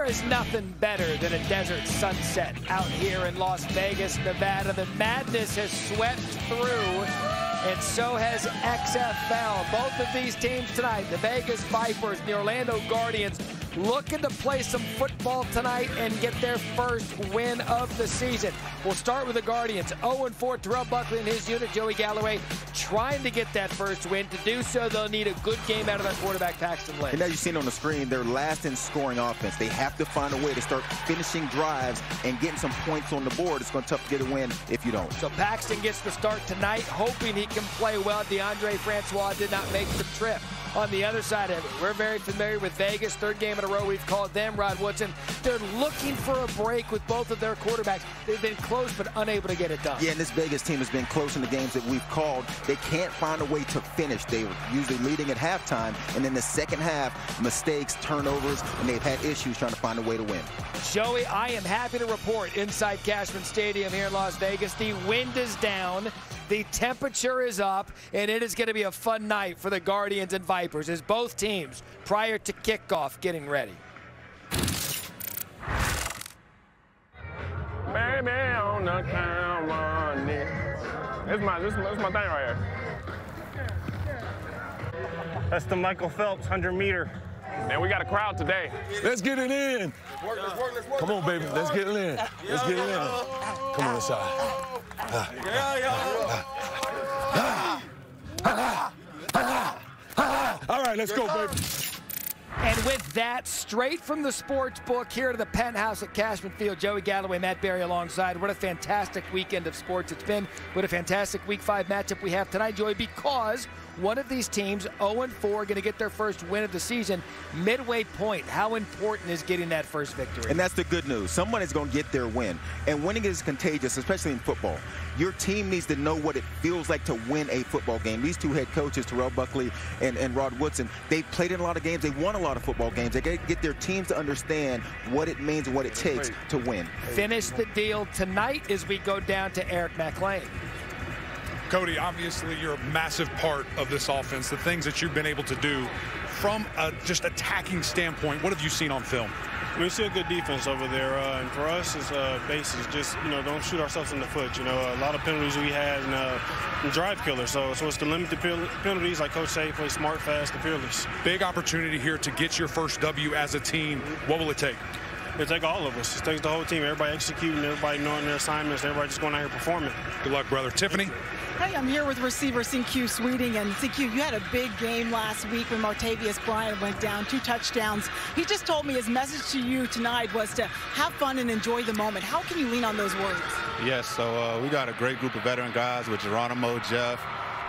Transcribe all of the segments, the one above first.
There is nothing better than a desert sunset out here in Las Vegas, Nevada. The madness has swept through, and so has XFL. Both of these teams tonight, the Vegas Vipers and the Orlando Guardians, looking to play some football tonight and get their first win of the season. We'll start with the Guardians. 0-4, Terrell Buckley and his unit, Joey Galloway, trying to get that first win. To do so, they'll need a good game out of their quarterback, Paxton Lynch. And as you've seen on the screen, they're last in scoring offense. They have to find a way to start finishing drives and getting some points on the board. It's going to be tough to get a win if you don't. So Paxton gets the start tonight, hoping he can play well. DeAndre Francois did not make the trip. On the other side of it, we're very familiar with Vegas. Third game in a row we've called them. Rod Woodson, they're looking for a break with both of their quarterbacks. They've been close but unable to get it done. Yeah, and this Vegas team has been close in the games that we've called. They can't find a way to finish. They were usually leading at halftime, and in the second half, mistakes, turnovers, and they've had issues trying to find a way to win. Joey, I am happy to report inside Cashman Stadium here in Las Vegas, the wind is down. The temperature is up, and it is going to be a fun night for the Guardians and Vipers as both teams, prior to kickoff, getting ready. Baby on the camera. This is my thing right here. That's the Michael Phelps 100-meter. Man, we got a crowd today. Let's get it in. Let's work. Come on, baby. Let's get it in. Let's get it in. Come on inside. All right, let's go, baby. And with that, straight from the sports book here to the penthouse at Cashman Field, Joey Galloway, Matt Berry alongside. What a fantastic weekend of sports it's been. What a fantastic Week 5 matchup we have tonight, Joey, because one of these teams, 0-4, going to get their first win of the season. Midway point, how important is getting that first victory? And that's the good news. Someone is going to get their win. And winning is contagious, especially in football. Your team needs to know what it feels like to win a football game. These two head coaches, Terrell Buckley and Rod Woodson, they've played in a lot of games. They won a lot of football games. They got to get their teams to understand what it means and what it takes to win. Finish the deal tonight as we go down to Eric McLean. Cody, obviously you're a massive part of this offense. The things that you've been able to do from a just attacking standpoint, what have you seen on film? We see a good defense over there, and for us, it's basics. Just don't shoot ourselves in the foot. A lot of penalties we had and drive killers. So it's to limit the penalties, like Coach say, play smart, fast, and fearless. Big opportunity here to get your first W as a team. What will it take? It takes all of us. It takes the whole team. Everybody executing, everybody knowing their assignments, everybody just going out here performing. Good luck, brother. Tiffany? Hey, I'm here with receiver CQ Sweeting. And CQ, you had a big game last week when Martavius Bryant went down, 2 touchdowns. He just told me his message to you tonight was to have fun and enjoy the moment. How can you lean on those words? Yes, so we got a great group of veteran guys with Geronimo, Jeff,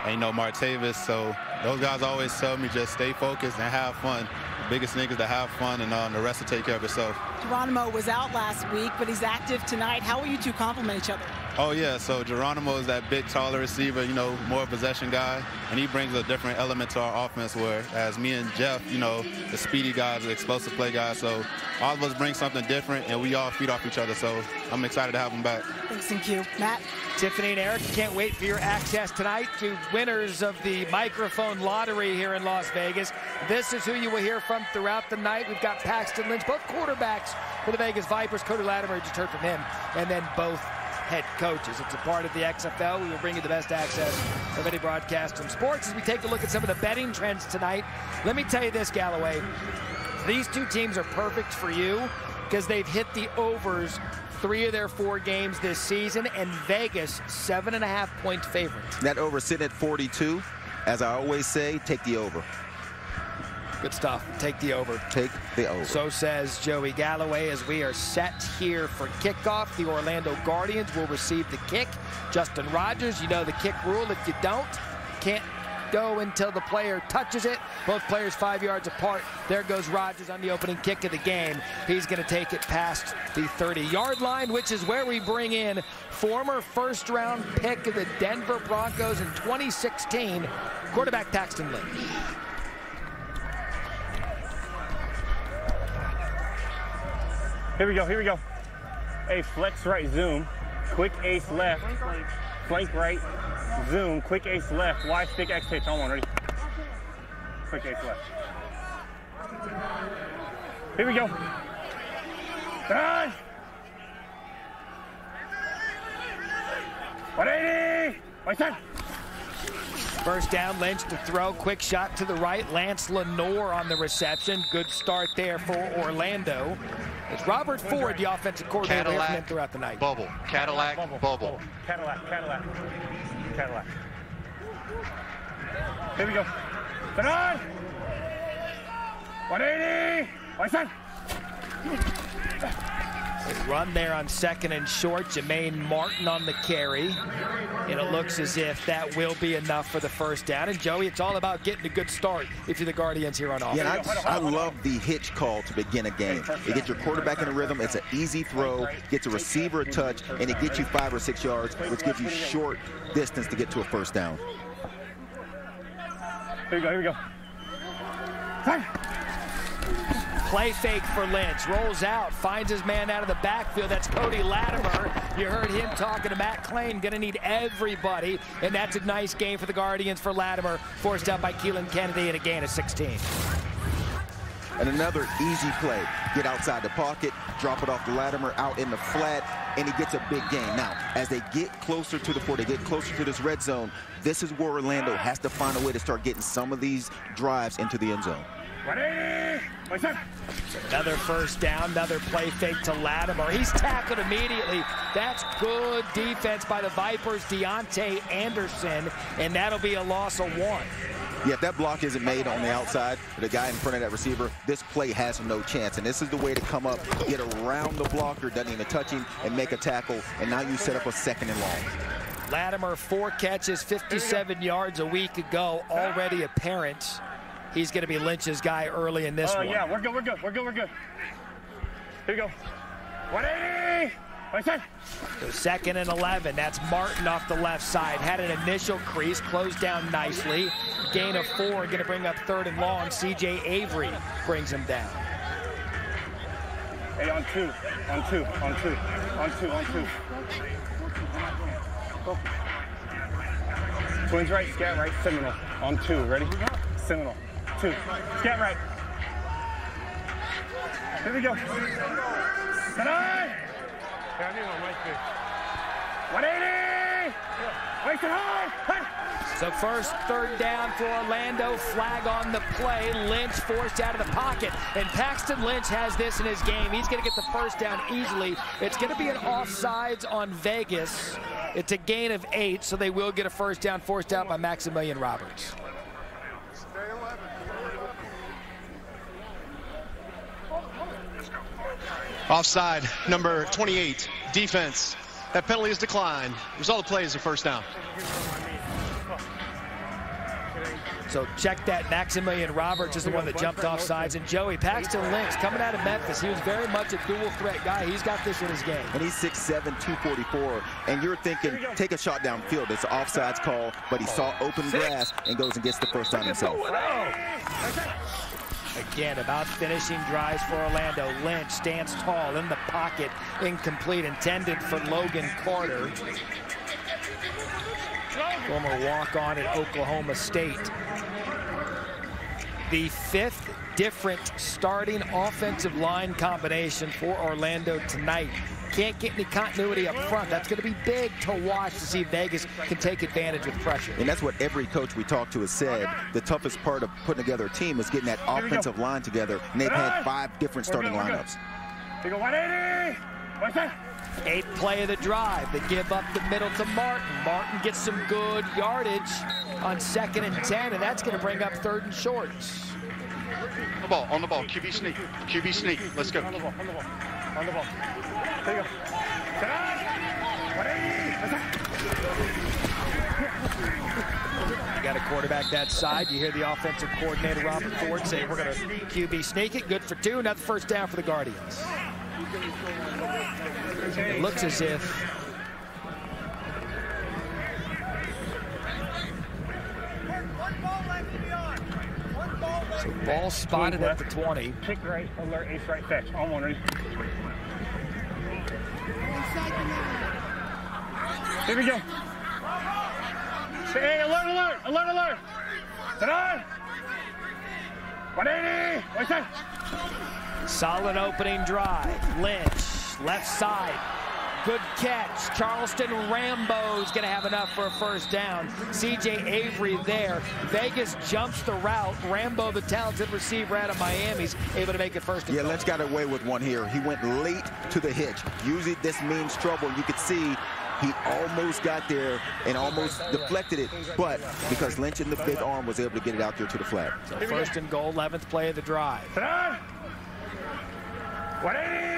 and Martavius. So those guys always tell me just stay focused and have fun. The biggest thing is to have fun, and the rest will take care of itself. Geronimo was out last week, but he's active tonight. How will you two complement each other? Oh, yeah, so Geronimo is that big, taller receiver, more possession guy, and he brings a different element to our offense, whereas me and Jeff, the speedy guys, the explosive play guys, so all of us bring something different, and we all feed off each other, so I'm excited to have them back. Thanks, CQ. Matt? Tiffany and Eric, can't wait for your access tonight to winners of the microphone lottery here in Las Vegas. This is who you will hear from throughout the night. We've got Paxton Lynch, both quarterbacks for the Vegas Vipers. Cody Latimer, just heard from him, and then both head coaches. It's a part of the XFL. We will bring you the best access of any broadcast in sports as we take a look at some of the betting trends tonight. Let me tell you this, Galloway. These two teams are perfect for you because they've hit the overs 3 of their 4 games this season, and Vegas 7.5-point favorite. That over sitting at 42. As I always say, take the over. Good stuff. Take the over. Take the over. So says Joey Galloway as we are set here for kickoff. The Orlando Guardians will receive the kick. Justin Rogers, you know the kick rule. If you don't, can't go until the player touches it. Both players 5 yards apart. There goes Rogers on the opening kick of the game. He's going to take it past the 30-yard line, which is where we bring in former first-round pick of the Denver Broncos in 2016, quarterback Paxton Lynch. Here we go. A flex right, zoom. Quick ace left. Flank right, zoom. Quick ace left. Y stick X pitch. On one, ready? Quick ace left. Here we go. Done. 180. Right side. First down, Lynch to throw. Quick shot to the right. Lance Lenore on the reception. Good start there for Orlando. It's Robert Ford, the offensive coordinator, Cadillac, throughout the night. Bubble. Cadillac, bubble. Cadillac, Cadillac, Cadillac. Here we go. Turn on. 180. Right side. Run there on second and short. Jermaine Martin on the carry. And it looks as if that will be enough for the first down. And Joey, it's all about getting a good start if you're the Guardians here on offense. Yeah, I love the hitch call to begin a game. It gets your quarterback in a rhythm. It's an easy throw, gets a receiver a touch, and it gets you 5 or 6 yards, which gives you short distance to get to a first down. Here we go, here we go. Time. Play fake for Lynch. Rolls out, finds his man out of the backfield. That's Cody Latimer. You heard him talking to Matt Klain. Going to need everybody, and that's a nice game for the Guardians for Latimer. Forced out by Keelan Kennedy and a gain of 16. And another easy play. Get outside the pocket, drop it off to Latimer out in the flat, and he gets a big gain. Now, as they get closer to the 4, they get closer to this red zone, this is where Orlando has to find a way to start getting some of these drives into the end zone. 180. Right side. Another first down, another play fake to Latimer. He's tackled immediately. That's good defense by the Vipers, Deontay Anderson, and that'll be a loss of 1. Yeah, if that block isn't made on the outside, the guy in front of that receiver, this play has no chance. And this is the way to come up, get around the blocker, doesn't even touch him, and make a tackle. And now you set up a second and long. Latimer, 4 catches, 57 yards a week ago, already apparent. He's going to be Lynch's guy early in this one. Yeah, we're good, we're good, we're good, we're good. Here we go. 180. Right side. So second and 11. That's Martin off the left side. Had an initial crease, closed down nicely. Gain of 4, going to bring up 3rd and long. C.J. Avery brings him down. Hey, on 2, on 2, on 2, on 2, on 2. Go. Twins right, scat right, Seminole. On 2, ready? Seminole. 2. Scat right. Here we go. Tonight. 180. Waist it high. So first 3rd down for Orlando. Flag on the play. Lynch forced out of the pocket. And Paxton Lynch has this in his game. He's going to get the first down easily. It's going to be an offsides on Vegas. It's a gain of 8, so they will get a first down forced out by Maximilian Roberts. Offside, number 28, defense. That penalty is declined. Result of play is a first down. So check that. Maximilian Roberts is the one that jumped off sides. And Joey, Paxton Lynch coming out of Memphis. He was very much a dual threat guy. He's got this in his game. And he's 6'7", 244. And you're thinking, take a shot downfield. It's an offsides call, but he saw open grass and goes and gets the first down himself. Again, about finishing drives for Orlando. Lynch stands tall in the pocket. Incomplete, intended for Logan Carter. Former walk-on at Oklahoma State. The 5th different starting offensive line combination for Orlando tonight. Can't get any continuity up front. That's going to be big to watch to see if Vegas can take advantage with pressure. And that's what every coach we talked to has said. The toughest part of putting together a team is getting that offensive line together. And they've had 5 different starting lineups. Here we go, 180. Right side. 8th play of the drive. They give up the middle to Martin. Martin gets some good yardage on 2nd and 10, and that's going to bring up 3rd and shorts. On the ball, QB sneak. QB sneak. Let's go. On the ball, on the ball, on the ball. There you go. 180. You got a quarterback that side. You hear the offensive coordinator, Robert Ford, say we're going to QB sneak it. Good for 2. Another first down for the Guardians. It looks as if so ball spotted at the 20. Kick right, alert, ace right, fetch. On 1, ready? Here we go. Hey, alert, alert, alert, alert. Sit on. 180. Right side. Solid opening drive. Lynch, left side. Good catch. Charleston Rambo's going to have enough for a first down. C.J. Avery there. Vegas jumps the route. Rambo, the talented receiver out of Miami's able to make it first and goal. Lynch got away with one here. He went late to the hitch. Usually this means trouble. You could see he almost got there and almost deflected it, but because Lynch in the big arm was able to get it out there to the flat. So first and goal, 11th play of the drive. 180.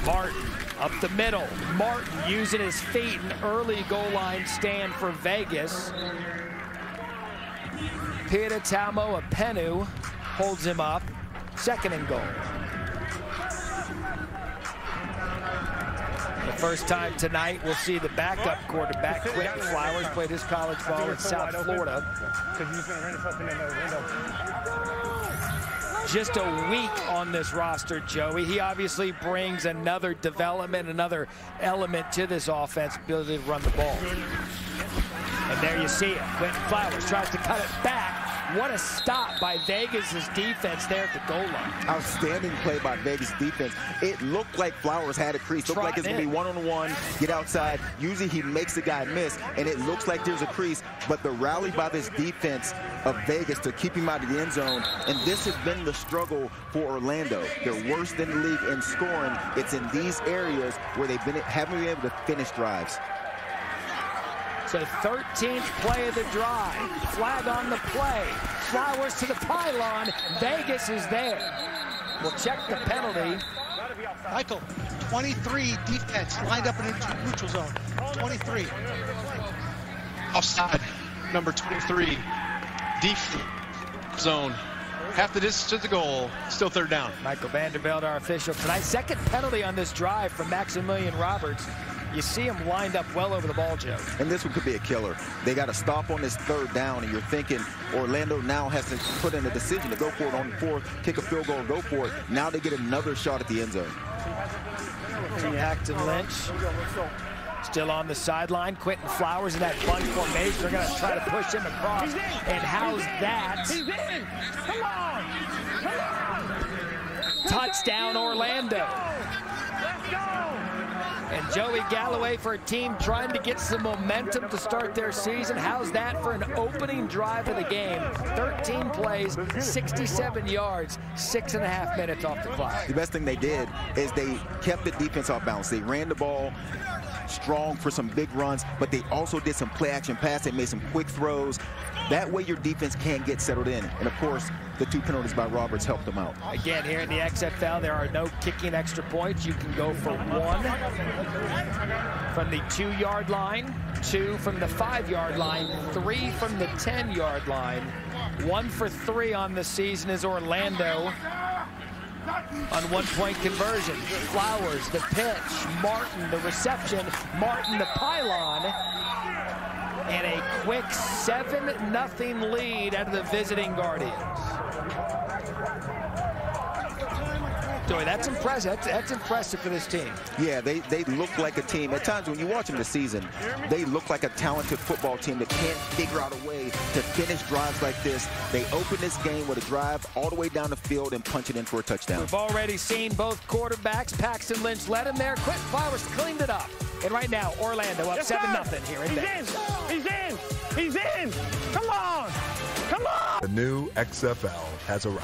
Martin up the middle. Martin using his feet, an early goal line stand for Vegas. Piratamo Apenu holds him up. Second and goal. The first time tonight we'll see the backup quarterback, Quentin Flowers, played his college ball in South Florida. Just a week on this roster, Joey. He obviously brings another development, another element to this offense, ability to run the ball. And there you see it. Quentin Flowers tries to cut it back. What a stop by Vegas' defense there at the goal line. Outstanding play by Vegas defense. It looked like Flowers had a crease. Looked like it's going to be one-on-one, get outside. Usually he makes the guy miss, and it looks like there's a crease. But the rally by this defense of Vegas to keep him out of the end zone, and this has been the struggle for Orlando. They're worse than the league in scoring. It's in these areas where haven't been able to finish drives. So 13th play of the drive. Flag on the play. Flowers to the pylon. Vegas is there. We'll check the penalty. Michael, 23 defense lined up in a neutral zone. 23. Offside, number 23. Defense zone. Half the distance to the goal. Still third down. Michael Vanderbilt, our official tonight. Second penalty on this drive from Maximilian Roberts. You see him lined up well over the ball, Joe. And this one could be a killer. They got to stop on this third down, and you're thinking Orlando now has to put in a decision to go for it on the fourth, kick a field goal, go for it. Now they get another shot at the end zone. Acton Lynch still on the sideline. Quentin Flowers in that bunch formation. They're going to try to push him across. And how's that? He's in. Come on. Touchdown, Orlando. Let's go. And Joey Galloway for a team trying to get some momentum to start their season. How's that for an opening drive of the game? 13 plays, 67 yards, 6.5 minutes off the clock. The best thing they did is they kept the defense off balance. They ran the ball strong for some big runs, but they also did some play action pass. They made some quick throws. That way your defense can't get settled in. And of course, the 2 penalties by Roberts helped them out. Again, here in the XFL, there are no kicking extra points. You can go for 1 from the 2-yard line, 2 from the 5-yard line, 3 from the 10-yard line. 1 for 3 on the season is Orlando on 1-point conversion. Flowers, the pitch. Martin, the reception. Martin, the pylon. And a quick 7-0 lead out of the visiting Guardians. Joey, that's impressive. That's impressive for this team. Yeah, they look like a team. At times when you watch them this season, they look like a talented football team that can't figure out a way to finish drives like this. They open this game with a drive all the way down the field and punch it in for a touchdown. We've already seen both quarterbacks. Paxton Lynch led him there. Quentin Flowers cleaned it up. And right now, Orlando up 7-0 here in Vegas. He's in. He's in. Come on. Come on. The new XFL has arrived.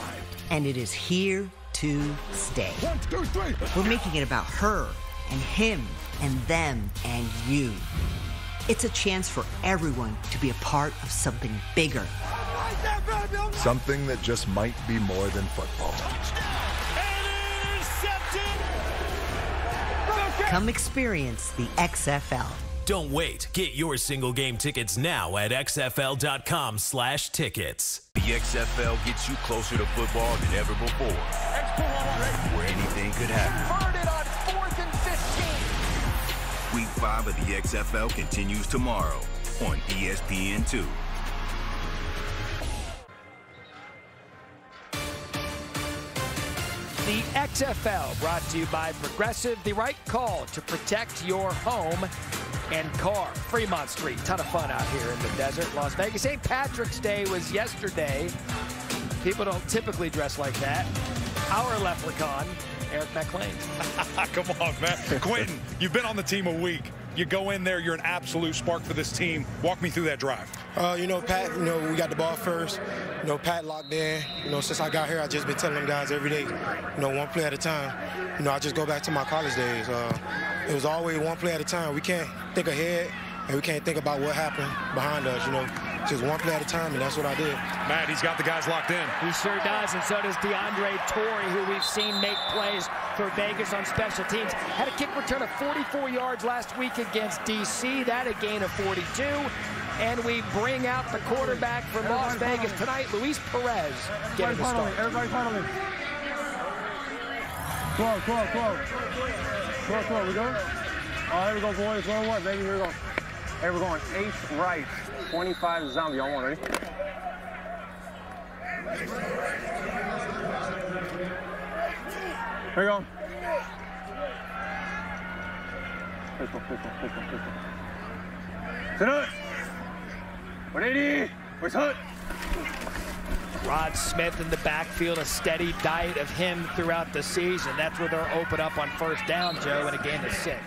And it is here to stay. 1, 2, 3. We're making it about her and him and them and you. It's a chance for everyone to be a part of something bigger. Something that just might be more than football. Come experience the XFL. Don't wait. Get your single game tickets now at xfl.com/tickets. The XFL gets you closer to football than ever before. Where anything could happen. Burn it on 4th and 15. Week 5 of the XFL continues tomorrow on ESPN2. The XFL brought to you by Progressive, the right call to protect your home and car. Fremont Street, ton of fun out here in the desert, Las Vegas. St. Patrick's Day was yesterday. People don't typically dress like that. Our leprechaun, Eric McLean. Come on, man. Quentin, you've been on the team a week. You go in there, you're an absolute spark for this team. Walk me through that drive. You know, Pat, you know, we got the ball first. You know, Pat locked in. You know, since I got here, I've just been telling them guys every day, you know, one play at a time. You know, I just go back to my college days. It was always one play at a time. We can't think ahead, and we can't think about what happened behind us, you know. Just one play at a time, and that's what I did. Matt, he's got the guys locked in. He sure does, and so does DeAndre Torrey, who we've seen make plays for Vegas on special teams. Had a kick return of 44 yards last week against D.C. That a gain of 42. And we bring out the quarterback from Las Vegas tonight, Luis Perez, getting the start. Everybody follow me. Come on. We go? All right, here we go, boys. 1-1, baby. Here we go. Hey, we're going 8 right, 25 zombie on 1. Ready? Here we go. Pistol. Sit up. 180. Where's Hunt? Rod Smith in the backfield, a steady diet of him throughout the season. That's where they'll open up on first down, Joe, in a game of 6.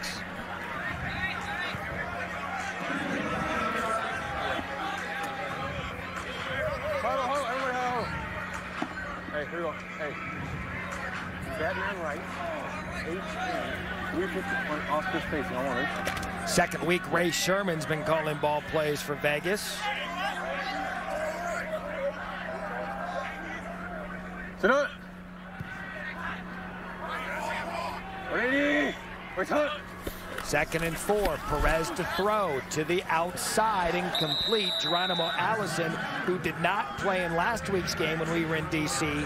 Hey, here we go. Hey. That man right. 351 off this spacing. I want it. Second week, Ray Sherman's been calling ball plays for Vegas. Sit up. 180. Where's Hunt? 2nd and 4. Perez to throw to the outside, incomplete. Geronimo Allison, who did not play in last week's game when we were in D.C.,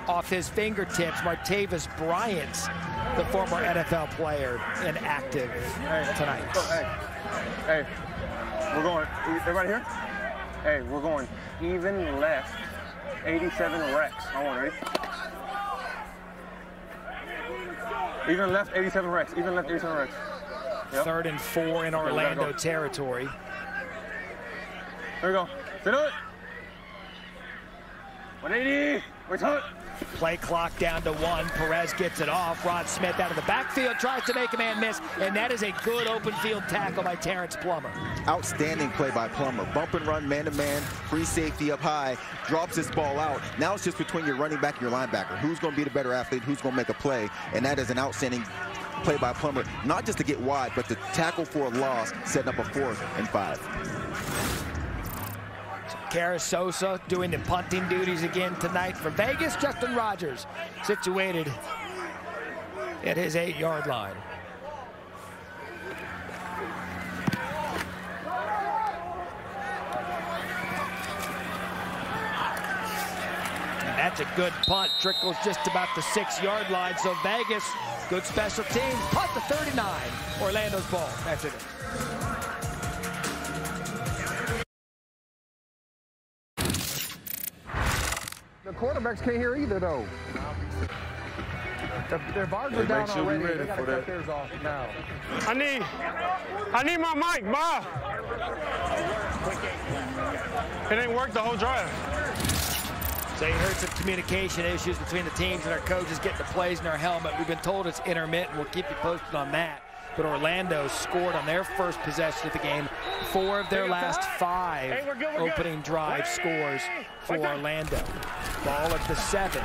off his fingertips. Martavis Bryant, the former NFL player, inactive tonight. Hey, we're going. Everybody here? Hey, we're going even left. 87 recs. I want ready. Even left 87 recs. Even left 87 recs. Yep. 3rd and 4 in Orlando territory. There we go. Sit up. 180. Where's Hunt? Play clock down to 1. Perez gets it off. Rod Smith out of the backfield, tries to make a man miss, and that is a good open field tackle by Terrence Plummer. Outstanding play by Plummer. Bump and run, man-to-man, free safety up high, drops this ball out. Now it's just between your running back and your linebacker. Who's going to be the better athlete? Who's going to make a play? And that is an outstanding play by Plummer, not just to get wide, but to tackle for a loss, setting up a 4th and 5. Kara Sosa doing the punting duties again tonight for Vegas. Justin Rogers situated at his 8-yard line. And that's a good punt. Trickles just about the 6-yard line. So Vegas, good special teams. Punt the 39. Orlando's ball. That's it. The quarterbacks can't hear either, though. Their bars are down already. They got to cut theirs off now. I need my mic, Bob. It ain't worked the whole drive. So you heard some communication issues between the teams and our coaches getting the plays in our helmet. We've been told it's intermittent. We'll keep you posted on that. But Orlando scored on their first possession of the game. 4 of their last 5 opening drive scores for Orlando. Ball at the 7.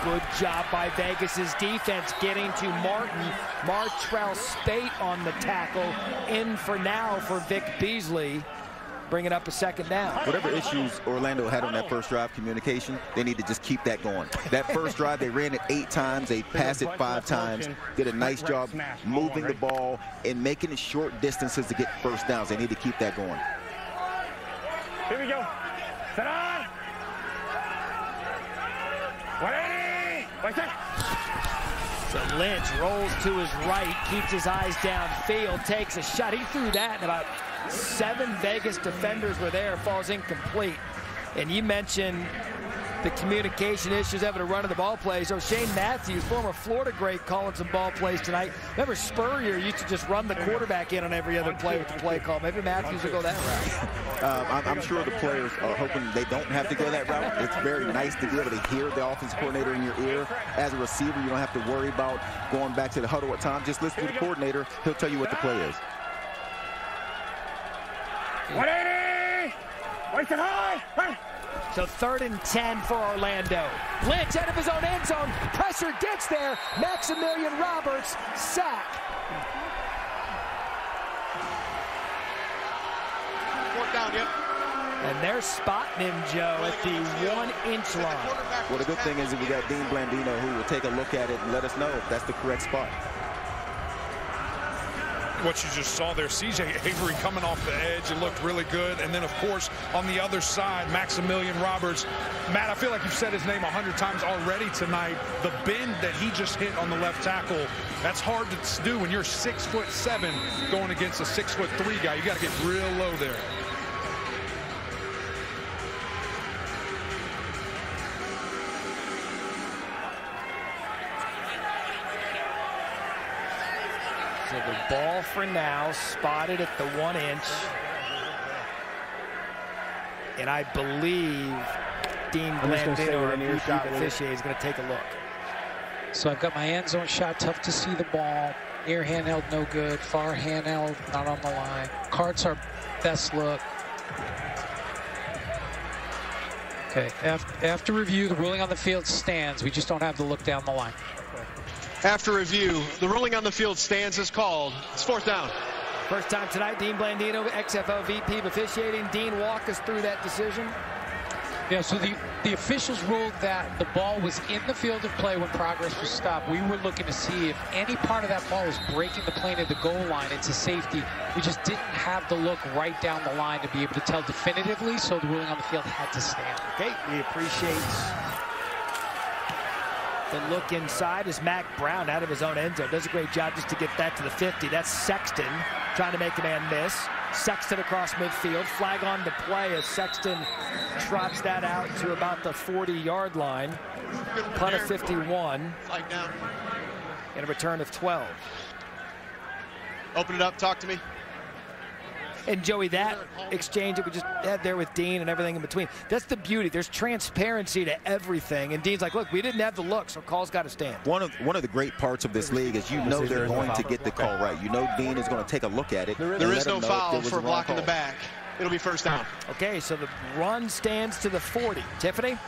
Good job by Vegas's defense getting to Martin. Martrell Spate on the tackle. In for now for Vic Beasley. Bringing up a 2nd down. Whatever issues Orlando had on that first drive communication, they need to just keep that going. That first drive, they ran it 8 times. They passed it 5 times. Did a nice job moving the ball and making it short distances to get first downs. They need to keep that going. Here we go. Sit on. 180. Wait a So Lynch rolls to his right, keeps his eyes downfield, takes a shot. He threw that, and about 7 Vegas defenders were there, falls incomplete. And you mentioned the communication issues having to run of the ball plays. So Shane Matthews, former Florida great, calling some ball plays tonight. Remember Spurrier used to just run the quarterback in on every other play with the play call. Maybe Matthews will go that route. I'm sure the players are hoping they don't have to go that route. It's very nice to be able to hear the offensive coordinator in your ear. As a receiver, you don't have to worry about going back to the huddle at times. Just listen to the coordinator. He'll tell you what the play is. 180! Waist it high! So 3rd and 10 for Orlando. Lynch out of his own end zone. Pressure gets there. Maximilian Roberts, sack. 4th down, yep. And they're spotting him, Joe, at the 1-inch line. Well, the good thing is that we got Dean Blandino who will take a look at it and let us know if that's the correct spot. What you just saw there, C.J. Avery coming off the edge, it looked really good. And then, of course, on the other side, Maximilian Roberts. Matt, I feel like you've said his name 100 times already tonight. The bend that he just hit on the left tackle, that's hard to do when you're 6'7" going against a 6'3" guy. You got to get real low there. So the ball for now, spotted at the 1-inch. And I believe Dean Blandino, our new chief officiator, is going to take a look. So I've got my end zone shot, tough to see the ball. Near handheld, no good. Far handheld, not on the line. Cards are best look. Okay, after review, the ruling on the field stands. We just don't have the look down the line. After review, the ruling on the field stands as called. It's 4th down. First time tonight, Dean Blandino, XFL VP of officiating. Dean, walk us through that decision. Yeah, so the officials ruled that the ball was in the field of play when progress was stopped. We were looking to see if any part of that ball was breaking the plane of the goal line. It's a safety. We just didn't have the look right down the line to be able to tell definitively, so the ruling on the field had to stand. Okay, we appreciate the look inside as Mac Brown out of his own end zone. Does a great job just to get that to the 50. That's Sexton trying to make a man miss. Sexton across midfield. Flag on the play as Sexton trots that out to about the 40-yard line. Punt of 51. Flag down. And a return of 12. Open it up. Talk to me. And Joey, that exchange that we just had there with Dean and everything in between, that's the beauty. There's transparency to everything. And Dean's like, look, we didn't have the look, so call's got to stand. One of the great parts of this league is you know they're going to get the call right. You know Dean is going to take a look at it. There is no foul for blocking the back. It'll be 1st down. Okay, so the run stands to the 40. Tiffany?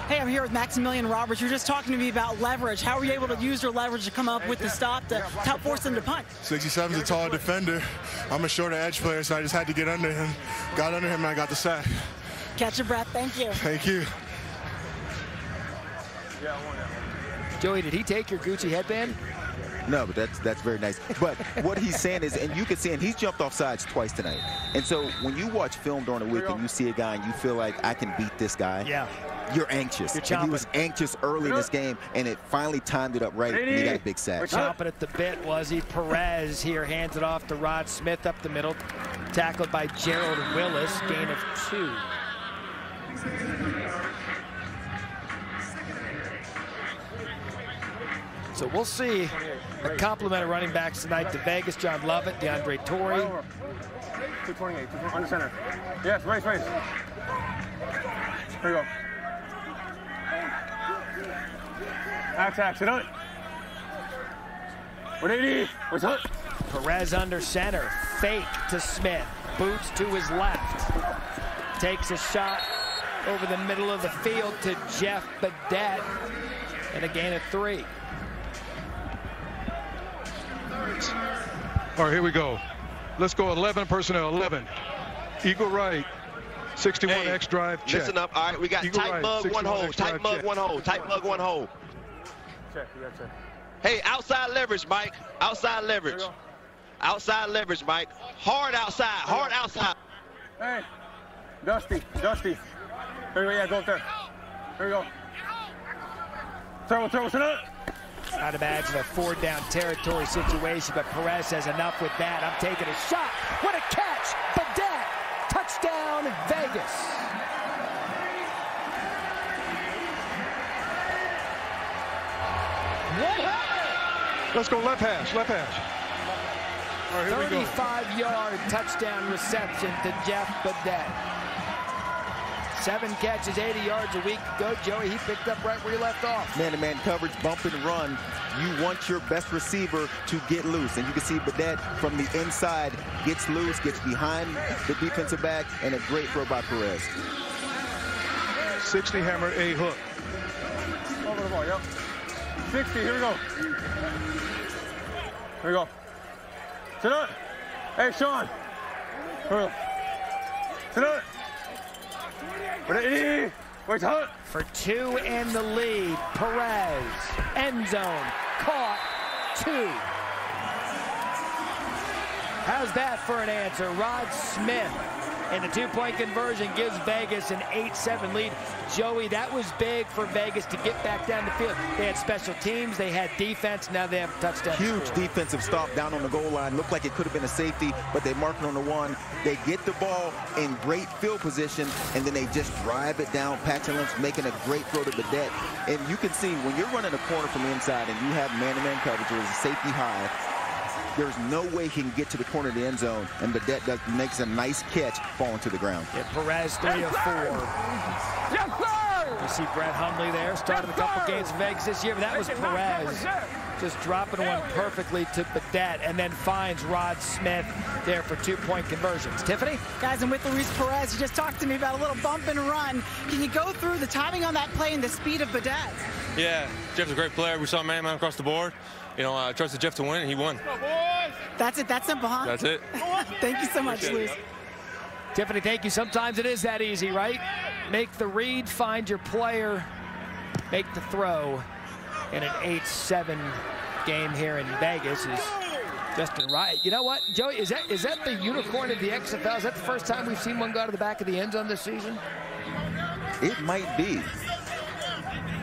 Hey, I'm here with Maximilian Roberts. You're just talking to me about leverage. How were you able to use your leverage to come up with the stop to help force them to punt? 67's a tall defender. I'm a shorter edge player, so I just had to get under him. Got under him, and I got the sack. Catch your breath. Thank you. Thank you. Joey, did he take your Gucci headband? No, but that's very nice. But what he's saying is, and you can see, and he's jumped off sides twice tonight. And so when you watch film during the week and you see a guy and you feel like I can beat this guy, yeah, you're anxious. You're and he was anxious early in this game, and it finally timed it up right, and he got a big sack. We're chomping at the bit, was he? Perez here hands it off to Rod Smith up the middle, tackled by Gerald Willis, gain of 2. So we'll see a complement of running backs tonight to Vegas. John Lovett, DeAndre Torrey. 228, under center. Yes, race. Here we go. Attack, sit on it. 180, what's up? Perez under center, fake to Smith, boots to his left. Takes a shot over the middle of the field to Jeff Badette, and a gain of 3. All right, here we go. Let's go 11 personnel, 11. Eagle right, 61 X drive, check. Listen up, all right, we got Eagle tight right, mug, 1 hole, tight mug, 1 hole, tight mug, 1 hole. Check, you got check. Hey, outside leverage, Mike. Outside leverage. Outside leverage, Mike. Hard outside, hard outside. Hey, Dusty. Here we go, yeah, go up there. Here we go. Throw, sit up. I'd imagine a 4-down territory situation, but Perez says enough with that. I'm taking a shot. What a catch! Badette! Touchdown, Vegas. Let's go left hash, left hash. All right, here we go. 35-yard touchdown reception to Jeff Badette. 7 catches, 80 yards a week ago. Joey, he picked up right where he left off. Man-to-man coverage, bump and run. You want your best receiver to get loose. And you can see Badette from the inside gets loose, gets behind the defensive back, and a great throw by Perez. 60 hammer, a hook. Over the ball, yep. 60, here we go. Here we go. Sit up. Hey, Sean. Here we go. Sit up. Wait, hold. For 2 in the lead, Perez, end zone, caught 2. How's that for an answer? Rod Smith, and the 2-point conversion gives Vegas an 8-7 lead. Joey, that was big for Vegas to get back down the field. They had special teams, they had defense, now they have touchdowns. Huge defensive stop down on the goal line. Looked like it could have been a safety, but they mark it on the 1. They get the ball in great field position, and then they just drive it down. Paxton Lynch making a great throw to Badette. And you can see when you're running a corner from the inside and you have man-to-man coverage, there's a safety high, there's no way he can get to the corner of the end zone, and Badette makes a nice catch, falling to the ground. Yeah, Perez 3 of 4. Yes, sir! You see Brett Hundley there, started a couple games in Vegas this year, but that was Perez just dropping one perfectly to Badette, and then finds Rod Smith there for 2-point conversions. Tiffany? Guys, I'm with Luis Perez. You just talked to me about a little bump and run. Can you go through the timing on that play and the speed of Badette? Yeah, Jeff's a great player. We saw man-to-man across the board. You know, I trusted Jeff to win, and he won. That's it. That's simple, huh? That's it. Thank you so much, Luis. Tiffany, thank you. Sometimes it is that easy, right? Make the read, find your player, make the throw. In an 8-7 game here in Vegas is Justin Wright. You know what, Joey, is that the unicorn of the XFL? Is that the first time we've seen one go to the back of the end zone this season? It might be.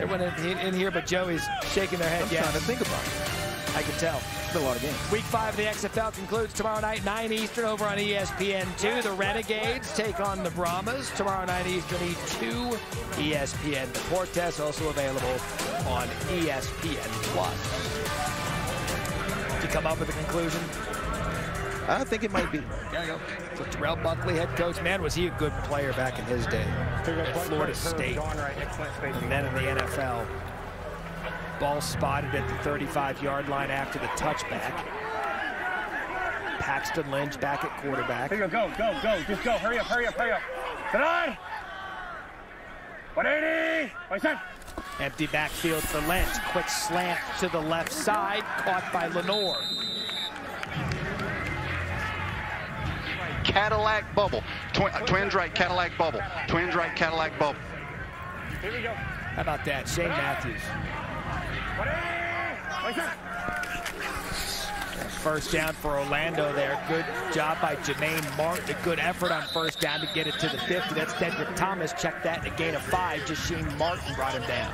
Everyone in here but Joey's shaking their head. I'm trying to think about it. I can tell. It's been a lot of games. Week 5 of the XFL concludes tomorrow night, 9 Eastern, over on ESPN2. The Renegades take on the Brahmas tomorrow night Eastern, E2, ESPN. The Portes also available on ESPN+. Did you come up with a conclusion? I think it might be. There you go. So Terrell Buckley, head coach. Man, was he a good player back in his day at Florida State. And then in the NFL. Ball spotted at the 35-yard line after the touchback. Paxton Lynch back at quarterback. Here you go, go, go. Just go. Hurry up, hurry up, hurry up. Sit on. 180. What's that? Empty backfield for Lynch. Quick slant to the left side, caught by Lenore. Cadillac bubble. Twins right, Cadillac bubble. Twins right, Cadillac bubble. Here we go. How about that? Shane Matthews. First down for Orlando there. Good job by Jermaine Martin. A good effort on first down to get it to the 50. That's Dedrick Thomas. Check that in a gain of 5. Just Shane Martin brought him down.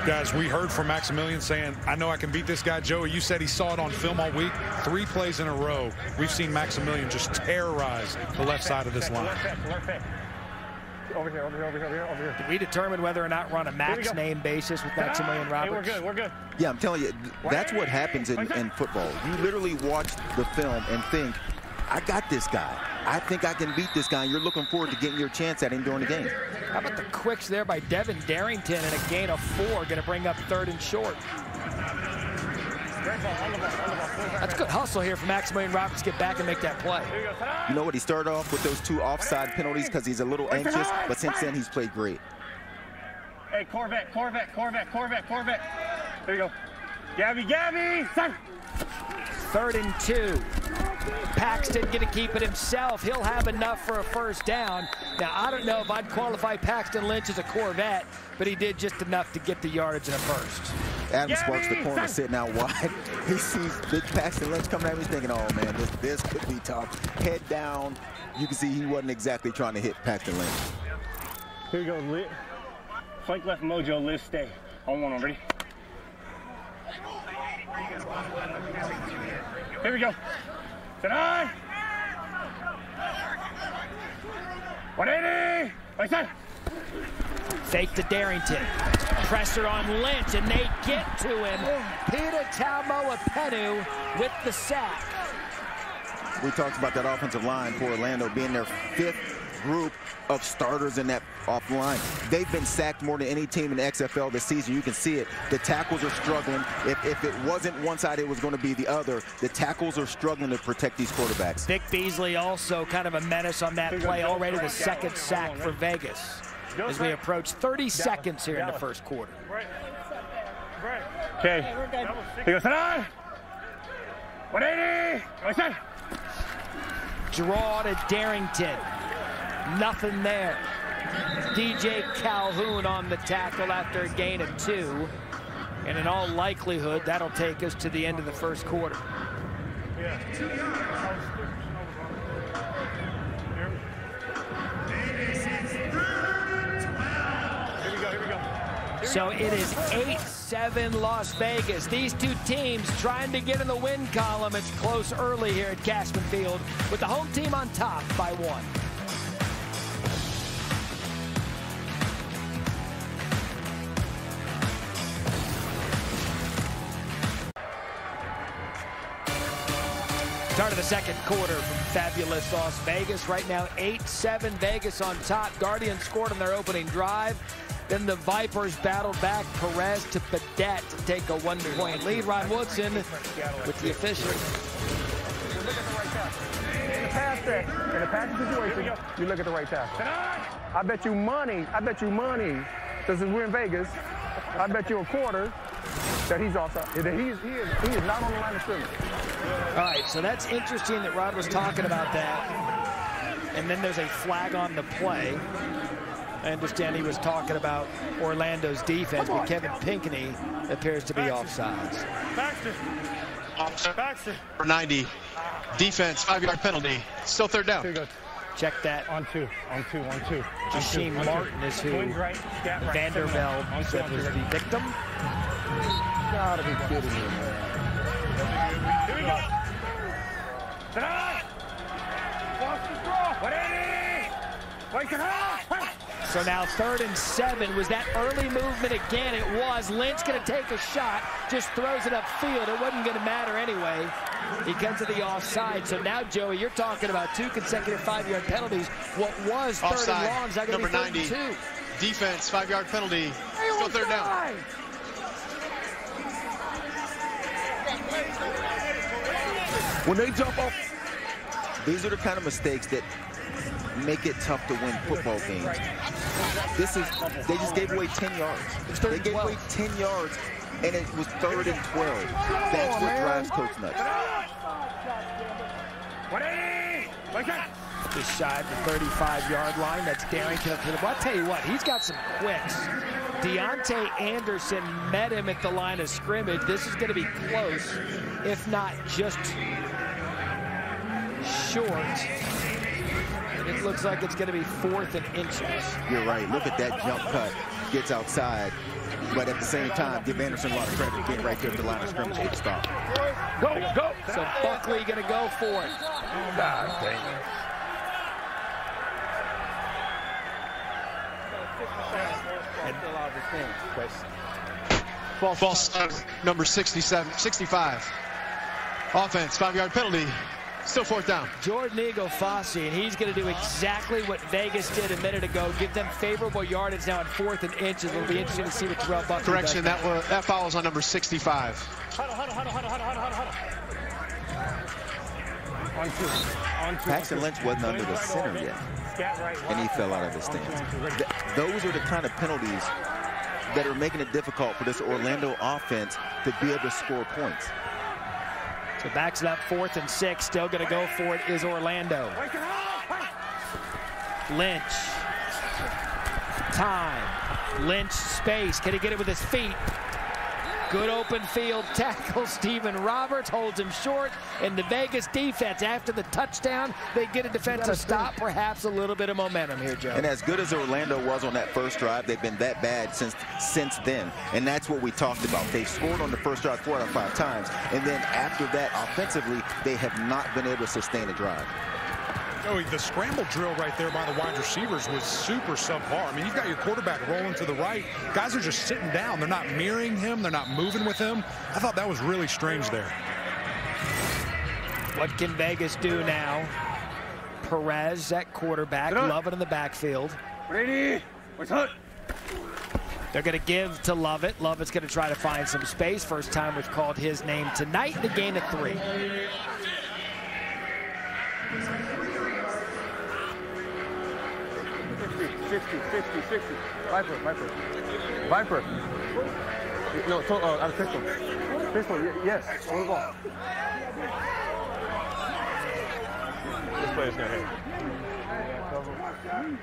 Guys, we heard from Maximilian saying, I know I can beat this guy. Joey, you said he saw it on film all week. 3 plays in a row. We've seen Maximilian just terrorize the left side of this line. Over here, over here, over here, over here. Did we determine whether or not we're on a max name basis with Maximilian Roberts? Hey, we're good, we're good. Yeah, I'm telling you, that's what happens in football. You literally watch the film and think, I got this guy. I think I can beat this guy. And you're looking forward to getting your chance at him during the game. How about the quicks there by Devin Darrington and a gain of 4, going to bring up 3rd and short. That's good hustle here for Maximilian Roberts to get back and make that play. You know what? He started off with those 2 offside penalties because he's a little anxious, but since then he's played great. Hey, Corvette, Corvette, Corvette, Corvette, Corvette. There you go. Gabby, Gabby, son. 3rd and 2. Paxton going to keep it himself. He'll have enough for a first down. Now, I don't know if I'd qualify Paxton Lynch as a Corvette, but he did just enough to get the yardage in a first. Adam Sparks, the corner, sitting out wide. He sees big Paxton Lynch coming at him. He's thinking, oh, man, this could be tough. Head down. You can see he wasn't exactly trying to hit Paxton Lynch. Here you go, lit. Flank left mojo, live, stay. On 1, ready? Here we go. Sit on. 180. Like that. Fake to Darrington. Pressure on Lynch, and they get to him. Peter Taumoepenu with the sack. We talked about that offensive line for Orlando being their 5th group of starters in that off line. They've been sacked more than any team in the XFL this season. You can see it. The tackles are struggling. If it wasn't one side, it was going to be the other. The tackles are struggling to protect these quarterbacks. Vic Beasley also kind of a menace on that play. Already the 2nd sack for Vegas as we approach 30 seconds here in the first quarter. Okay. He goes, 180. Draw to Darrington. Nothing there. DJ Calhoun on the tackle after a gain of 2. And in all likelihood, that'll take us to the end of the first quarter. So it is 8-7 Las Vegas. These two teams trying to get in the win column. It's close early here at Cashman Field with the home team on top by 1. Start of the second quarter from fabulous Las Vegas. Right now, 8-7 Vegas on top. Guardians scored on their opening drive. Then the Vipers battled back Perez to Badet to take a 1-point lead. Ron Woodson with the official. In the pass situation, you look at the right tackle. I bet you money, because we're in Vegas, I bet you a quarter that he's offside. That he is not on the line of scrimmage. All right, so that's interesting that Rod was talking about that. And then there's a flag on the play. I understand he was talking about Orlando's defense, but Kevin Pinckney appears to be offsides. Baxter. 90. Defense, 5-yard penalty. Still 3rd down. Check that. On two. Jasheem Martin is who Vanderbilt said was the victim. Gotta be kidding me, man. Here we go. So now 3rd and 7. Was that early movement again? It was. Lynch going to take a shot, just throws it upfield. It wasn't going to matter anyway because of the offside. So now, Joey, you're talking about 2 consecutive 5-yard penalties. What was 3rd offside, and long is now going to be 3rd and 2. Defense, 5-yard penalty. Still 3rd down. When they jump off, these are the kind of mistakes that make it tough to win football games. They just gave away 10 yards. They gave away 10 yards, and it was 3rd and 12. That's what drives Coach nuts. Just shy of the 35-yard line. That's Darrington up to the ball. I'll tell you what, he's got some quicks. Deontay Anderson met him at the line of scrimmage. This is going to be close, if not just short. It looks like it's going to be 4th and inches. You're right. Look at that jump cut. Gets outside. But at the same time, give Anderson a lot of credit being right there at the line of scrimmage with the stop. Go. So Buckley going to go for it. God dang it. False start, number 65. Offense, 5-yard penalty. Still 4th down. Jordan Eagle Fossey, and he's going to do exactly what Vegas did a minute ago. Give them favorable yardage now at 4th and inches. It'll be interesting to see what Terrell Buckley Correction, does. that follows on number 65. Paxton Lynch wasn't under the center yet, and he fell out of his stance. Those are the kind of penalties that are making it difficult for this Orlando offense to be able to score points. So backs it up 4th and 6. Still going to go for it is Orlando. Lynch. Time. Lynch space. Can he get it with his feet? Good open field tackle. Stephen Roberts holds him short. And the Vegas defense, after the touchdown, they get a defensive stop. Perhaps a little bit of momentum here, Joe. And as good as Orlando was on that first drive, they've been that bad since then. And that's what we talked about. They've scored on the first drive 4 out of 5 times. And then after that, offensively, they have not been able to sustain a drive. Joey, the scramble drill right there by the wide receivers was super subpar. I mean, you've got your quarterback rolling to the right. Guys are just sitting down. They're not mirroring him. They're not moving with him. I thought that was really strange there. What can Vegas do now? Perez at quarterback, Lovett in the backfield. Ready? What's up? They're going to give to Lovett. Lovett's going to try to find some space. First time we've called his name tonight. The gain of 3. 60. Viper. No, out of pistol. Pistol, yes. On the ball. This player's going to hit.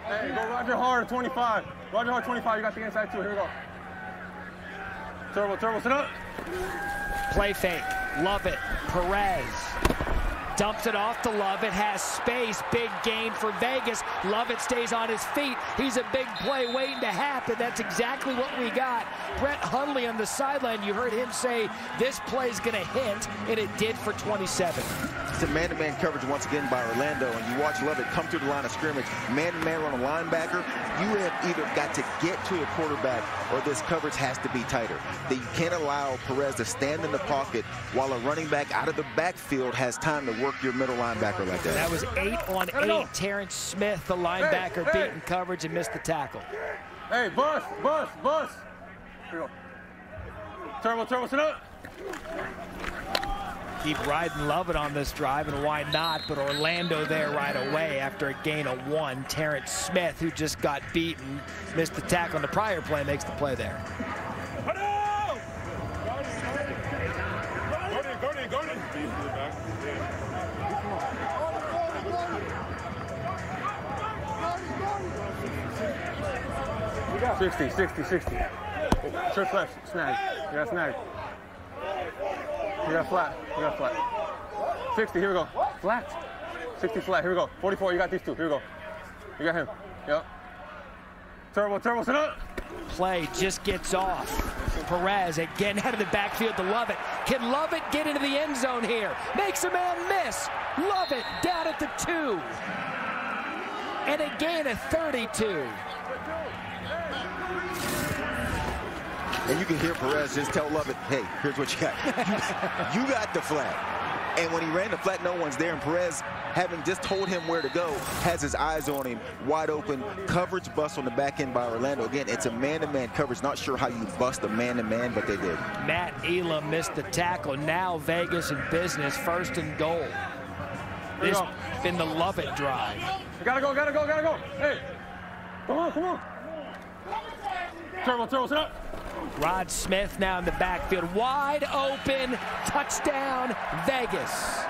Hey, go Roger Hard, 25. Roger Hard, 25. You got the inside too. Here we go. Turbo, sit up. Play fake. Lovett. Perez. Dumps it off to Lovett. Has space. Big gain for Vegas. Lovett stays on his feet. He's a big play waiting to happen. That's exactly what we got. Brett Hundley on the sideline. You heard him say this play's going to hit, and it did for 27. It's a man-to-man coverage once again by Orlando, and you watch Lovett come through the line of scrimmage. Man-to-man on a linebacker, you have either got to get to the quarterback or this coverage has to be tighter. That you can't allow Perez to stand in the pocket while a running back out of the backfield has time to work your middle linebacker like that. That was 8-on-8. Terrence Smith, the linebacker, beating coverage and missed the tackle. Hey, bus. Here we go. Turbo, sit up. Keep riding Lovett on this drive, and why not? But Orlando there right away after a gain of 1. Terrence Smith, who just got beaten, missed the tackle on the prior play, makes the play there. Gordon. 60. Short left, snag. You got snag. You got flat. 60, here we go. Flat. 60 flat, here we go. 44, you got these 2, here we go. You got him. Yep. Turbo, sit up. Play just gets off. Perez again out of the backfield to Lovett. Can Lovett get into the end zone here? Makes a man miss. Lovett down at the 2. And a gain of 32. And you can hear Perez just tell Lovett, hey, here's what you got. You got the flat. And when he ran the flat, no one's there. And Perez, having just told him where to go, has his eyes on him, wide open. Coverage bust on the back end by Orlando. Again, it's a man-to-man coverage. Not sure how you bust a man-to-man, but they did. Matt Elam missed the tackle. Now Vegas in business, 1st and goal. This been the Lovett drive. Gotta go. Hey, come on. Turbo, sit up. Rod Smith now in the backfield, wide open, touchdown, Vegas.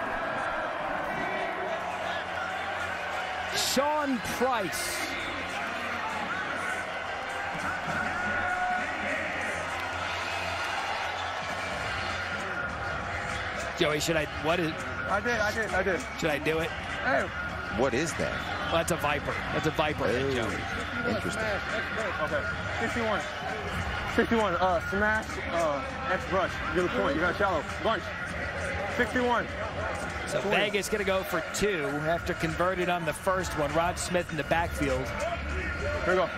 Sean Price. Joey, what is? I did. Should I do it? Hey. What is that? Well, that's a Viper. That's a Viper hit, Joey. Interesting. Okay, 61, smash, X brush, get a point, you got shallow, bunch, 61. So 20. Vegas gonna go for 2 after converted on the first one. Rod Smith in the backfield. Here we go.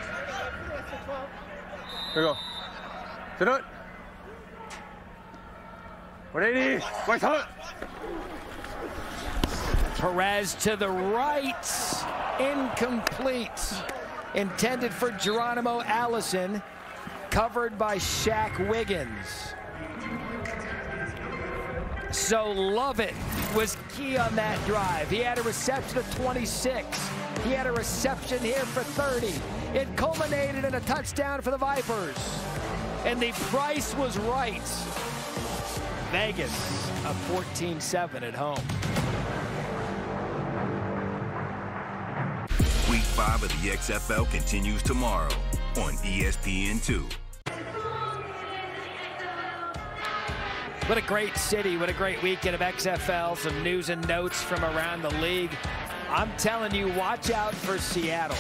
Sit up. 180, wait, hut. Perez to the right, incomplete. Intended for Geronimo Allison, covered by Shaq Wiggins. So Lovett was key on that drive. He had a reception of 26. He had a reception here for 30. It culminated in a touchdown for the Vipers. And the price was right. Vegas, a 14-7 at home. Week 5 of the XFL continues tomorrow on ESPN2. What a great city, what a great weekend of XFL. Some news and notes from around the league. I'm telling you, watch out for Seattle.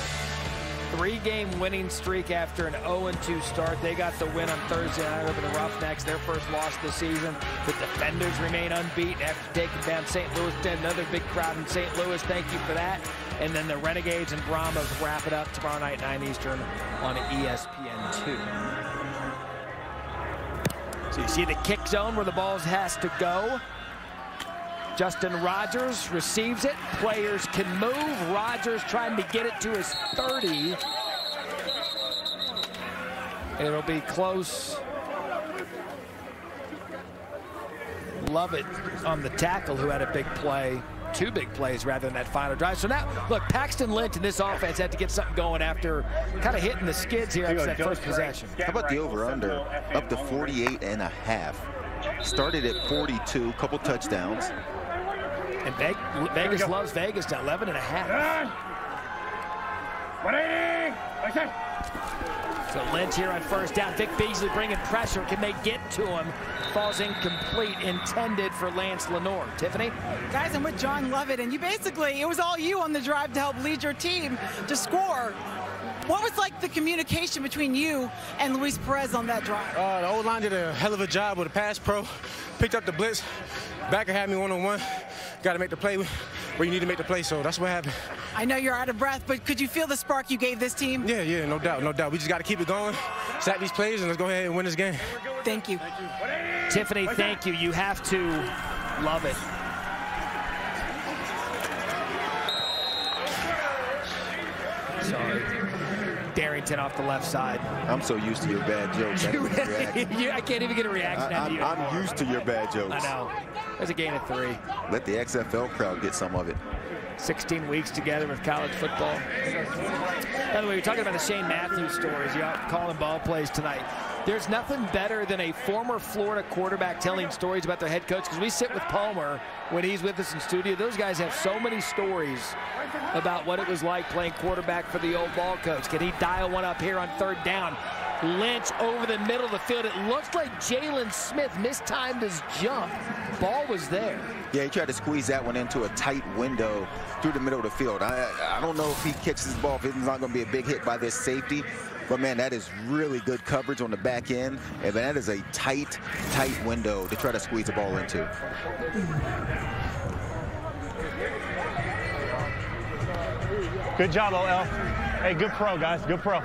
3-game winning streak after an 0-2 start. They got the win on Thursday night over the Roughnecks, their first loss of the season. The Defenders remain unbeaten after taking down St. Louis. Another big crowd in St. Louis. Thank you for that. And then the Renegades and Brahmas wrap it up tomorrow night, 9 Eastern on ESPN2. So you see the kick zone where the ball has to go. Justin Rogers receives it. Players can move. Rogers trying to get it to his 30. It'll be close. Lovett on the tackle, who had a big play. 2 big plays rather than that final drive. So now, look, Paxton Lynch in this offense had to get something going after kind of hitting the skids here after that first possession. How about the over-under? Up to 48.5. Started at 42, couple touchdowns. And Vegas loves Vegas to 11.5. So Lynch here on first down. Vic Beasley bringing pressure. Can they get to him? Falls incomplete, intended for Lance Lenore. Tiffany? Guys, I'm with John Lovett, and you basically, it was all you on the drive to help lead your team to score. What was like the communication between you and Luis Perez on that drive? The O-line did a hell of a job with a pass pro. Picked up the blitz. Backer had me one-on-one. Got to make the play where you need to make the play, so that's what happened. I know you're out of breath, but could you feel the spark you gave this team? Yeah, no doubt, no doubt. We just got to keep it going, sack these plays, and let's go ahead and win this game. Thank you. Tiffany, thank you. You have to love it. Sorry. Darrington off the left side. I'm so used to your bad jokes. I can't even get a reaction out of you. I'm used to your bad jokes. I know. There's a gain of 3. Let the XFL crowd get some of it. 16 weeks together with college football. By the way, you're talking about the Shane Matthews stories. You're out calling ball plays tonight. There's nothing better than a former Florida quarterback telling stories about their head coach, because we sit with Palmer when he's with us in studio. Those guys have so many stories about what it was like playing quarterback for the old ball coach. Can he dial one up here on 3rd down? Lynch over the middle of the field. It looked like Jalen Smith mistimed his jump. Ball was there. Yeah, he tried to squeeze that one into a tight window through the middle of the field. I don't know if he catches the ball, if it's not going to be a big hit by this safety. But, man, that is really good coverage on the back end. And that is a tight window to try to squeeze the ball into. Good job, OL. Hey, good pro, guys. Good pro.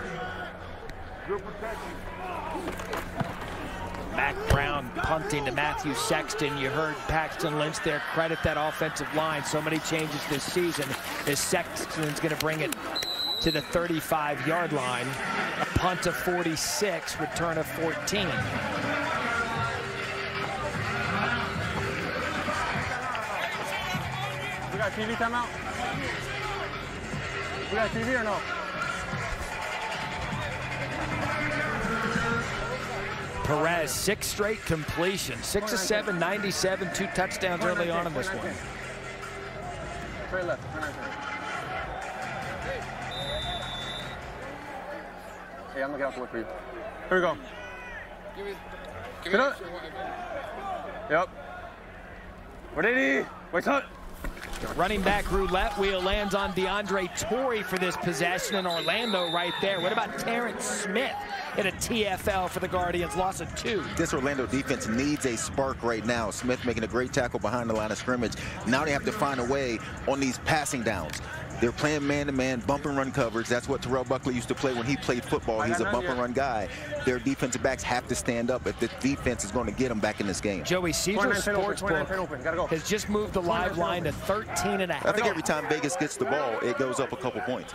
Mac Brown punting to Matthew Sexton. You heard Paxton Lynch there credit that offensive line. So many changes this season as Sexton's going to bring it to the 35-yard line. A punt of 46, return of 14. We got TV timeout? We got TV or no? Perez, 6 straight completions, 6 of 7, 97, 2 touchdowns early on in this one. Straight left. Hey, I'm gonna get out the way for you. Here we go. Give me Yep. Ready? Wait up. The running back roulette wheel lands on DeAndre Torrey for this possession in Orlando right there. What about Terrence Smith in a TFL for the Guardians? Loss of 2. This Orlando defense needs a spark right now. Smith making a great tackle behind the line of scrimmage. Now they have to find a way on these passing downs. They're playing man-to-man, bump and run coverage. That's what Terrell Buckley used to play when he played football. He's a bump and run guy. Their defensive backs have to stand up if the defense is going to get them back in this game. Joey, Caesar Sportsbook has just moved the live line to 13.5. I think every time Vegas gets the ball, it goes up a couple points.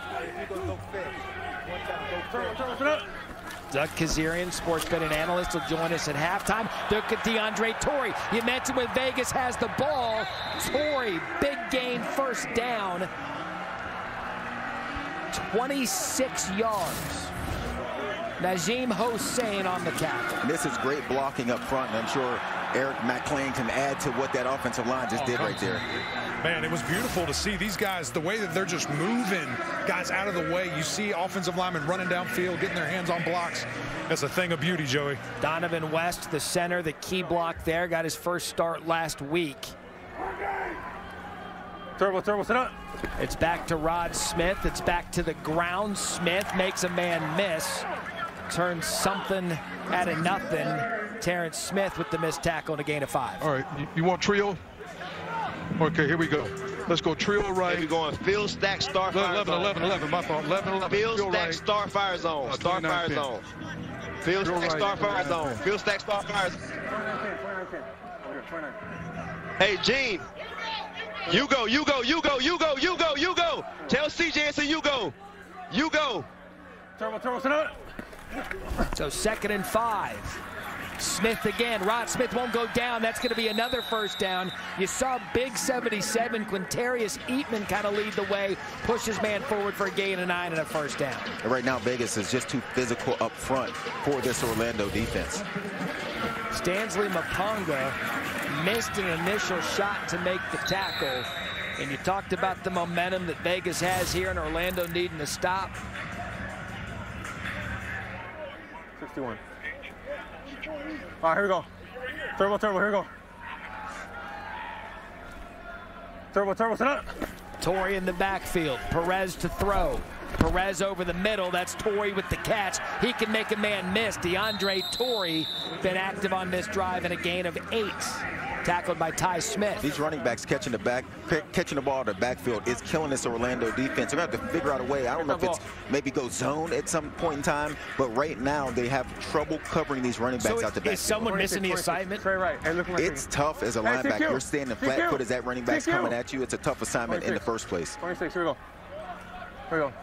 Doug Kazarian, sports betting analyst, will join us at halftime. Look at DeAndre Torrey. You mentioned when Vegas has the ball. Torrey, big game, first down. 26 yards. Najim Hossein on the tackle. And this is great blocking up front, and I'm sure Eric McClain can add to what that offensive line just did right there. Man, it was beautiful to see these guys, the way that they're just moving guys out of the way. You see offensive linemen running downfield, getting their hands on blocks. That's a thing of beauty, Joey. Donovan West, the center, the key block there, got his first start last week. Turbo, sit up. It's back to Rod Smith. It's back to the ground. Smith makes a man miss. Turns something out of nothing. Terrence Smith with the missed tackle and a gain of 5. All right, you want trio? Okay, here we go. Let's go trio right. We're going field stack star fire zone. 11, my fault. 11. Field stack right. star fire zone. Star fire zone. Field stack star fire zone. Field stack star fire zone. Hey, Gene. You go. Tell CJ it's a you go. Turbo, sit up. So 2nd and 5. Smith again. Rod Smith won't go down. That's going to be another first down. You saw big 77 Quintarius Eatman kind of lead the way, push his man forward for a gain of 9 and a first down. And right now, Vegas is just too physical up front for this Orlando defense. Stanley Maponga missed an initial shot to make the tackle. And you talked about the momentum that Vegas has here and Orlando needing to stop. 61. All right, here we go. Turbo, here we go. Turbo, sit up. Torrey in the backfield. Perez to throw. Perez over the middle. That's Torrey with the catch. He can make a man miss. DeAndre Torrey been active on this drive and a gain of 8. Tackled by Ty Smith. These running backs catching the ball in the backfield is killing this Orlando defense. They're going to have to figure out a way. I don't know if it's maybe go zone at some point in time, but right now they have trouble covering these running backs out the backfield. Is someone missing the assignment? Right. It's tough as a linebacker. You're standing flat foot as that running back's coming at you. It's a tough assignment in the first place. 26, here we go.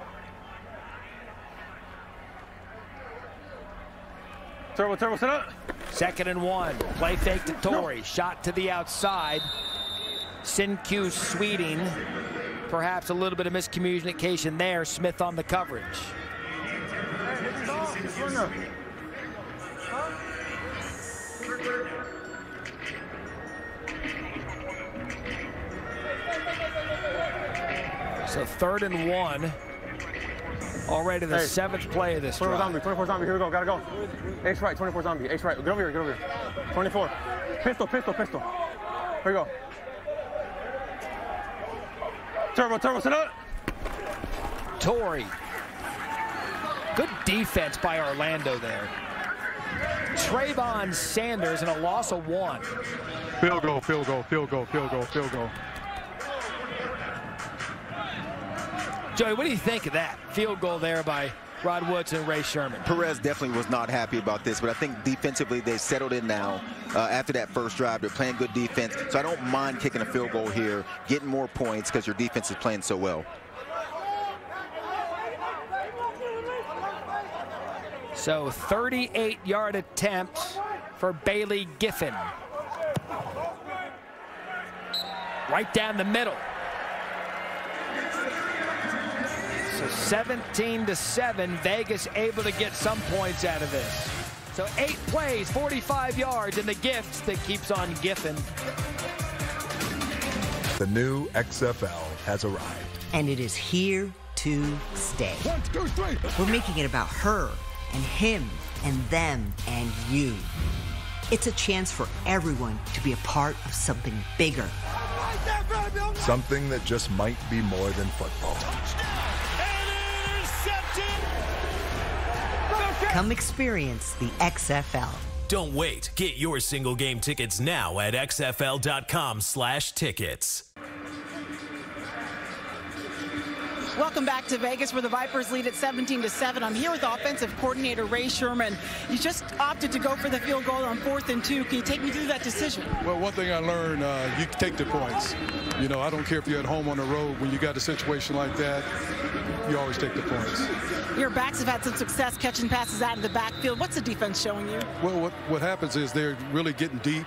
Turbo, sit up. 2nd and 1. Play fake to Torrey. Shot to the outside. Sin-Q Sweeting. Perhaps a little bit of miscommunication there. Smith on the coverage. So 3rd and 1. Already the 7th play of this drive. 24 zombie, here we go, gotta go. H right, 24 zombie, H right, get over here. 24, pistol. Here we go. Turbo, sit up. Torrey. Good defense by Orlando there. Trayvon Sanders and a loss of 1. Field goal. Joey, what do you think of that? Field goal there by Rod Woods and Ray Sherman. Perez definitely was not happy about this, but I think defensively they settled in now. After that first drive, they're playing good defense. So I don't mind kicking a field goal here, getting more points because your defense is playing so well. So 38-yard attempt for Bailey Giffen. Right down the middle. So 17-7, Vegas able to get some points out of this. So 8 plays, 45 yards, and the gifts that keeps on Giffen. The new XFL has arrived. And it is here to stay. 1, 2, 3. We're making it about her and him and them and you. It's a chance for everyone to be a part of something bigger. Something that just might be more than football. Come experience the XFL. Don't wait. Get your single game tickets now at xfl.com/tickets. Welcome back to Vegas, where the Vipers lead at 17-7. I'm here with offensive coordinator Ray Sherman. You just opted to go for the field goal on 4th and 2. Can you take me through that decision? Well, one thing I learned, you take the points. You know, I don't care if you're at home on the road. When you got a situation like that, you always take the points. Your backs have had some success catching passes out of the backfield. What's the defense showing you? Well, what happens is they're really getting deep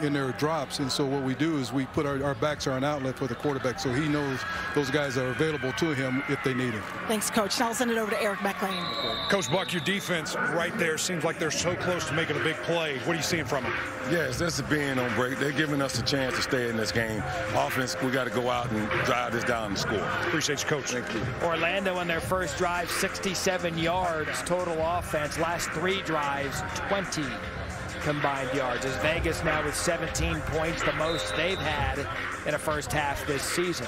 in their drops, and so what we do is we put our backs are an outlet for the quarterback, so he knows those guys are available to him if they need him. Thanks, Coach. Now I'll send it over to Eric McLean. Coach Buck, your defense right there seems like they're so close to making a big play. What are you seeing from them? Yes, that's being on break. They're giving us a chance to stay in this game. Offense, we got to go out and drive this down and score. Appreciate you, Coach. Thank you. Orlando on their first drive, 67 yards total offense. Last 3 drives, 20. combined yards, as Vegas now with 17 points, the most they've had in a first half this season.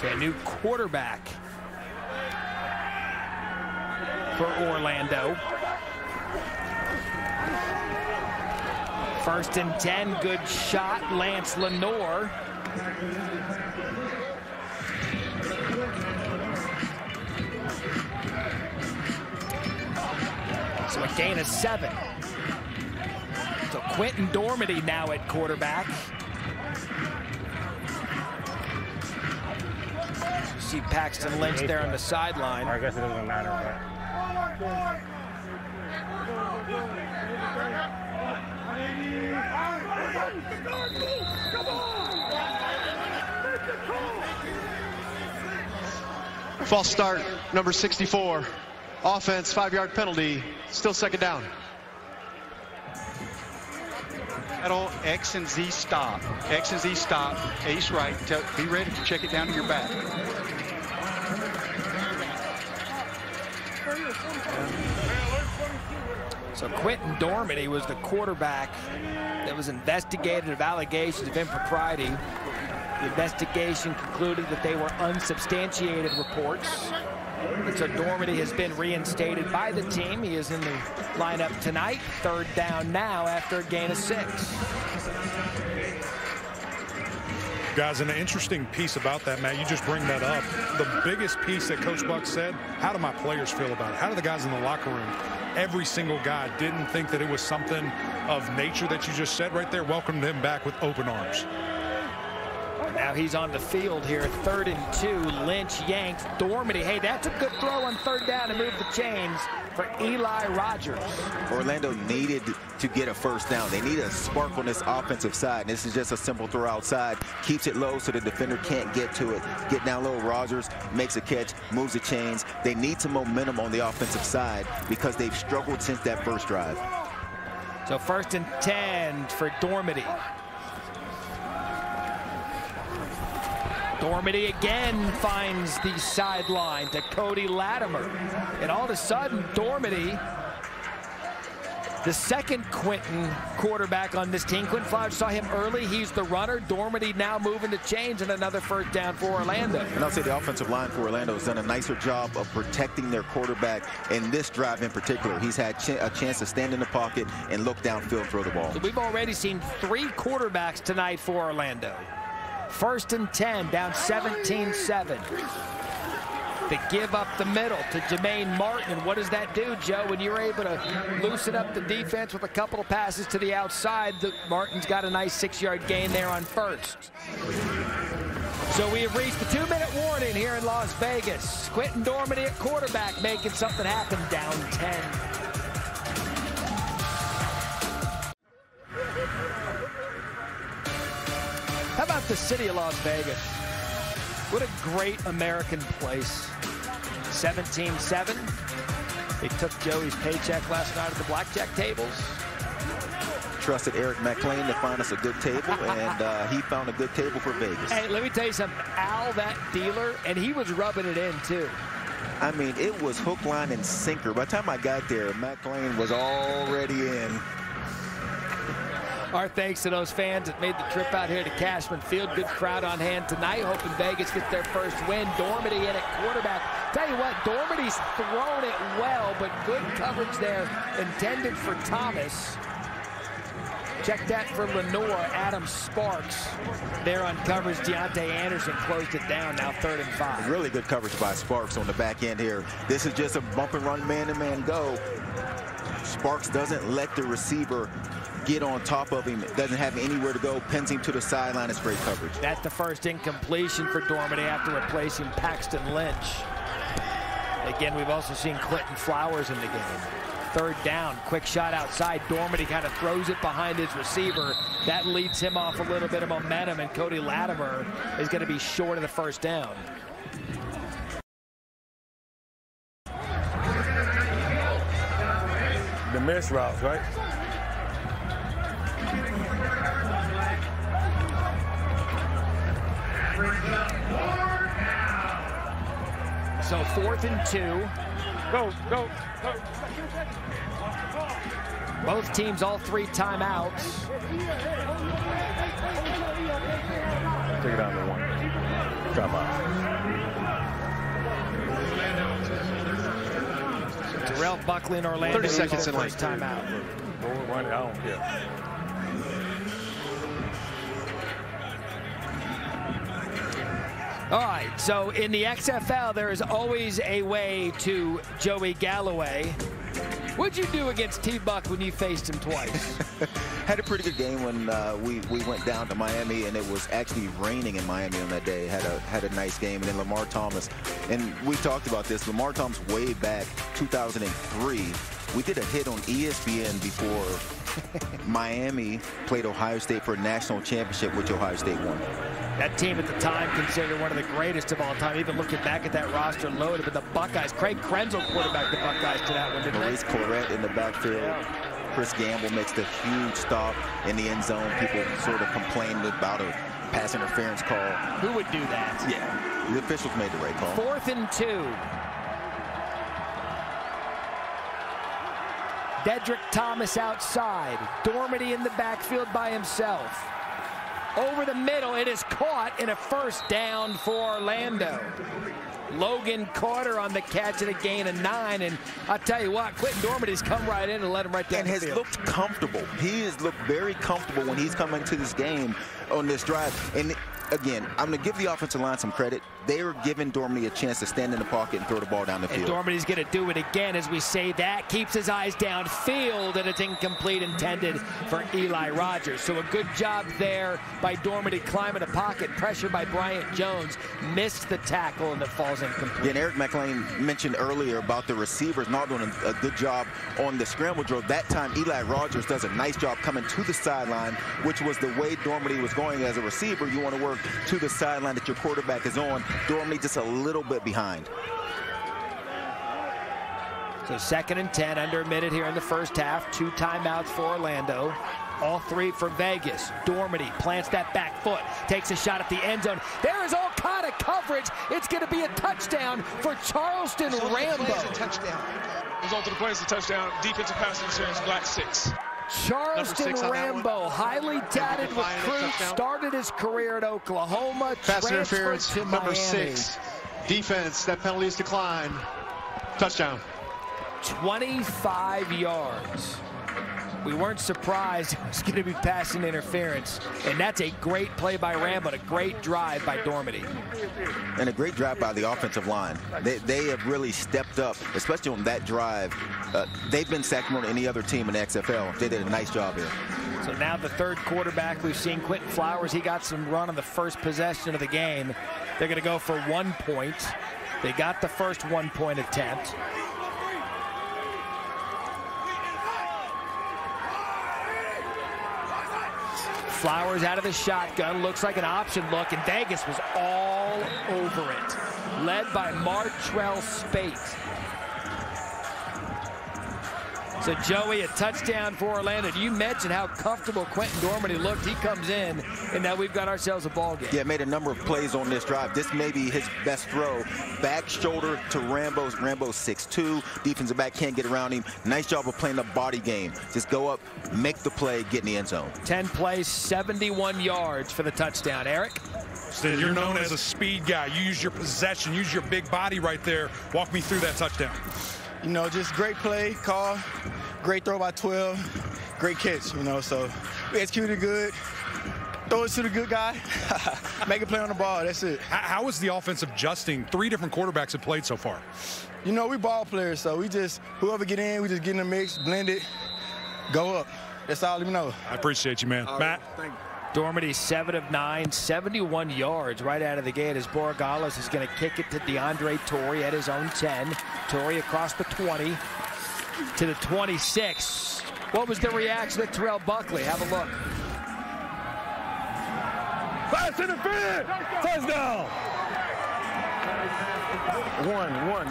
So a new quarterback for Orlando. 1st and 10, good shot, Lance Lenoir. So a gain of 7. So Quentin Dormady now at quarterback. You see Paxton Lynch there on the sideline. I guess it doesn't matter, but... False start, number 64. Offense, 5-yard penalty. Still 2nd down. X and Z stop. X and Z stop. Ace right. Be ready to check it down to your back. So Quentin Dormady was the quarterback that was investigated of allegations of impropriety. The investigation concluded that they were unsubstantiated reports. And so Dormady has been reinstated by the team. He is in the lineup tonight. 3rd down now after a gain of 6. Guys, an interesting piece about that, Matt, you just bring that up. The biggest piece that Coach Buck said, how do my players feel about it? How do the guys in the locker room? Every single guy didn't think that it was something of nature that you just said right there. Welcomed him back with open arms. Now he's on the field here, 3rd and 2. Lynch yanks Dormady. Hey, that's a good throw on 3rd down to move the chains for Eli Rogers. Orlando needed to get a 1st down. They need a spark on this offensive side. And this is just a simple throw outside. Keeps it low so the defender can't get to it. Get down low. Rogers makes a catch, moves the chains. They need some momentum on the offensive side because they've struggled since that first drive. So 1st and 10 for Dormady. Dormady again finds the sideline to Cody Latimer. And all of a sudden, Dormady, the 2nd Quentin quarterback on this team. Quentin Flowers saw him early. He's the runner. Dormady now moving to chains, and another 1st down for Orlando. And I'll say the offensive line for Orlando has done a nicer job of protecting their quarterback in this drive in particular. He's had a chance to stand in the pocket and look downfield, throw the ball. So we've already seen 3 quarterbacks tonight for Orlando. 1st and 10, down 17-7. They give up the middle to Jermaine Martin. And what does that do, Joe? When you're able to loosen up the defense with a couple of passes to the outside, Martin's got a nice 6-yard gain there on 1st. So we have reached the 2-minute warning here in Las Vegas. Quentin Dormady at quarterback making something happen, down 10. How about the city of Las Vegas? What a great American place. 17-7. They took Joey's paycheck last night at the blackjack tables. Trusted Eric McLean to find us a good table, and he found a good table for Vegas. Hey, let me tell you something. Al, that dealer, and he was rubbing it in, too. I mean, it was hook, line, and sinker. By the time I got there, McLean was already in. Our thanks to those fans that made the trip out here to Cashman Field. Good crowd on hand tonight, hoping Vegas gets their first win. Dormady in at quarterback. Tell you what, Dormady's thrown it well, but good coverage there intended for Thomas. Check that for Lenoir. Adam Sparks there on coverage. Deontay Anderson closed it down, now 3rd and 5. Really good coverage by Sparks on the back end here. This is just a bump and run, man-to-man go. Sparks doesn't let the receiver get on top of him, doesn't have anywhere to go, pins him to the sideline. It's great coverage. That's the first incompletion for Dormady after replacing Paxton Lynch. Again, we've also seen Quentin Flowers in the game. 3rd down, quick shot outside. Dormady kind of throws it behind his receiver. That leads him off a little bit of momentum, and Cody Latimer is going to be short of the 1st down. The miss routes, right? So 4th and 2. Go, go, go. Both teams, all 3 timeouts. Take it down to 1. Drop off. Terrell Buckley and Orlando. 30 seconds in first lane. timeout. I don't care. All right, so in the XFL, there is always a way to Joey Galloway. What'd you do against T-Buck when you faced him twice? Had a pretty good game when we went down to Miami, and it was actually raining in Miami on that day. Had a nice game. And then Lamar Thomas, and we talked about this, Lamar Thomas way back 2003. We did a hit on ESPN before Miami played Ohio State for a national championship, which Ohio State won. That team at the time considered one of the greatest of all time. Even looking back at that roster loaded with the Buckeyes. Craig Krenzel quarterbacked the Buckeyes to that one, didn't Maurice Clarett in the backfield. Yeah. Chris Gamble makes the huge stop in the end zone. People sort of complained about a pass interference call. Who would do that? Yeah, the officials made the right call. 4th and 2. Dedrick Thomas outside. Dormady in the backfield by himself. Over the middle, it is caught in a first down for Orlando. Logan Carter on the catch at a gain of 9, and I'll tell you what, Quentin Dormady's come right in and let him right down and the field. has looked comfortable. He has looked very comfortable when he's come into this game on this drive. And again, I'm going to give the offensive line some credit. They are giving Dormady a chance to stand in the pocket and throw the ball down the field. And Dormady's going to do it again as we say that. Keeps his eyes downfield, and it's incomplete, intended for Eli Rogers. So a good job there by Dormady climbing the pocket. Pressure by Bryant Jones. Missed the tackle, and it falls incomplete. Yeah, and Eric McLean mentioned earlier about the receivers not doing a good job on the scramble drill. That time, Eli Rogers does a nice job coming to the sideline, which was the way Dormady was going as a receiver. You want to work to the sideline that your quarterback is on. Dormady just a little bit behind. So 2nd and 10, under a minute here in the first half. 2 timeouts for Orlando. All 3 for Vegas. Dormady plants that back foot, takes a shot at the end zone. There is all kind of coverage. It's going to be a touchdown for Charleston Rambo. Touchdown. Result of the play is a touchdown. Defensive pass interference, black 6. Charleston Rambo, highly touted recruit, started his career at Oklahoma. Pass interference, to number Miami. 6. Defense, that penalty is declined. Touchdown. 25 yards. We weren't surprised it was going to be passing interference. And that's a great play by Rambo, a great drive by Dormady. And a great drive by the offensive line. They have really stepped up, especially on that drive. They've been sacked more than any other team in the XFL. They did a nice job here. So now the 3rd quarterback, we've seen Quentin Flowers. He got some run on the first possession of the game. They're going to go for 1 point. They got the first 1-point attempt. Flowers out of the shotgun, looks like an option look, and Vegas was all over it. Led by Martrell Spate. So, Joey, a touchdown for Orlando. You mentioned how comfortable Quentin Dormady looked. He comes in, and now we've got ourselves a ball game. Yeah, made a number of plays on this drive. This may be his best throw. Back shoulder to Rambo's 6'2". Defensive back can't get around him. Nice job of playing the body game. Just go up, make the play, get in the end zone. 10 plays, 71 yards for the touchdown. Eric? So you're known as a speed guy. You use your possession, use your big body right there. Walk me through that touchdown. You know, just great play, call, great throw by 12, great catch, you know, so we executed good. Throw it to the good guy, make a play on the ball, that's it. How is the offense adjusting? 3 different quarterbacks have played so far. You know, we ball players, so we just, whoever get in, we just get in the mix, blend it, go up. That's all we know. I appreciate you, man. Matt? Thank you. Dormady 7 of 9, 71 yards right out of the gate as Borregales is going to kick it to DeAndre Torrey at his own 10. Torrey across the 20 to the 26. What was the reaction of Terrell Buckley? Have a look. Pass interference! Touchdown! 1.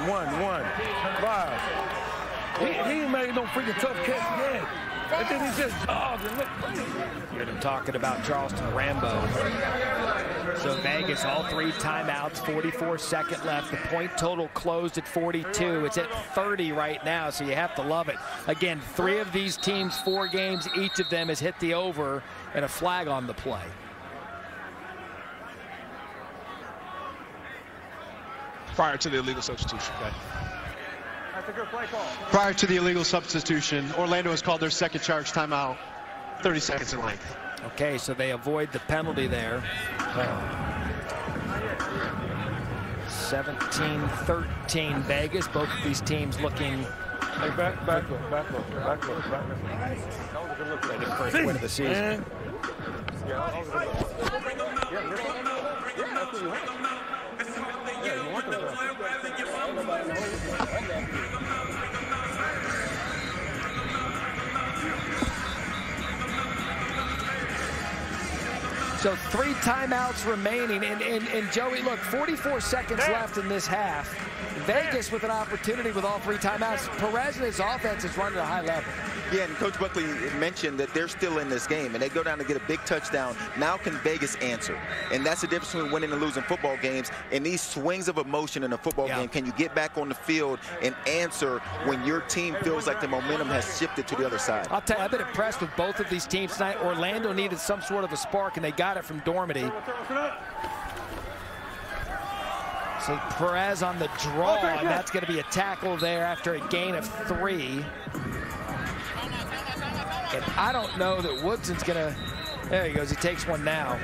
5. He ain't made no freaking tough catch yet. And then he just jogged and looked crazy. Heard him talking about Charleston Rambo. So Vegas, all 3 timeouts, 44-second left. The point total closed at 42. It's at 30 right now, so you have to love it. Again, 3 of these teams, 4 games, each of them has hit the over and a flag on the play. Prior to the illegal substitution. Okay. That's a good play call. Prior to the illegal substitution, Orlando has called their second charge timeout, 30 seconds in length. Okay, so they avoid the penalty there. 17-13 Vegas. Both of these teams looking. Hey, back look. That was a good look. They did the first win of the season. Yeah, that was a good look. Yeah, that's what you want. Yeah, you want them to. So 3 timeouts remaining, and Joey, look, 44 seconds left in this half. Vegas with an opportunity with all 3 timeouts. Perez and his offense is running at a high level. Yeah, and Coach Buckley mentioned that they're still in this game, and they go down to get a big touchdown. Now can Vegas answer? And that's the difference between winning and losing football games. And these swings of emotion in a football game, can you get back on the field and answer when your team feels like the momentum has shifted to the other side? I'll tell you, I've been impressed with both of these teams tonight. Orlando needed some sort of a spark, and they got it from Dormady. So Perez on the draw, and that's going to be a tackle there after a gain of 3. And I don't know that Woodson's going to. There he goes. He takes one now.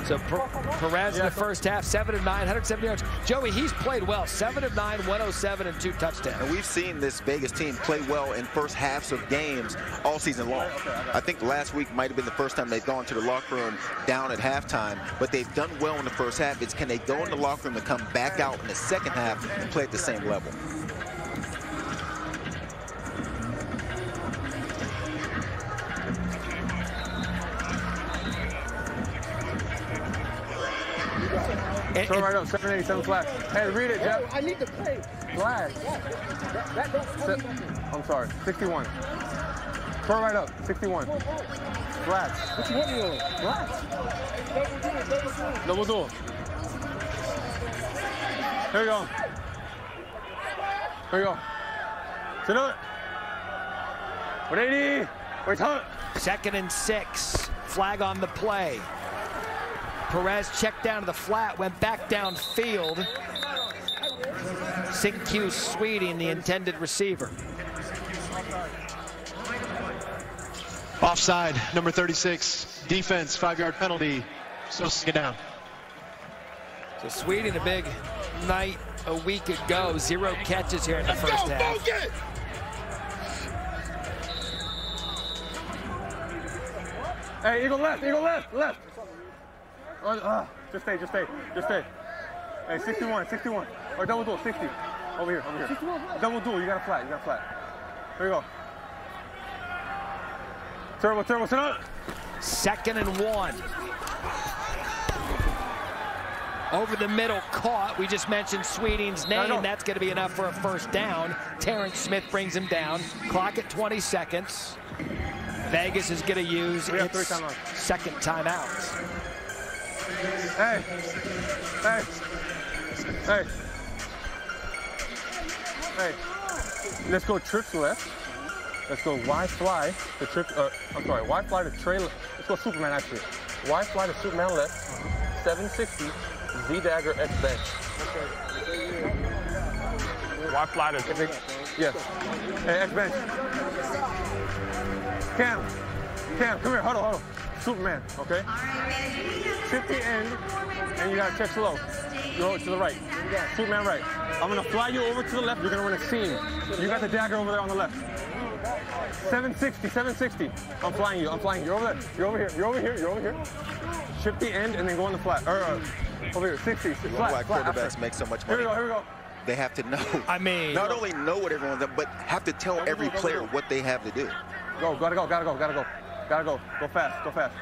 So Perez in the first half, 7 of 9, 170 yards. Joey, he's played well. 7 of 9, 107, and 2 touchdowns. And we've seen this Vegas team play well in first halves of games all season long. I think last week might have been the first time they've gone to the locker room down at halftime, but they've done well in the first half. It's can they go in the locker room and come back out in the second half and play at the same level? Throw right up, 787 flash. Hey, read it, Jeff. I need to play. Flash. I'm sorry, 61. Throw right up, 61. Flash. Which one you on? Flash. Double duel. Here we go. Here we go. Sit up. 180. Wait, time. 2nd and 6. Flag on the play. Perez checked down to the flat, went back downfield. Q Sweeting, the intended receiver. Offside, number 36. Defense, 5-yard penalty. So get down. So Sweeting, a big night a week ago. 0 catches here in the first half. Hey, eagle left, left. Just stay. Hey, 61. Or double duel, 60. Over here. Double duel, you got a flat. Here we go. Turbo, sit up. 2nd and 1. Over the middle, caught. We just mentioned Sweeting's name. That's going to be enough for a first down. Terrence Smith brings him down. Clock at 20 seconds. Vegas is going to use its 2nd timeout. Hey. Let's go trips left. Let's go Y fly to trip. Y fly to trail. Let's go Superman actually. Y fly to Superman left. 760. Z dagger X bench. Y fly to. Yes. Hey, X bench. Cam, come here. Huddle. Superman, okay? Shift the end, and you gotta check slow. Go to the right. Superman right. I'm gonna fly you over to the left. You're gonna run a seam. You got the dagger over there on the left. 760. I'm flying you. You're over there. You're over here. Shift the end and then go on the flat. Over here, 60. Why quarterbacks make so much money. Here we go. They have to know. I mean, not only know what everyone's done, but have to tell every player what they have to do. Gotta go. Go fast.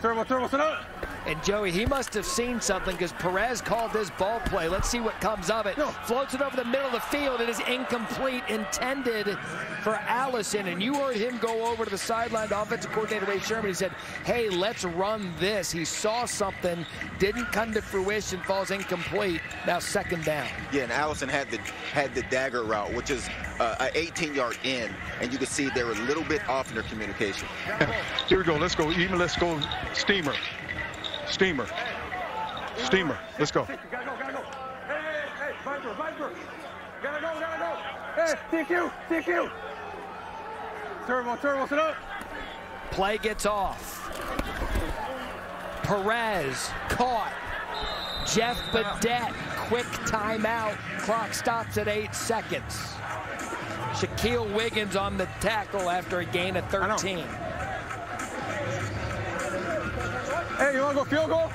Turbo, sit up. And Joey, he must have seen something because Perez called this ball play. Let's see what comes of it. No. Floats it over the middle of the field. It is incomplete, intended for Allison. And you heard him go over to the sideline to offensive coordinator Ray Sherman. He said, hey, let's run this. He saw something, didn't come to fruition, falls incomplete. Now 2nd down. Yeah, and Allison had the dagger route, which is an 18-yard in. And you can see they were a little bit off in their communication. Here we go. Let's go. Even let's go. Steamer. Let's go. Gotta go. Hey, Viper. Gotta go. Hey, TQ. Turbo, sit up. Play gets off. Perez caught. Jeff Badette, quick timeout. Clock stops at 8 seconds. Shaquille Wiggins on the tackle after a gain of 13. Hey, you want to go field goal?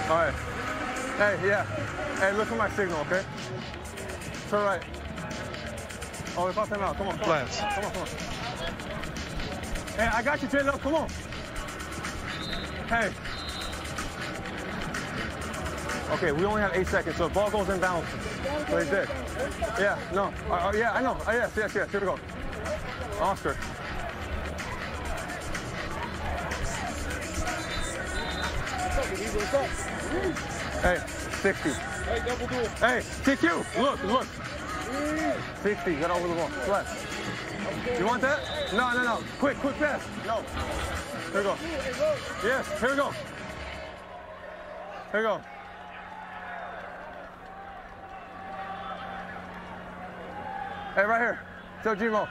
All right. Hey, yeah. Hey, look for my signal, okay? Turn right. Oh, we bought them out. Come on. Lance. Come on. Hey, I got you, J-Lo. Come on. Hey. Okay, we only have 8 seconds, so the ball goes inbounds. So he's dead. Yeah, no. Yeah, I know. Yes. Here we go. Oscar. Hey, 60. Hey, double duel. Hey, TQ. Look. 60. Get over the ball. Left. You want that? No. Quick pass. No. Here we go. Yes, here we go. Hey, right here. Tell Gmo.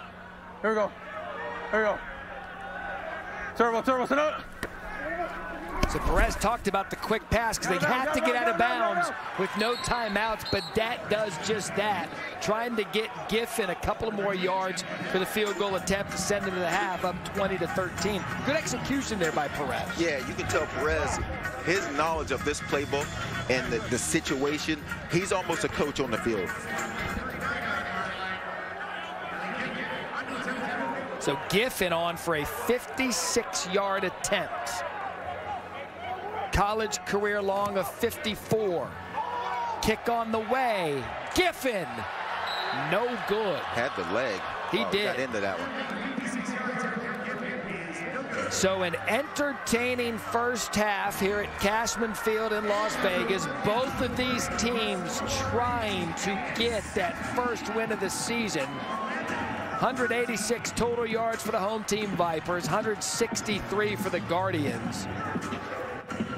Here we go. Turbo, sit up. So Perez talked about the quick pass because they have to get out of bounds with no timeouts, but that does just that. Trying to get Giffen a couple more yards for the field goal attempt to send them to the half, up 20-13. Good execution there by Perez. Yeah, you can tell Perez, his knowledge of this playbook and the situation, he's almost a coach on the field. So Giffen on for a 56-yard attempt. College career long of 54. Kick on the way. Giffen, no good. Had the leg. He did. Got into that one. So an entertaining first half here at Cashman Field in Las Vegas. Both of these teams trying to get that first win of the season. 186 total yards for the home team Vipers, 163 for the Guardians.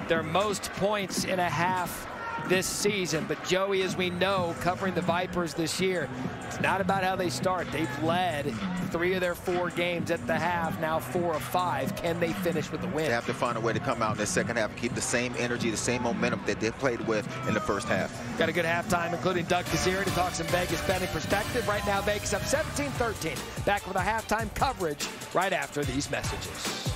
Their most points in a half this season. But Joey, as we know, covering the Vipers this year, it's not about how they start. They've led 3 of their 4 games at the half, now 4 of 5. Can they finish with the win? They have to find a way to come out in the second half and keep the same energy, the same momentum that they played with in the first half. Got a good halftime, including Doug Kaziri to talk some Vegas betting perspective. Right now, Vegas up 17-13. Back with our halftime coverage right after these messages.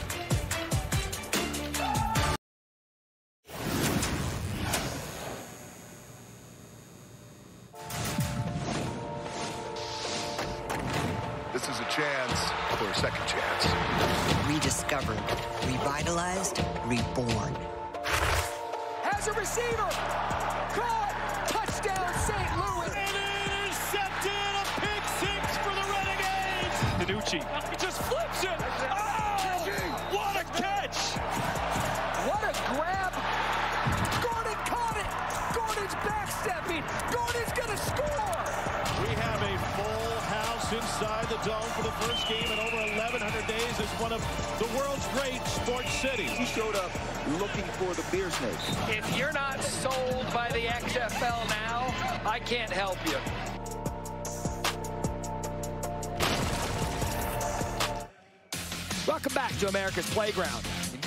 This is a chance for a second chance. Rediscovered, revitalized, reborn. Has a receiver. Caught. Touchdown, St. Louis. And intercepted. A pick 6 for the Renegades. Danucci. He just flips it. Oh, what a catch. What a grab. Gordon caught it. Gordon's backstepping. Gordon's going to score. We have a full house inside the dome for the first game in over 1,100 days as one of the world's great sports cities. He showed up looking for the beer snake. If you're not sold by the XFL now, I can't help you. Welcome back to America's Playground.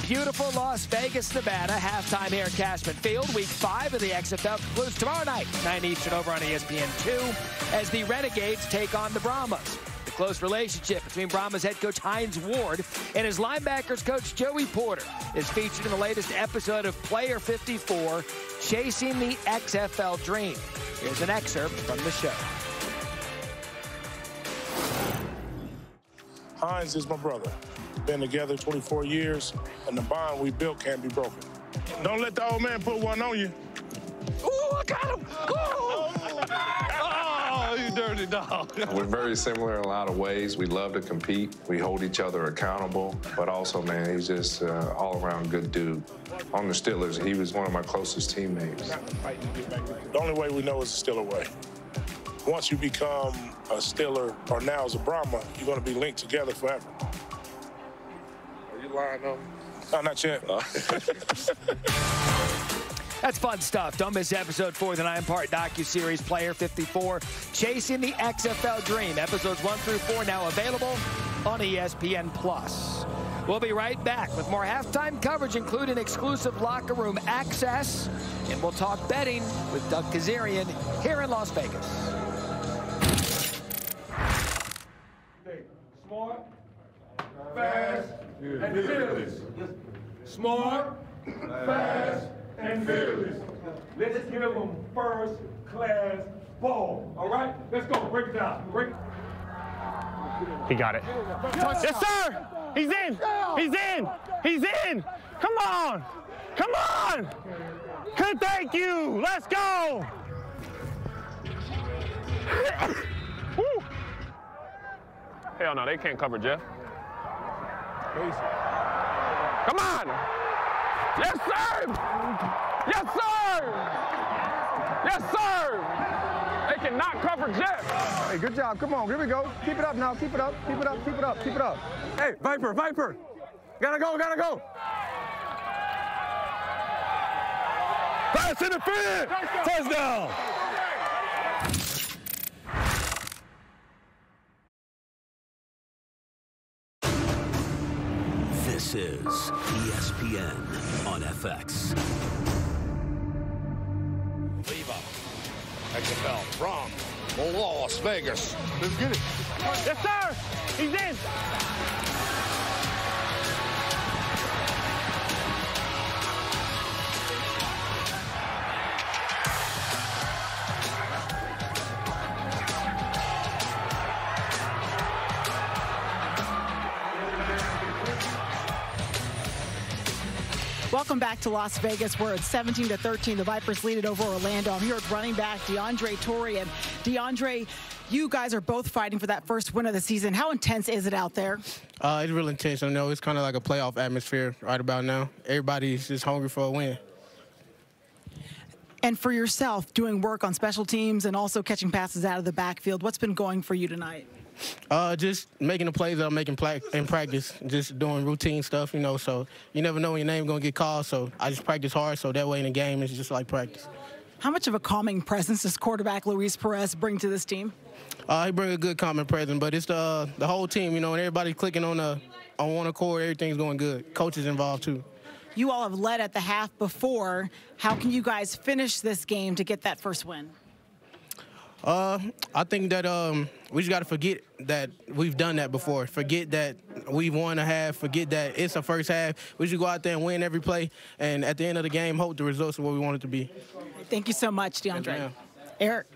Beautiful Las Vegas, Nevada. Halftime here at Cashman Field. Week 5 of the XFL concludes tomorrow night, 9 Eastern over on ESPN2, as the Renegades take on the Brahmas. The close relationship between Brahmas head coach Hines Ward and his linebackers coach Joey Porter is featured in the latest episode of Player 54, Chasing the XFL Dream. Here's an excerpt from the show. Hines is my brother. Been together 24 years, and the bond we built can't be broken. Don't let the old man put one on you. Ooh, I got him! Oh, you dirty dog. We're very similar in a lot of ways. We love to compete. We hold each other accountable. But also, man, he's just all-around good dude. On the Steelers, he was one of my closest teammates. The only way we know is the Steeler way. Once you become a Steeler, or now as a Brahma, you're going to be linked together forever. Are you lying on me? No, not yet. That's fun stuff. Don't miss episode 4 of the 9-part docuseries Player 54, Chasing the XFL Dream. Episodes 1 through 4 now available on ESPN+. We'll be right back with more halftime coverage, including exclusive locker room access, and we'll talk betting with Doug Kazarian here in Las Vegas. Smart, fast, and fearless. Smart, fast, and fearless. Let's give them first class ball. All right? Let's go. Break it down. Break it. He got it. Yes, sir. He's in. He's in. He's in. Come on. Come on. Good, thank you. Let's go. Woo. Hell no, they can't cover Jeff. Come on. Yes, sir. Yes, sir. Yes, sir. They cannot cover Jeff. Hey, good job. Come on, here we go. Keep it up now. Keep it up. Keep it up. Keep it up. Keep it up. Hey, Viper, Viper. Gotta go. Gotta go. Pass interference. Touchdown. This is ESPN on FX. Leva, XFL from Las Vegas. Let's get it. Yes, sir. He's in. Welcome back to Las Vegas, where it's 17-13. The Vipers lead it over Orlando. I'm here with running back DeAndre Torrey. And DeAndre, you guys are both fighting for that first win of the season. How intense is it out there? It's real intense. I know it's kind of like a playoff atmosphere right about now. Everybody's just hungry for a win. And for yourself, doing work on special teams and also catching passes out of the backfield, what's been going for you tonight? Just making the plays that I'm making in practice, just doing routine stuff, you know, so you never know when your name's going to get called, so I just practice hard, so that way in the game it's just like practice. How much of a calming presence does quarterback Luis Perez bring to this team? He brings a good calming presence, but it's the whole team, you know, and everybody clicking on one accord, everything's going good. Coach is involved too. You all have led at the half before. How can you guys finish this game to get that first win? I think that we just got to forget that we've done that before. Forget that we've won a half. Forget that it's a first half. We should go out there and win every play, and at the end of the game, hope the results are what we want it to be. Thank you so much, DeAndre. Yes, Eric.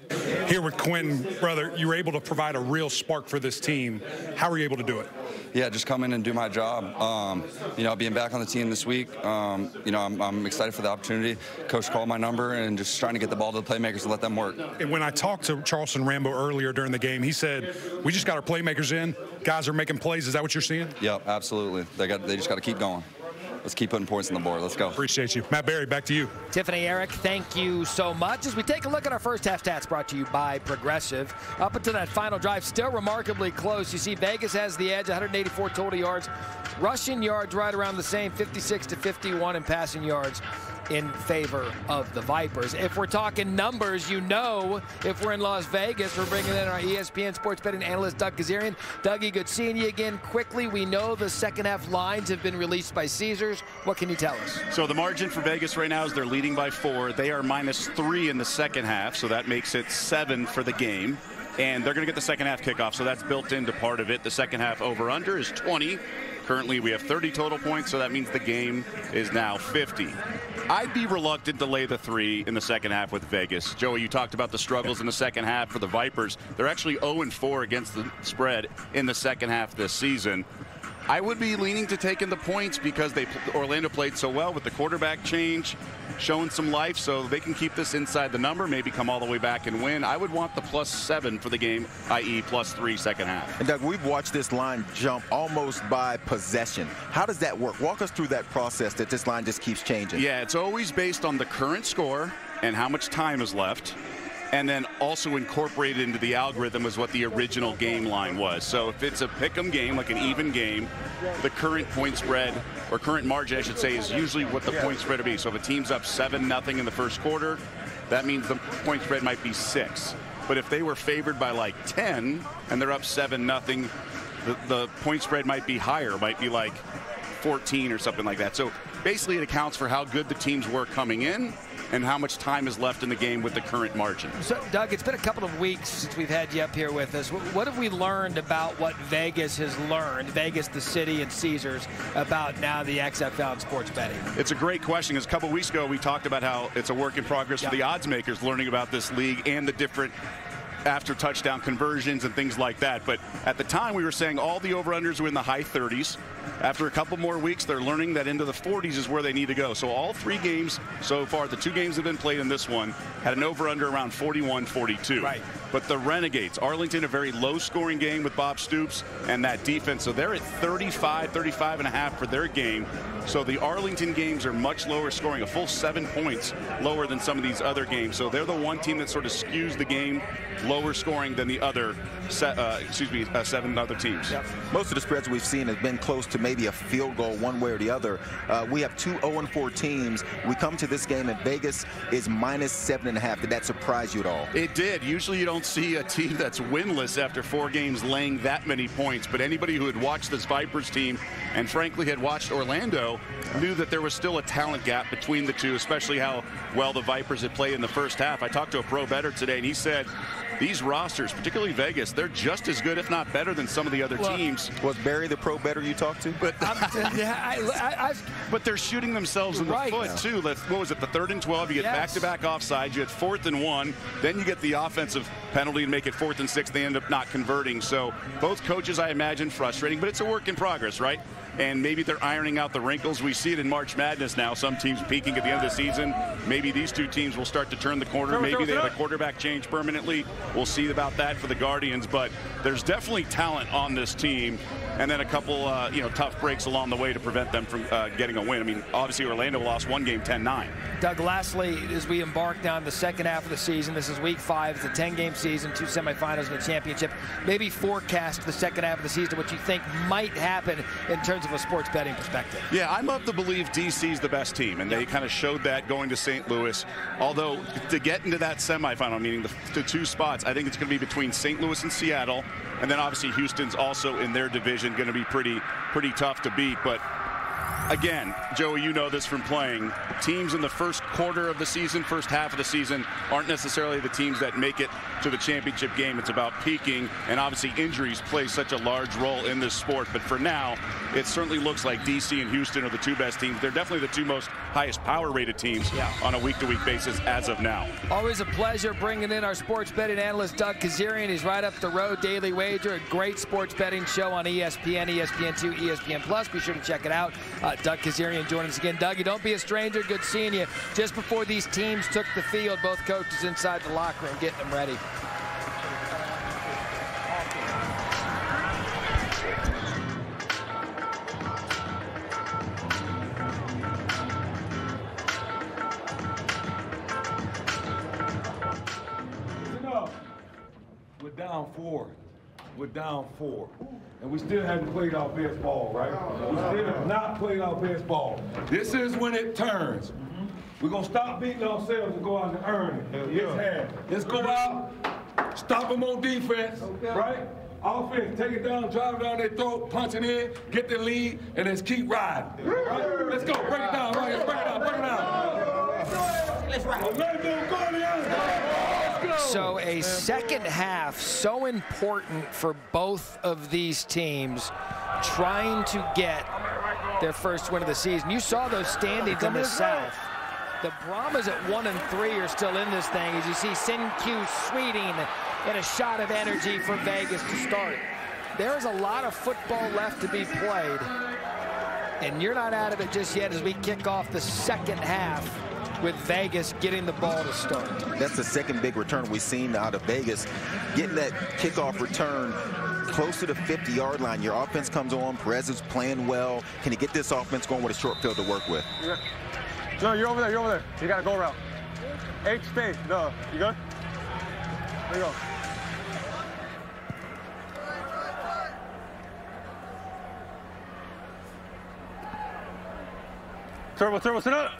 Here with Quinn, brother, you were able to provide a real spark for this team. How were you able to do it? Yeah, just come in and do my job. You know, being back on the team this week, you know, I'm excited for the opportunity. Coach called my number and just trying to get the ball to the playmakers and let them work. And when I talked to Charleston Rambo earlier during the game, he said, we just got our playmakers in. Guys are making plays. Is that what you're seeing? Yep, absolutely. They just got to keep going. Let's keep putting points on the board. Let's go. Appreciate you. Matt Berry, back to you. Tiffany, Eric, thank you so much. As we take a look at our first half stats brought to you by Progressive. Up until that final drive, still remarkably close. You see Vegas has the edge, 184 total yards. Rushing yards right around the same, 56-51, and passing yards in favor of the Vipers. If we're talking numbers, you know, if we're in Las Vegas, we're bringing in our ESPN sports betting analyst, Doug Kazarian. Dougie, good seeing you again. Quickly, we know the second half lines have been released by Caesars. What can you tell us? So the margin for Vegas right now is they're leading by 4. They are -3 in the second half, so that makes it 7 for the game. And they're going to get the second half kickoff, so that's built into part of it. The second half over-under is 20. Currently, we have 30 total points, so that means the game is now 50. I'd be reluctant to lay the 3 in the second half with Vegas. Joey, you talked about the struggles in the second half for the Vipers. They're actually 0-4 against the spread in the second half this season. I would be leaning to taking the points because Orlando played so well with the quarterback change, showing some life, so they can keep this inside the number, maybe come all the way back and win. I would want the +7 for the game, i.e. +3 second half. And Doug, we've watched this line jump almost by possession. How does that work? Walk us through that process that this line just keeps changing. Yeah, it's always based on the current score and how much time is left, and then also incorporated into the algorithm is what the original game line was. So if it's a pick'em game, like an even game, the current point spread, or current margin I should say, is usually what the point spread would be. So if a team's up 7-0 in the first quarter, that means the point spread might be 6. But if they were favored by like 10 and they're up 7-0, the point spread might be higher, might be like 14 or something like that. So basically it accounts for how good the teams were coming in and how much time is left in the game with the current margin. So, Doug, it's been a couple of weeks since we've had you up here with us. What have we learned about what Vegas has learned, Vegas, the city, and Caesars, about now the XFL and sports betting? It's a great question, because a couple weeks ago we talked about how it's a work in progress for the odds makers learning about this league and the different after touchdown conversions and things like that. But at the time we were saying all the over-unders were in the high 30s. After a couple more weeks, they're learning that into the 40s is where they need to go. So all 3 games so far, the 2 games that have been played in this one, had an over-under around 41-42. Right. But the Renegades, Arlington, a very low-scoring game with Bob Stoops and that defense. So they're at 35.5 for their game. So the Arlington games are much lower scoring, a full 7 points lower than some of these other games. So they're the one team that sort of skews the game lower scoring than the other 7 other teams. Yep. Most of the spreads we've seen have been close to maybe a field goal one way or the other. We have 2 0-4 teams. We come to this game and Vegas is -7.5. Did that surprise you at all? It did. Usually you don't see a team that's winless after 4 games laying that many points, but anybody who had watched this Vipers team and frankly had watched Orlando knew that there was still a talent gap between the two, especially how well the Vipers had played in the first half. I talked to a pro bettor today and he said these rosters, particularly Vegas, they're just as good, if not better, than some of the other teams. Was Barry the pro bettor you talked to? But, but they're shooting themselves in the foot, too. What was it, the 3rd and 12? You get back-to-back offsides. You had 4th and 1. Then you get the offensive penalty and make it 4th and 6. They end up not converting. So both coaches, I imagine, frustrating. But it's a work in progress, right? And maybe they're ironing out the wrinkles. We see it in March Madness now. Some teams peaking at the end of the season. Maybe these 2 teams will start to turn the corner. Maybe they have a quarterback change permanently. We'll see about that for the Guardians. But there's definitely talent on this team. And then a couple, tough breaks along the way to prevent them from getting a win. I mean, obviously Orlando lost 1 game 10-9. Doug, lastly, as we embark now on the second half of the season, this is week 5. It's a 10-game season, 2 semifinals and a championship. Maybe forecast the second half of the season, what you think might happen in terms of a sports betting perspective. Yeah, I'm of the belief DC's the best team, and they kind of showed that going to St. Louis. Although to get into that semifinal, meaning the 2 spots, I think it's going to be between St. Louis and Seattle, and then obviously Houston's also in their division, going to be pretty tough to beat. But again, Joey, you know this from playing. Teams in the first quarter of the season, first half of the season, aren't necessarily the teams that make it to the championship game. It's about peaking, and obviously injuries play such a large role in this sport. But for now, it certainly looks like DC and Houston are the 2 best teams. They're definitely the 2 most highest power-rated teams on a week-to-week basis as of now. Always a pleasure bringing in our sports betting analyst, Doug Kazarian. He's right up the road, Daily Wager, a great sports betting show on ESPN, ESPN2, ESPN+. Be sure to check it out. Doug Kazarian joining us again. Dougie, don't be a stranger. Good seeing you. Just before these teams took the field, both coaches inside the locker room getting them ready. We're down 4. We're down 4. And we still haven't played our best ball, right? We still have not played our best ball. This is when it turns. We're going to stop beating ourselves and go out and earn it. Let's go out, stop them on defense, right? Offense, take it down, drive it down their throat, punch it in, get the lead, and let's keep riding. Right? Let's go, break it down, right? Let's break it down, break it down. Let's ride. So a second half so important for both of these teams trying to get their first win of the season. You saw those standings in the South. The Brahmas at 1-3 are still in this thing, as you see Sin-Q Sweeting and a shot of energy for Vegas to start. There's a lot of football left to be played, and you're not out of it just yet as we kick off the second half with Vegas getting the ball to start. That's the second big return we've seen out of Vegas. Getting that kickoff return close to the 50-yard line. Your offense comes on. Perez is playing well. Can he get this offense going with a short field to work with? Yeah. No, you're over there. You're over there. You got to go route. H, stay. No. You good? There you go. Turbo, sit up.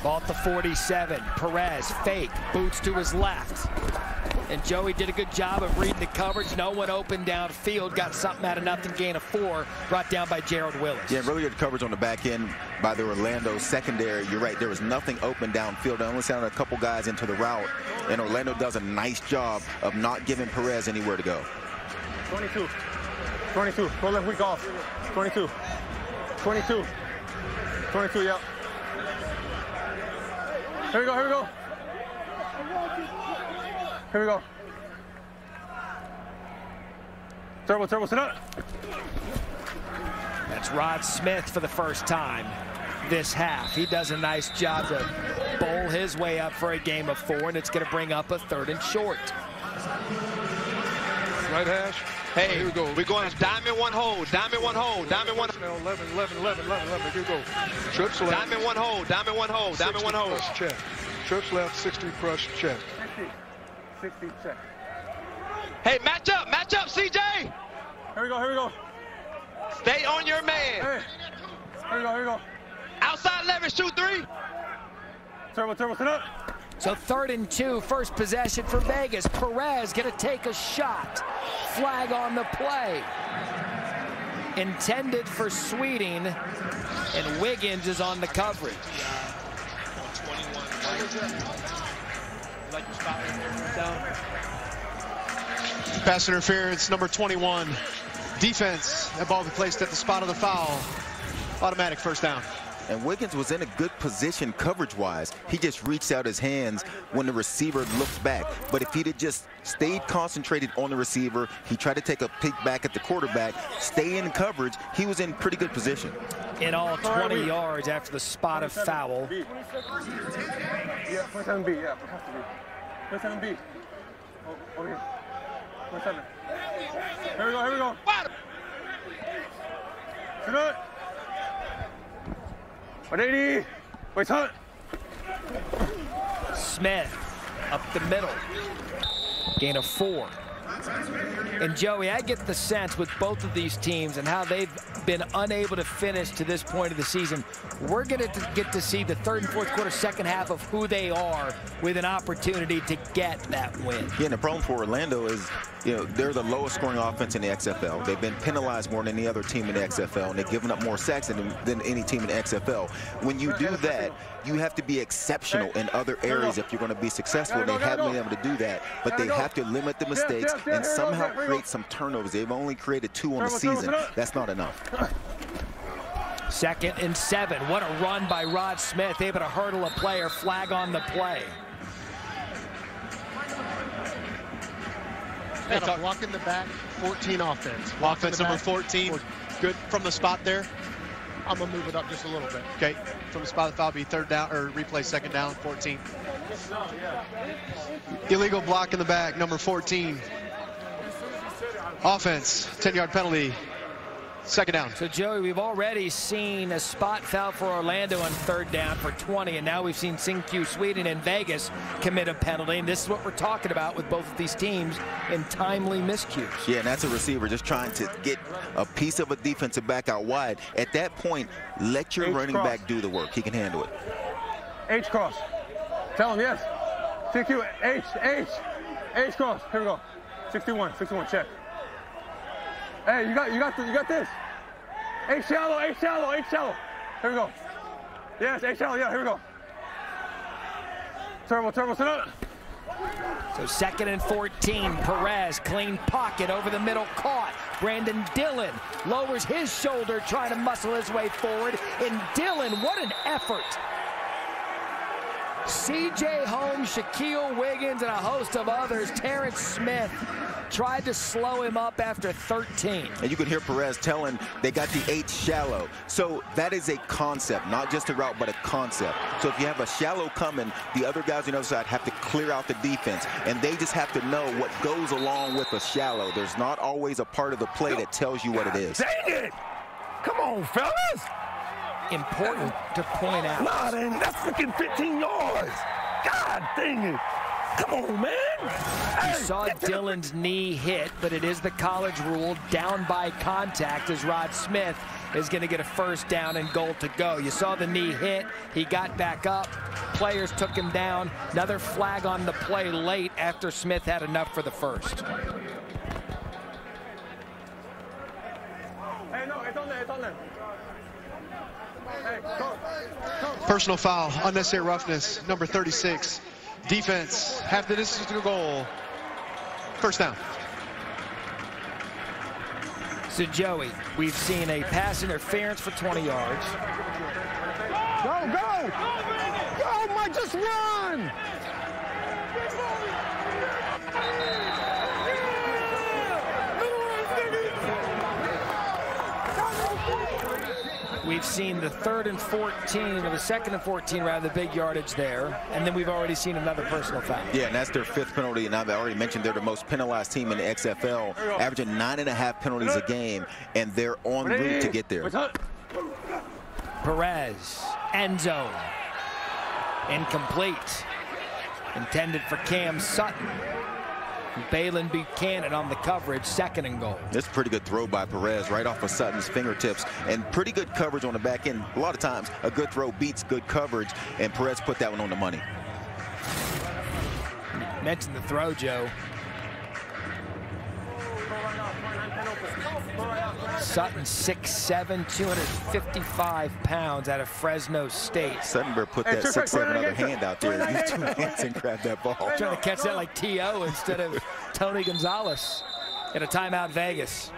Ball at the 47. Perez, fake, boots to his left. And Joey did a good job of reading the coverage. No one open downfield. Got something out of nothing. Gain of 4. Brought down by Gerald Willis. Yeah, really good coverage on the back end by the Orlando secondary. You're right. There was nothing open downfield. They only sent a couple guys into the route. And Orlando does a nice job of not giving Perez anywhere to go. 22. 22. Go left week off. 22. 22. 22, yep. Here we go, here we go. Here we go. Turbo, sit up. That's Rod Smith for the first time this half. He does a nice job to bowl his way up for a game of 4, and it's going to bring up a 3rd and short. Right hash. Hey, here we go. We're going diamond one hold, diamond one hold, diamond one. 11. Here we go. Trips left. Diamond one hold, diamond one hold, diamond one hold. Check. Trips left, 60 crush, check. 60, check. Hey, match up, CJ. Here we go. Stay on your man. Hey, here we go. Outside leverage, 2-3. Turbo, sit up. So 3rd and 2, first possession for Vegas. Perez gonna take a shot. Flag on the play. Intended for Sweeting, and Wiggins is on the coverage. Pass interference, number 21. Defense, that ball will be placed at the spot of the foul. Automatic first down. And Wiggins was in a good position coverage-wise. He just reached out his hands when the receiver looked back. But if he'd have just stayed concentrated on the receiver, he tried to take a peek back at the quarterback, stay in coverage, he was in pretty good position. In all, 20 yards after the spot of foul. Yeah, 27B, yeah, it has to be. 27B. Oh, here. 27. Here we go. Sit up. 180. Wait, hunt. Smith up the middle. Gain of 4. And Joey, I get the sense with both of these teams and how they've been unable to finish to this point of the season, we're going to get to see the 3rd and 4th quarter, second half of who they are with an opportunity to get that win. Yeah, and the problem for Orlando is, they're the lowest scoring offense in the XFL. They've been penalized more than any other team in the XFL, and they've given up more sacks than any team in the XFL. When you do that, you have to be exceptional in other areas if you're going to be successful. They haven't been able to do that, but they have to limit the mistakes and somehow create some turnovers. They've only created 2 on the season. That's not enough. 2nd and 7. What a run by Rod Smith, able to hurdle a player. Flag on the play. Got a block in the back, 14 offense. Offense number 14. Good from the spot there. I'm going to move it up just a little bit. Okay, from the spot of the foul, be 3rd down, or replay 2nd down, 14. Illegal block in the back, number 14. Offense, 10-yard penalty, 2nd down. So, Joey, we've already seen a spot foul for Orlando on 3rd down for 20, and now we've seen Sin-Q Sweeting in Vegas commit a penalty, and this is what we're talking about with both of these teams in timely miscues. Yeah, and that's a receiver just trying to get a piece of a defensive back out wide. At that point, let your running back do the work. He can handle it. H cross. Tell him yes. CQ, H cross. Here we go. 61, check. Hey, you got this. H shallow. Here we go. Yes, H shallow, yeah, here we go. Turbo, sit up. So 2nd and 14, Perez, clean pocket over the middle, caught. Brandon Dillon lowers his shoulder, trying to muscle his way forward. And Dillon, what an effort. C.J. Holmes, Shaquille Wiggins, and a host of others. Terrence Smith tried to slow him up after 13. And you can hear Perez telling they got the 8 shallow. So that is a concept, not just a route, but a concept. So if you have a shallow coming, the other guys on the other side have to clear out the defense. And they just have to know what goes along with a shallow. There's not always a part of the play that tells you what it is. Dang it! Come on, fellas! Important to point out. Nah, that's freaking 15 yards. God dang it. Come on, man. You saw Dillon's knee hit, but it is the college rule, down by contact, as Rod Smith is going to get a first down and goal to go. You saw the knee hit. He got back up. Players took him down. Another flag on the play late after Smith had enough for the first. Hey, no, it's on there, it's on there. Personal foul, unnecessary roughness, number 36. Defense, half the distance to the goal. First down. So, Joey, we've seen a pass interference for 20 yards. Go, go! Go, Mike, just run! We've seen the 3rd and 14, or the 2nd and 14, rather, the big yardage there. And then we've already seen another personal foul. Yeah, and that's their 5th penalty. And I've already mentioned they're the most penalized team in the XFL, averaging 9.5 penalties a game, and they're en route to get there. Perez, end zone. Incomplete. Intended for Cam Sutton. Balin Buchanan on the coverage, 2nd and goal. That's a pretty good throw by Perez right off of Sutton's fingertips, and pretty good coverage on the back end. A lot of times a good throw beats good coverage, and Perez put that one on the money. You mentioned the throw, Joe. Sutton, 6'7", 255 pounds, out of Fresno State. Sutton better put that 6'7" other hand out there. Use 2 hands and grab that ball. Trying to catch that like T.O. instead of Tony Gonzalez. At a timeout, Vegas.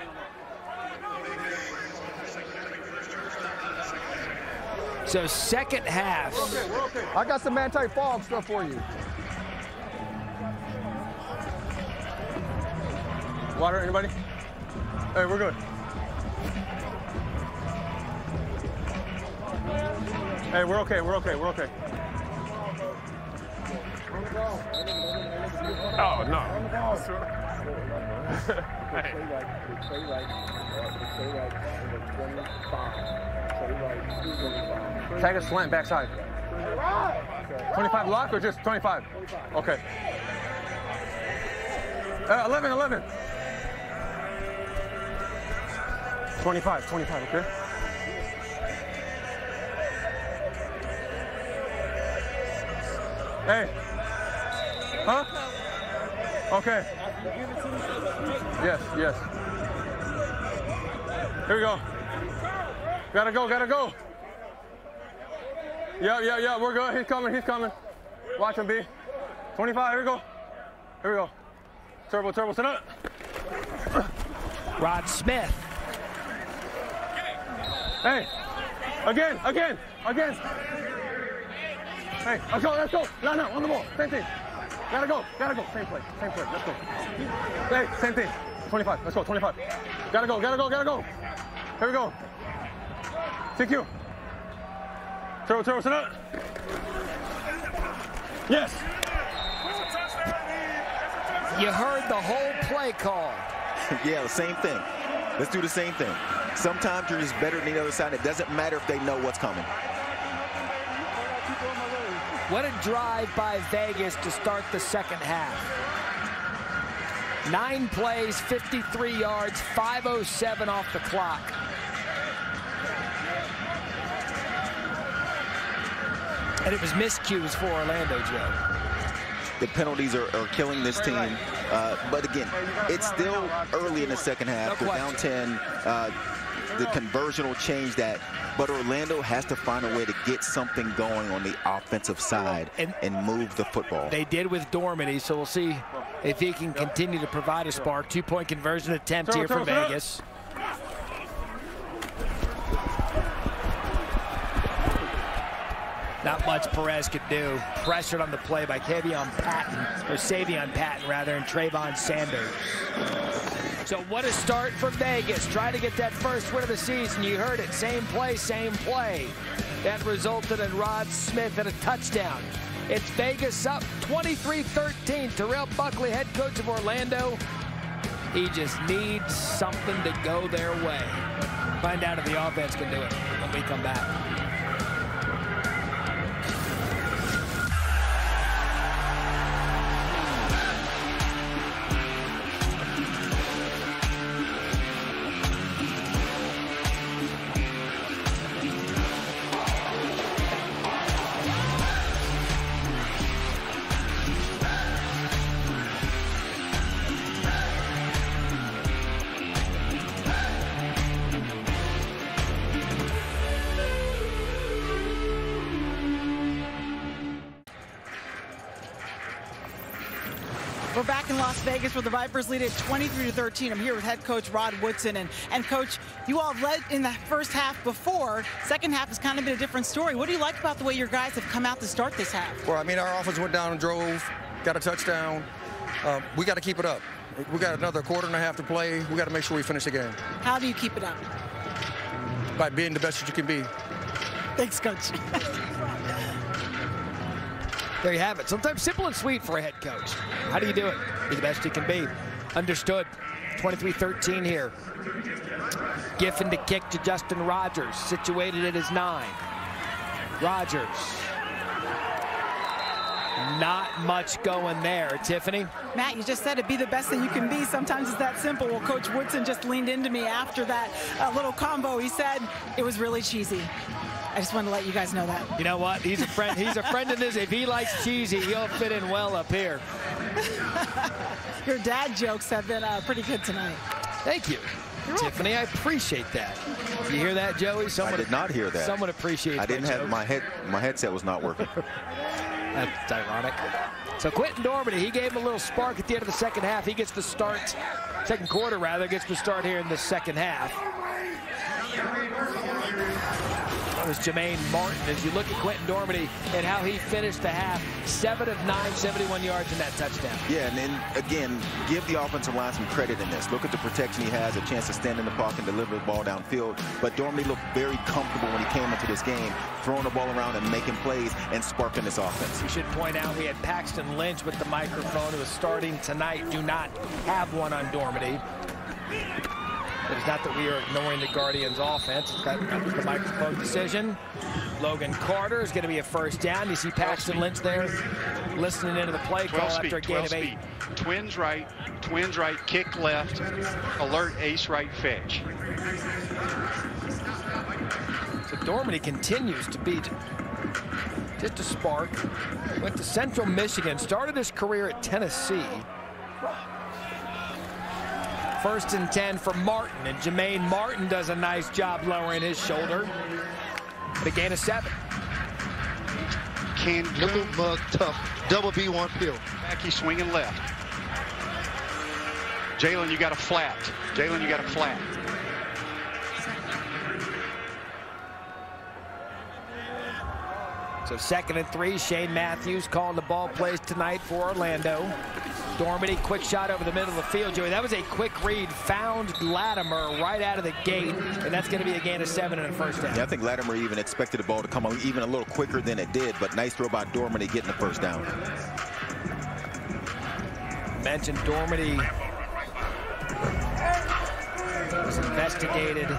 So, second half. Okay, we're okay. I got some anti-fog stuff for you. Water, anybody? Hey, we're good. Hey, we're okay, we're okay, we're okay. Oh, no. Take a slant backside. 25 block or just 25? Okay. 11. 25, okay? Hey. Huh? Okay. Yes. Here we go. Gotta go. Yeah, we're good. He's coming. Watch him, B. 25, here we go. Turbo, sit up. Rod Smith. Hey, again. Hey, let's go. No, on the ball. Same thing. Gotta go. Same play. Let's go. Hey, same thing. 25. Let's go. 25. Gotta go. Here we go. TQ. Turbo, sit up. Yes. You heard the whole play call. Yeah, the same thing. Let's do the same thing. Sometimes you're just better than the other side. It doesn't matter if they know what's coming. What a drive by Vegas to start the second half. 9 plays, 53 yards, 5:07 off the clock. And it was miscues for Orlando, Joe. The penalties are killing this team. But again, it's still early in the second half. They're down 10. The conversion will change that. But Orlando has to find a way to get something going on the offensive side and move the football. They did with Dormady, so we'll see if he can continue to provide a spark. 2-point conversion attempt here for Vegas. Not much Perez could do. Pressured on the play by Savion Patton, and Trayvon Sanders. So what a start for Vegas. Trying to get that first win of the season. You heard it. Same play, same play. That resulted in Rod Smith at a touchdown. It's Vegas up 23-13. Terrell Buckley, head coach of Orlando. He just needs something to go their way. Find out if the offense can do it when we come back. We're back in Las Vegas where the Vipers lead at 23-13. I'm here with head coach Rod Woodson. And coach, you all led in the first half before. Second half has kind of been a different story. What do you like about the way your guys have come out to start this half? Well, I mean, our offense went down and drove, got a touchdown. We got to keep it up. We got another quarter and a half to play. We got to make sure we finish the game. How do you keep it up? By being the best that you can be. Thanks, coach. There you have it. Sometimes simple and sweet for a head coach. How do you do it? Be the best you can be. Understood. 23-13 here. Giffen to kick to Justin Rogers, situated at his 9. Rogers. Not much going there. Tiffany? Matt, you just said it, be the best that you can be. Sometimes it's that simple. Well, Coach Woodson just leaned into me after that little combo. He said it was really cheesy. I just wanted to let you guys know that. You know what? He's a friend. He's a friend in this. If he likes cheesy, he'll fit in well up here. Your dad jokes have been pretty good tonight. Thank you, Tiffany. I appreciate that. You hear that, Joey? Someone I did not hear that. Someone appreciates. I didn't have my headset was not working. That's ironic. So Quentin Dormady, he gave him a little spark at the end of the second half. He gets the start, second quarter rather, gets the start here in the second half. That was Jermaine Martin. As you look at Quentin Dormady and how he finished the half, 7 of 9, 71 yards in that touchdown. Yeah, and then again, give the offensive line some credit in this. Look at the protection he has, a chance to stand in the pocket and deliver the ball downfield. But Dormady looked very comfortable when he came into this game, throwing the ball around and making plays and sparking this offense. We should point out we had Paxton Lynch with the microphone, who is starting tonight. Do not have one on Dormady. It's not that we are ignoring the Guardians' offense. That was the microphone decision. Logan Carter is going to be a first down. You see Paxton Lynch there listening into the play call after a gain of 8. Twins right, kick left, alert ace right fetch. So Dormady continues to be just a spark. Went to Central Michigan, started his career at Tennessee. First and 10 for Martin, and Jermaine Martin does a nice job lowering his shoulder. But a gain of 7. Cancun mug tough. Double B1 pill. Back, he's swinging left. Jalen, you got a flat. Jalen, you got a flat. So 2nd and 3, Shane Matthews calling the ball plays tonight for Orlando. Dormady, quick shot over the middle of the field, Joey. That was a quick read, found Latimer right out of the gate, and that's going to be a gain of 7 and a first down. Yeah, I think Latimer even expected the ball to come on even a little quicker than it did, but nice throw by Dormady getting the first down. Mentioned Dormady was investigated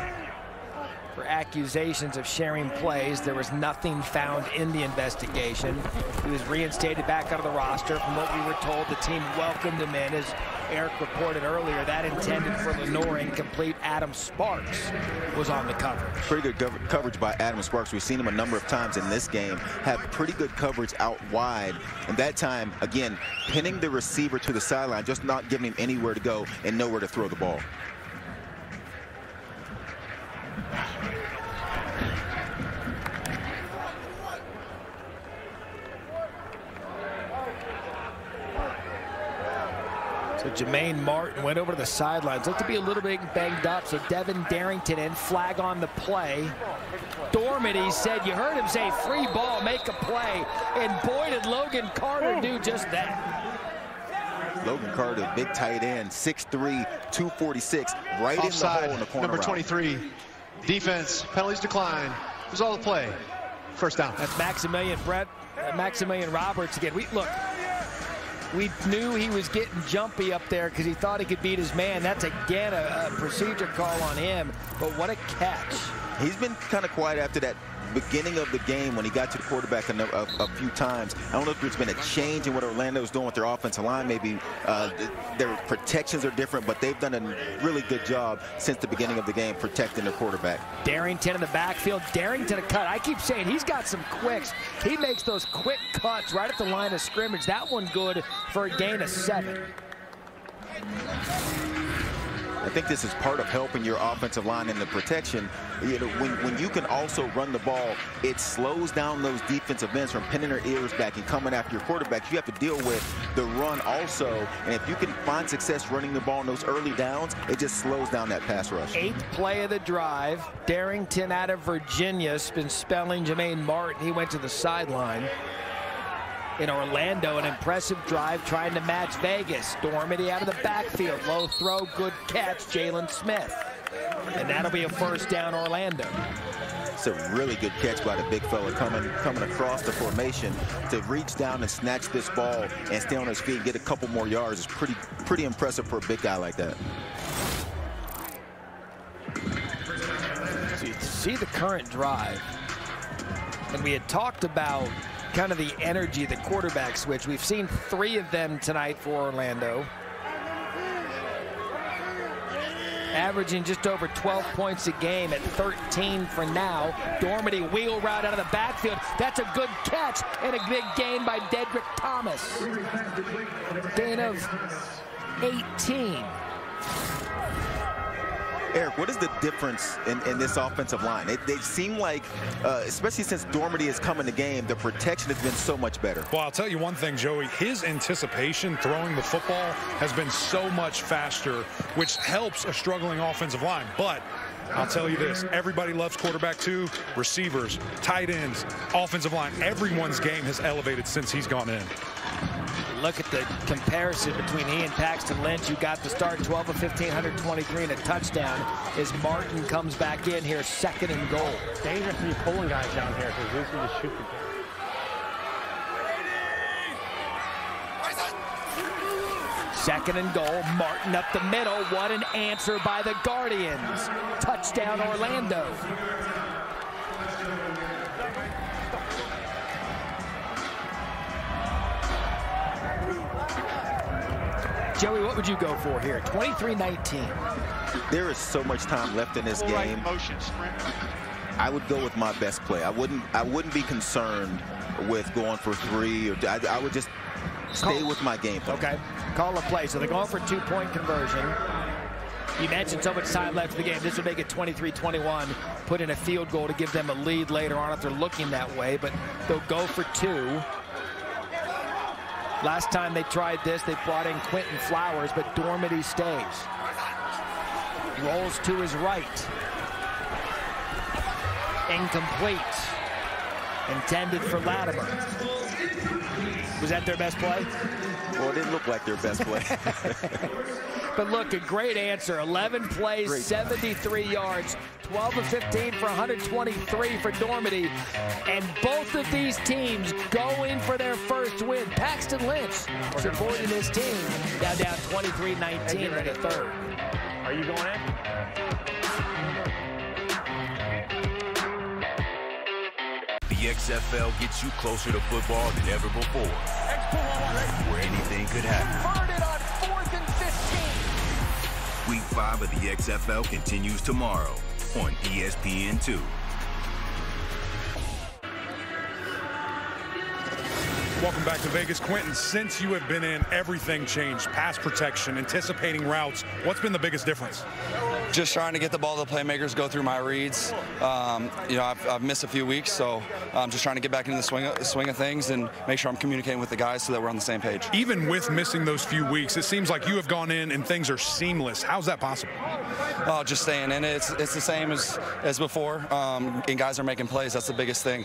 for accusations of sharing plays. There was nothing found in the investigation. He was reinstated back out of the roster. From what we were told, the team welcomed him in. As Eric reported earlier, that intended for Lenore incomplete Adam Sparks was on the coverage. Pretty good coverage by Adam Sparks. We've seen him a number of times in this game have pretty good coverage out wide. And that time, again, pinning the receiver to the sideline, just not giving him anywhere to go and nowhere to throw the ball. So Jermaine Martin went over to the sidelines. Looked to be a little bit banged up. So Devin Darrington in, flag on the play. Dormady said, you heard him say free ball, make a play. And boy, did Logan Carter do just that. Logan Carter, big tight end, 6'3", 246, right Offside, in the hole in the corner. Number route. 23. Defense, penalties decline. It was all the play. First down. That's Maximilian Roberts again. We knew he was getting jumpy up there because he thought he could beat his man. That's, again, a procedure call on him. But what a catch. He's been kind of quiet after that beginning of the game when he got to the quarterback a few times. I don't know if there's been a change in what Orlando's doing with their offensive line. Maybe their protections are different, but they've done a really good job since the beginning of the game protecting their quarterback. Darrington in the backfield. Darrington a cut. I keep saying he's got some quicks. He makes those quick cuts right at the line of scrimmage. That one good for a gain of 7. I think this is part of helping your offensive line in the protection. You know, when you can also run the ball, it slows down those defensive ends from pinning their ears back and coming after your quarterback. You have to deal with the run also, and if you can find success running the ball in those early downs, it just slows down that pass rush. 8th play of the drive. Darrington out of Virginia has been spelling Jermaine Martin. He went to the sideline. In Orlando, an impressive drive trying to match Vegas. Dormady out of the backfield. Low throw, good catch, Jalen Smith. And that'll be a first down, Orlando. It's a really good catch by the big fella coming across the formation to reach down and snatch this ball and stay on his feet and get a couple more yards. It's pretty impressive for a big guy like that. So you see the current drive. And we had talked about kind of the energy, the quarterback switch. We've seen 3 of them tonight for Orlando. Averaging just over 12 points a game at 13 for now. Dormady wheel route out of the backfield. That's a good catch and a big gain by Dedrick Thomas. Gain of 18. Eric, what is the difference in this offensive line? They seem like, especially since Dormady has come in the game, the protection has been so much better. Well, I'll tell you one thing, Joey. His anticipation throwing the football has been so much faster, which helps a struggling offensive line. But I'll tell you this, everybody loves quarterback 2, receivers, tight ends, offensive line. Everyone's game has elevated since he's gone in. Look at the comparison between he and Paxton Lynch, who got the start, 12 of 15, 123 and a touchdown, as Martin comes back in here, 2nd and goal. It's dangerous to be pulling guys down here because we can just shoot the Second and goal, Martin up the middle. What an answer by the Guardians. Touchdown, Orlando. Joey, what would you go for here? 23-19. There is so much time left in this game. I would go with my best play. I wouldn't be concerned with going for 3. Or I would just stay with my game plan. Okay. Call a play. So they're going for a 2-point conversion. You mentioned so much time left in the game. This would make it 23-21. Put in a field goal to give them a lead later on if they're looking that way. But they'll go for 2. Last time they tried this, they brought in Quentin Flowers, but Dormady stays. Rolls to his right. Incomplete. Intended for Latimer. Was that their best play? Well, it didn't look like their best play. But look, a great answer. 11 plays, great. 73 yards, 12 of 15 for 123 for Dormady. And both of these teams go in for their first win. Paxton Lynch supporting his team. Now down 23-19 in the 3rd. Are you going in? The XFL gets you closer to football than ever before, where anything could happen. Converted on 4th and 15. Week 5 of the XFL continues tomorrow on ESPN2. Welcome back to Vegas. Quentin, since you have been in, everything changed. Pass protection, anticipating routes. What's been the biggest difference? Just trying to get the ball to the playmakers, go through my reads. You know, I've missed a few weeks, so I'm just trying to get back into the swing of things and make sure I'm communicating with the guys so that we're on the same page. Even with missing those few weeks, it seems like you have gone in and things are seamless. How's that possible? Just staying in it. It's the same as before, and guys are making plays. That's the biggest thing.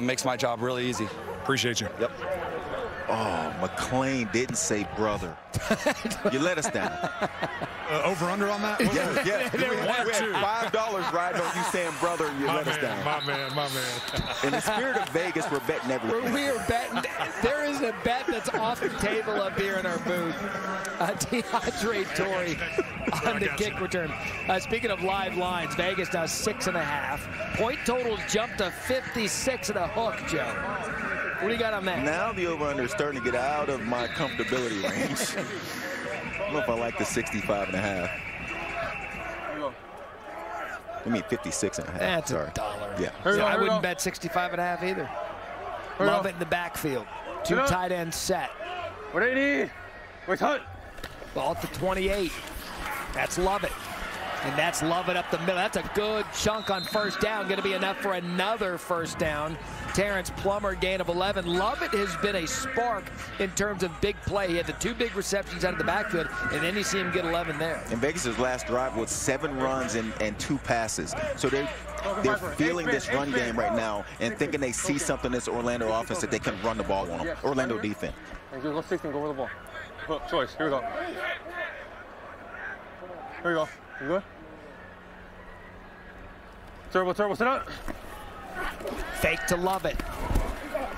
Makes my job really easy. Appreciate you. Yep. Oh, McClain didn't say brother. You let us down. Over-under on that? Yeah. We had $5 riding on you saying brother, and you let us down. My man. In the spirit of Vegas, we're betting everything. We are betting. There is a bet that's off the table up here in our booth. DeAndre Torrey on the kick return. Speaking of live lines, Vegas now 6.5. Point totals jumped to 56 and a hook, Joe. What do you got on that? Now the over-under is starting to get out of my comfortability range. I don't know if I like the 65.5. I mean 56.5. That's sorry. $1. Yeah. I wouldn't bet 65.5 either. Love it in the backfield. Two tight ends set. What do you need? Wait, hunt. Ball at the 28. That's Lovett. And that's Lovett up the middle. That's a good chunk on first down. Going to be enough for another first down. Terrence Plummer, gain of 11. Lovett has been a spark in terms of big play. He had the 2 big receptions out of the backfield, and then you see him get 11 there. And Vegas' last drive was 7 runs and 2 passes. So they're feeling this run game right now and thinking they see something in this Orlando offense that they can run the ball on them. Orlando defense. Go 16, go over the ball. Hook, choice, here we go. Here we go. You good? Turbo, sit up. Fake to Lovett.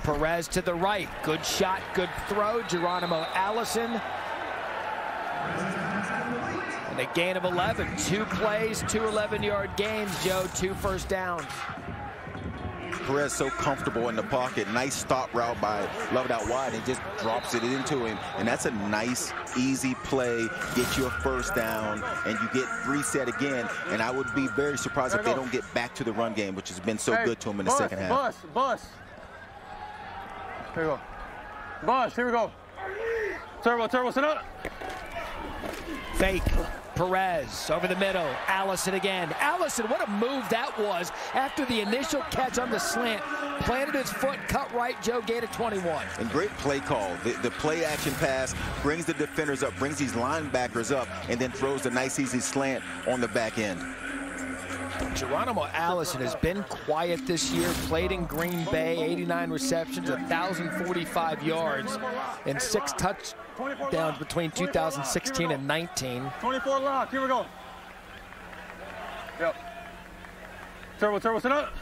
Perez to the right. Good shot, good throw. Geronimo Allison. And a gain of 11. 2 plays, 2 11-yard gains, Joe. 2 first downs. Perez so comfortable in the pocket. Nice stop route by Lovett out wide and just drops it into him. And that's a nice, easy play. Get you a first down, and you get 3 set again. And I would be very surprised if they don't get back to the run game, which has been so good to them in the second half. Bus. Here we go. Bus, here we go. Turbo, sit up. Fake. Perez over the middle. Allison again. Allison, what a move that was after the initial catch on the slant. Planted his foot, cut right, Joe, gain of 21. And great play call. The play action pass brings the defenders up, brings these linebackers up, and then throws a nice easy slant on the back end. Geronimo Allison has been quiet this year, played in Green Bay, 89 receptions, 1,045 yards, and 6 touchdowns between 2016 and 19. 24 lock, here we go. Yep. Turbo, sit up.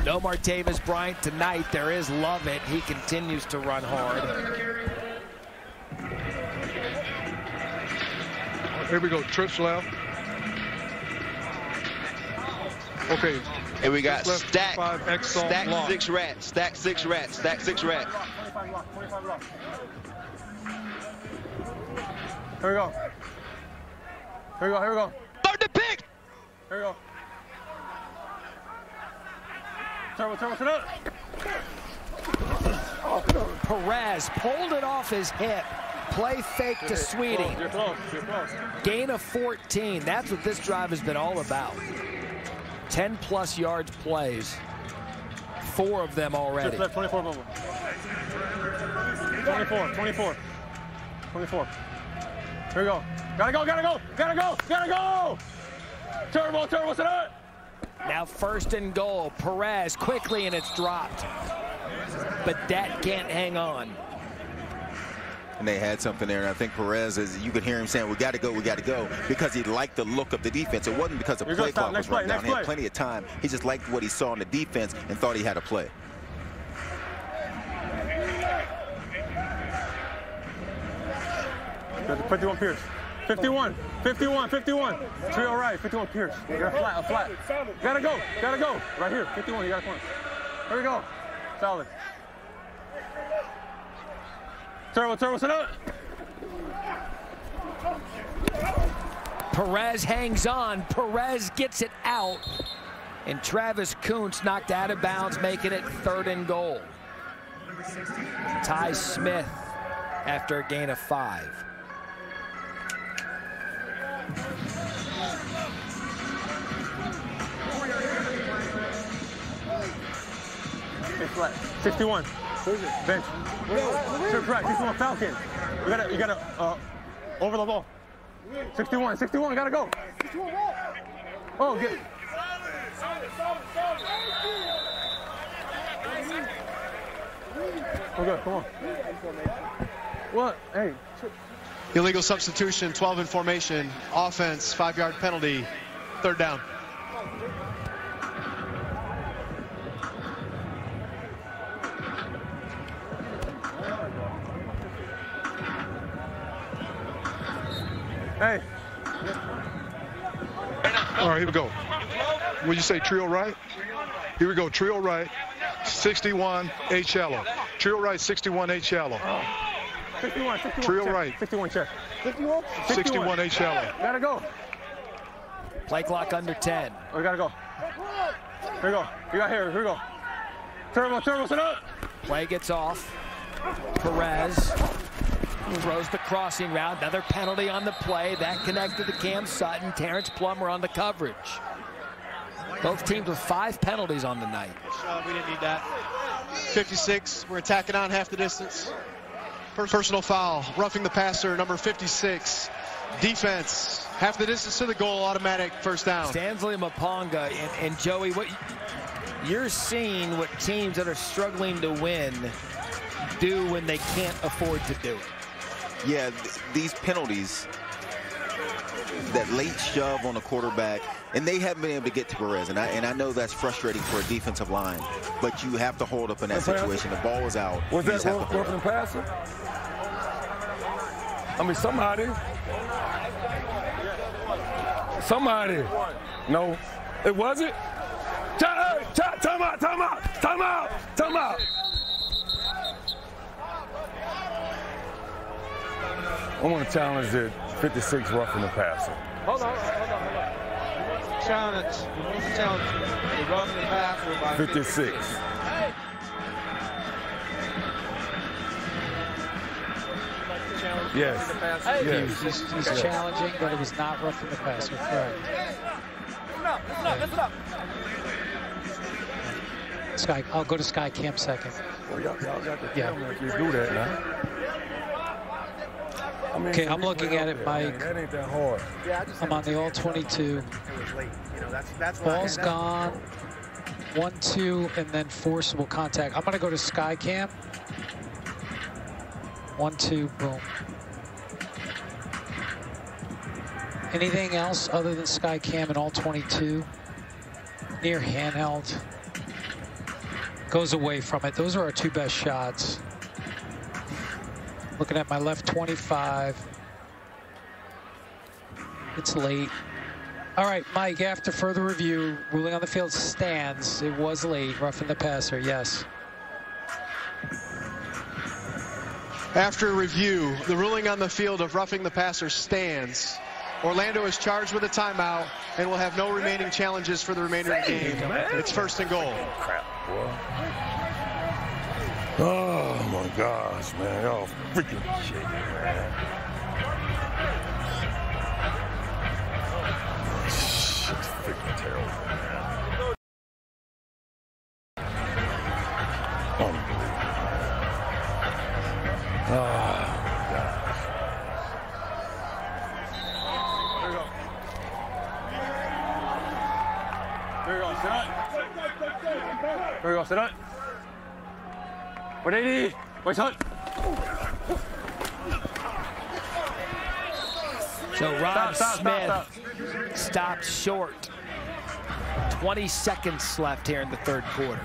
No Martavis Bryant tonight. There is Lovett. He continues to run hard. Here we go, trips left. Okay. And we got stack 5X 6 rats, stack 6 rats. Here we go. Start the pick! Here we go. Turbo, sit up. Perez pulled it off his hip. Play fake to Sweeting. You're close. Gain of 14. That's what this drive has been all about. 10+ yards plays. 4 of them already. 24 over. 24. Here we go. Gotta go. Turbo, sit up. Now 1st and goal. Perez quickly, and it's dropped. But that can't hang on. And they had something there, and I think Perez, you could hear him saying, we got to go, because he liked the look of the defense. It wasn't because the play clock was running down. He had plenty of time. He just liked what he saw in the defense and thought he had a play. Got the 51 Pierce. 51. 3 all right, 51 Pierce. You got a flat. Gotta go. Right here, 51, you got a corner. Here we go. Solid. Turbo, sit up. Perez hangs on. Perez gets it out. And Travis Kuntz knocked out of bounds, making it 3rd and goal. Ty Smith after a gain of 5. It's like 61. Bench. Trip right. 61 Falcon. You gotta over the ball. 61. Gotta go. Oh, get. Okay, come on. What? Hey. Illegal substitution, 12 in formation. Offense, 5-yard penalty. 3rd down. Hey. All right, here we go. Would you say trio right? Here we go, trio right, 61 H yellow. Trio right, 61 H yellow. 61. Trio check. right. 61 check. 61 H yellow. Gotta go. Play clock under 10. We gotta go. Here we go. You got here. Here we go. Turbo, set up. Play gets off. Perez throws the crossing route. Another penalty on the play. That connected to Cam Sutton. Terrence Plummer on the coverage. Both teams with 5 penalties on the night. We didn't need that. 56. We're attacking on half the distance. Personal foul. Roughing the passer, number 56. Defense. Half the distance to the goal. Automatic first down. Stanley Maponga and Joey, what you're seeing what teams that are struggling to win do when they can't afford to do it. Yeah, these penalties, that late shove on the quarterback, and they haven't been able to get to Perez, and I know that's frustrating for a defensive line, but you have to hold up in that situation. The ball is out. Was that roughing the passer? I mean, somebody. No, it wasn't. Time out. I want to challenge the 56 roughing the passer. Hold on. Challenge the roughing the passer by 56. Yes. He's challenging, but it was not roughing the passer. Correct. Listen up. Sky, I'll go to Sky Cam second. Well, y'all got the camera if you do that now. I mean, okay, I'm looking at it, Mike. That ain't that hard. I'm on the all-22. Ball's gone. 1-2, and then forcible contact. I'm going to go to Sky Cam. 1-2, boom. Anything else other than Sky Cam and all-22? Near handheld. Goes away from it. Those are our 2 best shots. Looking at my left 25. It's late. All right, Mike, after further review, ruling on the field stands. It was late, roughing the passer, yes. After review, the ruling on the field of roughing the passer stands. Orlando is charged with a timeout and will have no remaining challenges for the remainder of the game. It's 1st and goal. Crap, boy. Oh my gosh, man. Y'all freaking shit, man. Shit's freaking terrible, man. Unbelievable. Oh, gosh. Here we go, sit up. Here we go, sit up. What do you need? Wait, son. So Rob Smith stopped short. 20 seconds left here in the 3rd quarter.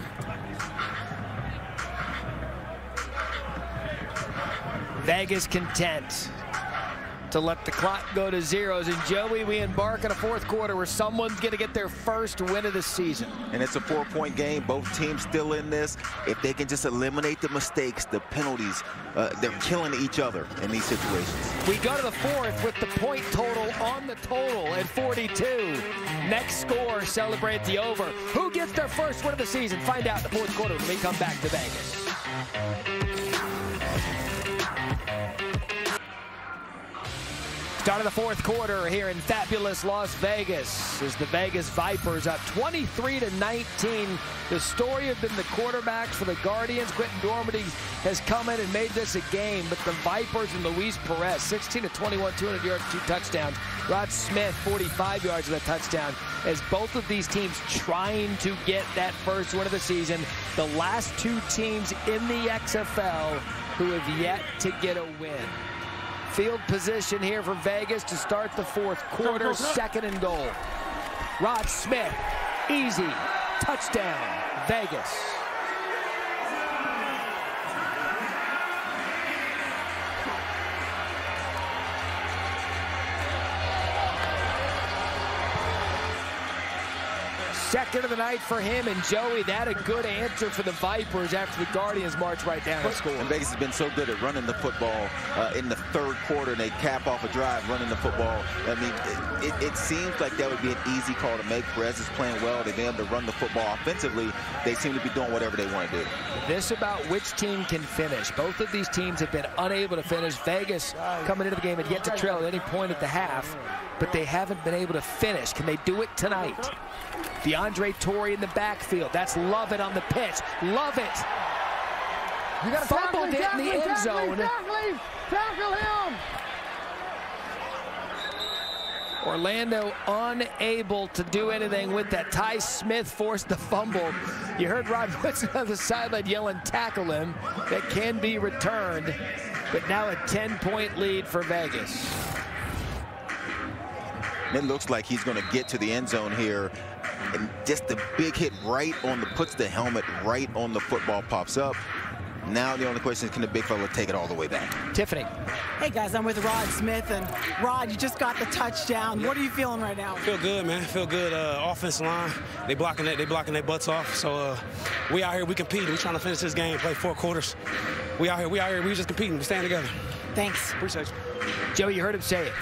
Vegas content to let the clock go to zeros. And Joey, we embark on a 4th quarter where someone's going to get their first win of the season. And it's a 4-point game. Both teams still in this. If they can just eliminate the mistakes, the penalties, they're killing each other in these situations. We go to the 4th with the point total on the total at 42. Next score, celebrate the over. Who gets their first win of the season? Find out in the 4th quarter when we come back to Vegas. Start of the fourth quarter here in fabulous Las Vegas as the Vegas Vipers up 23-19. The story has been the quarterbacks for the Guardians. Quentin Dormady has come in and made this a game, but the Vipers and Luis Perez, 16-21, 200 yards, 2 touchdowns. Rod Smith, 45 yards of a touchdown, as both of these teams trying to get that first win of the season. The last two teams in the XFL who have yet to get a win. Field position here for Vegas to start the fourth quarter, 2nd and goal. Rod Smith, easy, touchdown, Vegas. Second of the night for him, and Joey, that a good answer for the Vipers after the Guardians march right down and score. And Vegas has been so good at running the football in the third quarter, and they cap off a drive running the football. I mean, it seems like that would be an easy call to make. Perez is playing well. They've been able to run the football offensively. They seem to be doing whatever they want to do. This about which team can finish. Both of these teams have been unable to finish. Vegas coming into the game had yet to trail at any point at the half, but they haven't been able to finish. Can they do it tonight? DeAndre Torrey in the backfield. That's Lovett on the pitch. Love it. You got to fumbled it in the end zone. Tackle him. Orlando unable to do anything with that. Ty Smith forced the fumble. You heard Rod Woodson on the sideline yelling, tackle him. That can be returned. But now a 10-point lead for Vegas. It looks like he's going to get to the end zone here. And just the big hit right on the, puts the helmet right on the football, pops up. Now the only question is, can the big fella take it all the way back? Tiffany. Hey guys, I'm with Rod Smith, and Rod, you just got the touchdown. What are you feeling right now? Feel good, man. Feel good. Offensive line, they blocking their butts off. So we out here, we compete. We trying to finish this game, play 4 quarters. We out here, we just competing. We stand together. Thanks. Appreciate you. Joey, you heard him say it.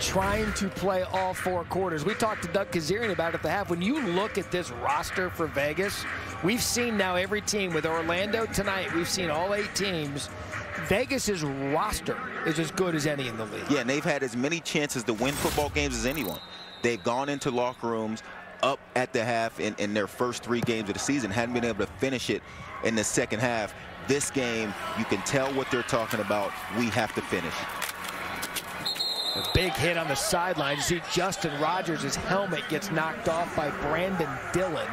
Trying to play all 4 quarters. We talked to Doug Kazarian about it at the half. When you look at this roster for Vegas, we've seen now every team. With Orlando tonight, we've seen all 8 teams. Vegas's roster is as good as any in the league. Yeah, and they've had as many chances to win football games as anyone. They've gone into locker rooms up at the half in their first 3 games of the season, hadn't been able to finish it in the second half. This game, you can tell what they're talking about. We have to finish. A big hit on the sideline. You see Justin Rogers, his helmet gets knocked off by Brandon Dillon.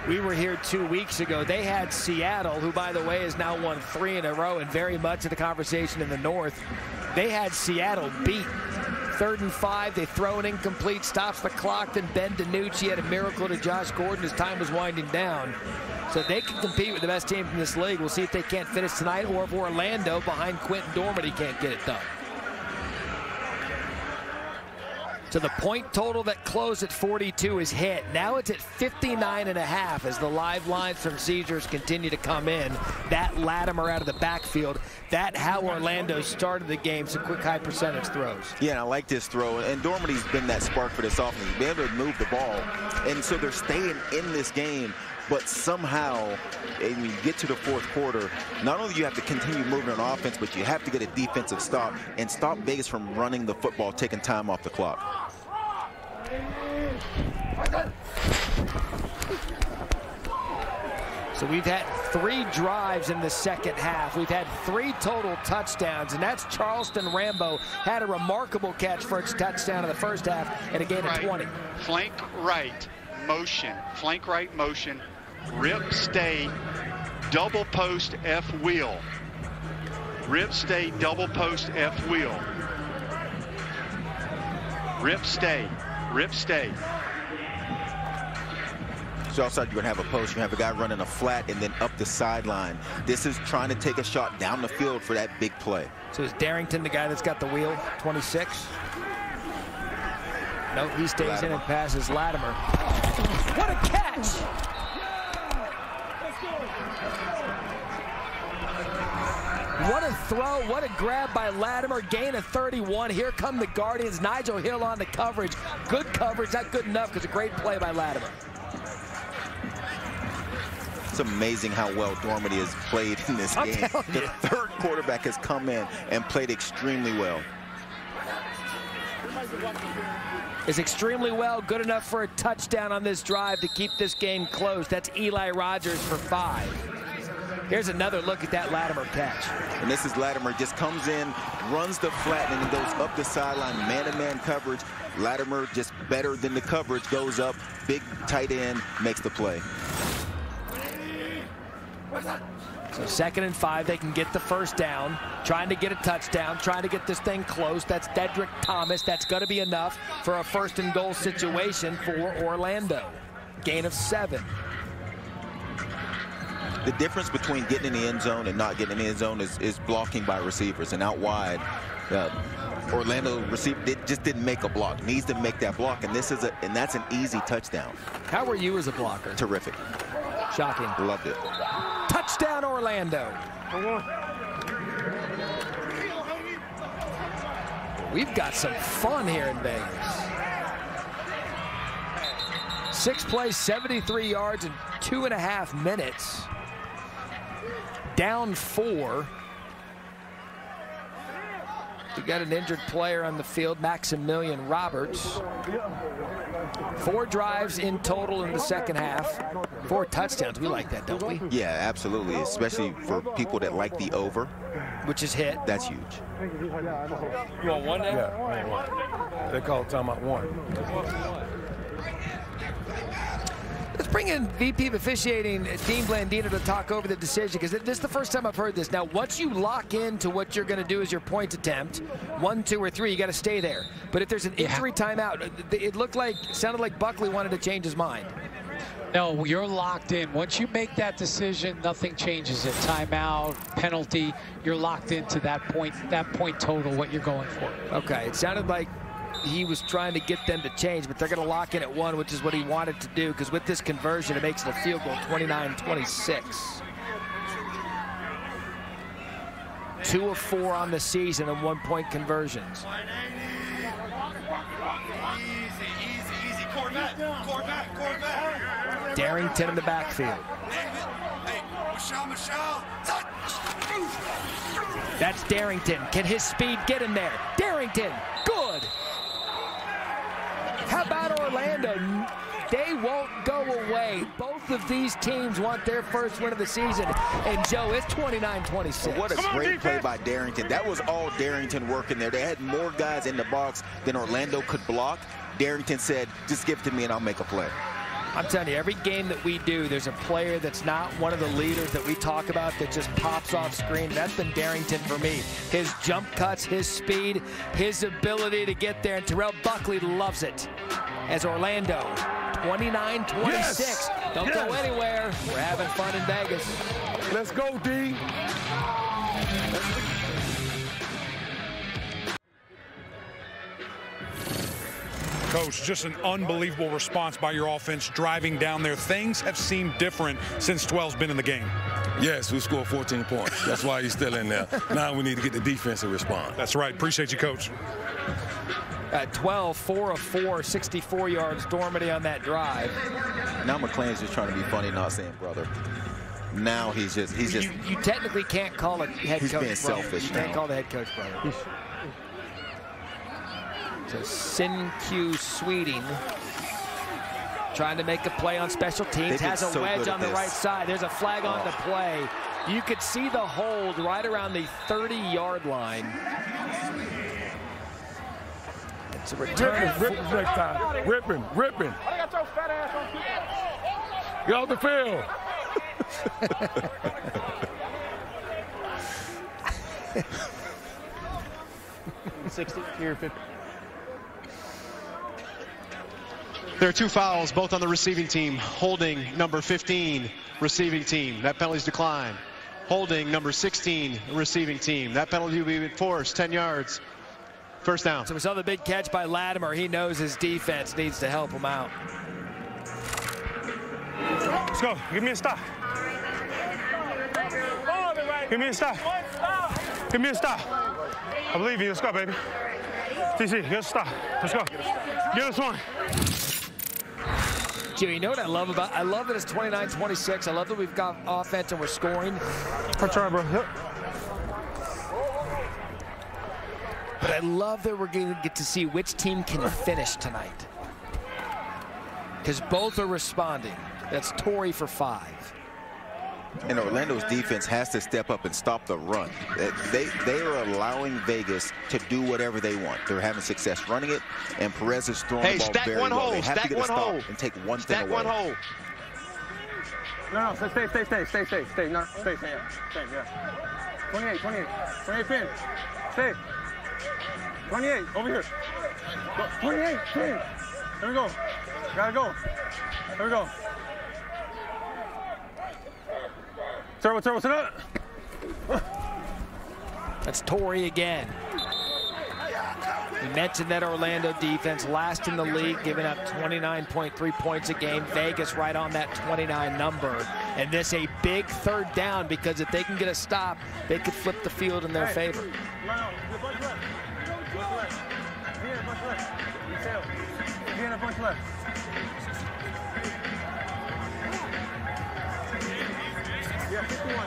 We were here 2 weeks ago. They had Seattle, who, by the way, has now won 3 in a row and very much of the conversation in the North. They had Seattle beat. 3rd and 5, they throw an incomplete, stops the clock. Then Ben DiNucci had a miracle to Josh Gordon as time was winding down. So they can compete with the best team in this league. We'll see if they can't finish tonight, or if Orlando behind Quentin Dormady can't get it done. So the point total that closed at 42 is hit. Now it's at 59.5 as the live lines from Caesars continue to come in. That Latimer out of the backfield. That how Orlando started the game. Some quick high percentage throws. Yeah, and I like this throw. And Dormady's been that spark for this offense. He's been able to move the ball. And so they're staying in this game. But somehow, when you get to the fourth quarter, not only do you have to continue moving on offense, but you have to get a defensive stop and stop Vegas from running the football, taking time off the clock. So we've had 3 drives in the second half. We've had 3 total touchdowns, and that's Charleston Rambo. Had a remarkable catch for its touchdown in the first half and a gain of 20. Flank right motion, flank right motion, rip stay, double post F wheel. Rip stay, double post F wheel. Rip stay, rip stay. So outside you're going to have a post, you have a guy running a flat and then up the sideline. This is trying to take a shot down the field for that big play. So is Darrington the guy that's got the wheel, 26? No, he stays Latimer in and passes Latimer. What a catch! What a throw, what a grab by Latimer, gain of 31. Here come the Guardians. Nigel Hill on the coverage. Good coverage, not good enough because a great play by Latimer. It's amazing how well Dormady has played in this game. The third quarterback has come in and played extremely well. Is extremely well, good enough for a touchdown on this drive to keep this game close. That's Eli Rogers for 5. Here's another look at that Latimer catch. And this is Latimer, just comes in, runs the flat, and then goes up the sideline, man-to-man coverage. Latimer just better than the coverage, goes up, big tight end, makes the play. So 2nd and 5, they can get the first down, trying to get a touchdown, trying to get this thing close. That's Dedrick Thomas. That's going to be enough for a 1st and goal situation for Orlando. Gain of 7. The difference between getting in the end zone and not getting in the end zone is blocking by receivers. And out wide, Orlando receiver just didn't make a block. Needs to make that block, and that's an easy touchdown. How were you as a blocker? Terrific. Shocking. Loved it. Touchdown, Orlando. We've got some fun here in Vegas. 6 plays, 73 yards in 2.5 minutes. Down 4. We got an injured player on the field, Maximilian Roberts. 4 drives in total in the second half. 4 touchdowns. We like that, don't we? Yeah, absolutely, especially for people that like the over. Which is hit. That's huge. You want one now? Yeah, they call timeout 1. Let's bring in VP of Officiating, Dean Blandino, to talk over the decision, because this is the first time I've heard this. Now, once you lock into what you're going to do as your point attempt, 1, 2, or 3, you got to stay there. But if there's an injury timeout, it sounded like Buckley wanted to change his mind. No, you're locked in. Once you make that decision, nothing changes it. Timeout, penalty, you're locked into that point total, what you're going for. Okay, it sounded like he was trying to get them to change, but they're going to lock in at 1, which is what he wanted to do, because with this conversion, it makes it a field goal, 29-26. 2 of 4 on the season and 1-point conversions. Easy. Corvette. Darrington in the backfield. That's Darrington. Can his speed get him there? Darrington, good. How about Orlando? They won't go away. Both of these teams want their first win of the season. And, Joe, it's 29-26. What a great play by Darrington. That was all Darrington working there. They had more guys in the box than Orlando could block. Darrington said, just give it to me and I'll make a play. I'm telling you, every game that we do, there's a player that's not one of the leaders that we talk about that just pops off screen. That's been Darrington for me. His jump cuts, his speed, his ability to get there. And Terrell Buckley loves it. As Orlando, 29-26. Yes. Don't go anywhere. We're having fun in Vegas. Let's go, D. Coach, just an unbelievable response by your offense driving down there. Things have seemed different since 12's been in the game. Yes, we scored 14 points. That's why he's still in there. Now we need to get the defense to respond. That's right. Appreciate you, Coach. At 12, 4 of 4, 64 yards, Dormady on that drive. Now McClain's just trying to be funny, not saying brother. Now he's just. You technically can't call it head coach. He's being selfish You now. can't call the head coach brother. So Sin-Q Sweeting trying to make a play on special teams. Has a wedge on the right side. There's a flag on the play. You could see the hold right around the 30-yard line. It's a return. Rip his next time. Rip him. Get off the field. 60, here, 50. There are 2 fouls, both on the receiving team. Holding number 15, receiving team. That penalty's declined. Holding number 16, receiving team. That penalty will be enforced, 10 yards. First down. So we saw the big catch by Latimer. He knows his defense needs to help him out. Let's go. Give me a stop. Give me a stop. Give me a stop. I believe in you. Let's go, baby. TC, get a stop. Let's go. Get us one. Joe, you know what I love about? I love that it's 29-26. I love that we've got offense and we're scoring. I'm trying, bro. Yep. But I love that we're going to get to see which team can finish tonight. Because both are responding. That's Torrey for 5. And Orlando's defense has to step up and stop the run. They are allowing Vegas to do whatever they want. They're having success running it, and Perez is throwing the ball very well. They have to get a stop and take one thing away. Stack one hole. No, stay. No, stay, yeah. 28 pin. Stay. 28, over here. Go, 28, pin. Here we go. Gotta go. Here we go. Turbo, sit up. That's Torrey again. We mentioned that Orlando defense last in the league, giving up 29.3 points a game. Vegas right on that 29 number. And this a big third down, because if they can get a stop, they could flip the field in their favor. Yeah, 61.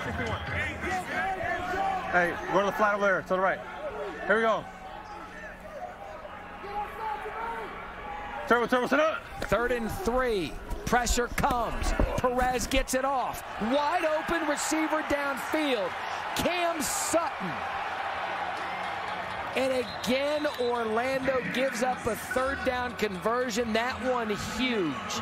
Hey, go to the flat over there, to the right. Here we go. Turbo, sit up. 3rd and 3. Pressure comes. Perez gets it off. Wide open receiver downfield. Cam Sutton. And again, Orlando gives up a 3rd down conversion. That one huge.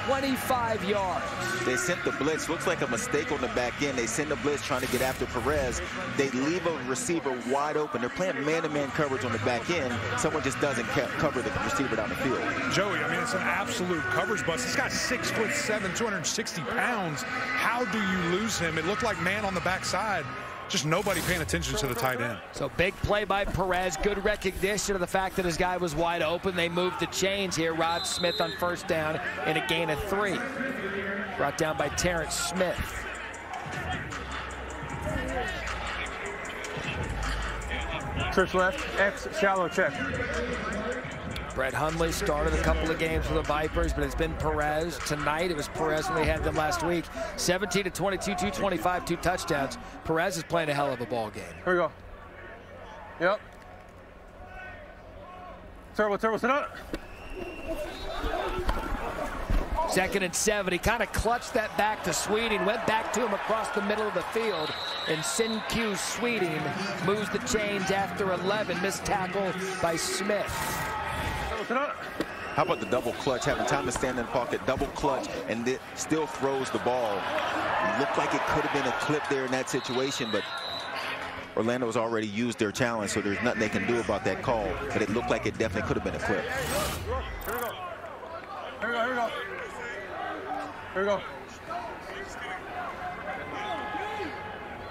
25 yards. They sent the blitz. Looks like a mistake on the back end. They send the blitz trying to get after Perez. They leave a receiver wide open. They're playing man-to-man coverage on the back end. Someone just doesn't cover the receiver down the field. Joey, I mean, it's an absolute coverage bust. This guy's 6'7", 260 pounds. How do you lose him? It looked like man on the backside. Just nobody paying attention to the tight end. So big play by Perez. Good recognition of the fact that his guy was wide open. They moved the chains here. Rod Smith on 1st down and a gain of 3. Brought down by Terrence Smith. Trips left, X, shallow check. Brett Hundley started a couple of games for the Vipers, but it's been Perez. Tonight, it was Perez when we had them last week. 17-22, 225, 2 touchdowns. Perez is playing a hell of a ball game. Here we go. Yep. Turbo, sit up. 2nd and 7. He kind of clutched that back to Sweeting, went back to him across the middle of the field, and Sin-Q Sweeting moves the chains after 11. Missed tackle by Smith. How about the double clutch, having time to stand in the pocket, double clutch, and it still throws the ball. It looked like it could have been a clip there in that situation, but Orlando has already used their challenge, so there's nothing they can do about that call, but it looked like it definitely could have been a clip. Here we go.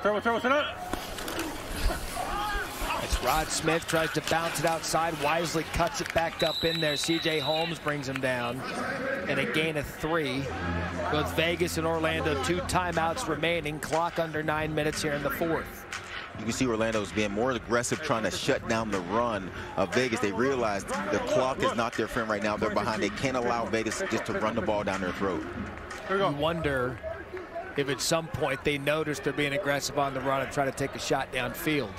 Turbo, sit up. As Rod Smith tries to bounce it outside, wisely cuts it back up in there. C.J. Holmes brings him down. And a gain of 3. Both Vegas and Orlando, 2 timeouts remaining. Clock under 9 minutes here in the 4th. You can see Orlando's being more aggressive, trying to shut down the run of Vegas. They realize the clock is not their friend right now. They're behind. They can't allow Vegas just to run the ball down their throat. You wonder if at some point they notice they're being aggressive on the run and try to take a shot downfield.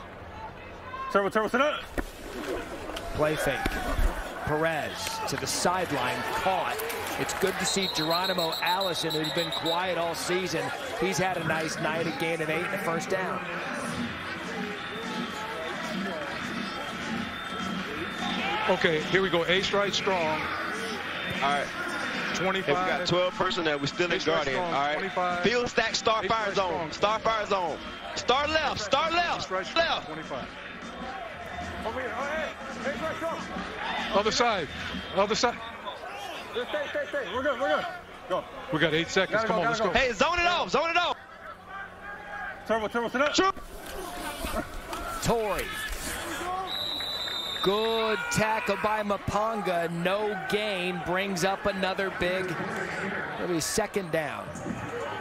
Turbo, sit up. Play fake. Perez to the sideline, caught. It's good to see Geronimo Allison, who's been quiet all season. He's had a nice night, a gain of 8 and a 1st down. Okay, here we go. Ace right strong. All right. 25. Hey, we got 12 personnel. We're still in guardian. All right. 25. Field stack, star fire zone. Star fire zone. Star left. Star left. Left. 25. Over here. Oh, hey. Ace right strong. Other side. Other side. Stay. We're good. Go. We got 8 seconds. Come on, let's go. Hey, zone it off. Zone it off. Turbo, sit up. Shoot. Torrey. Good tackle by Maponga. No gain. Brings up another big, maybe 2nd down.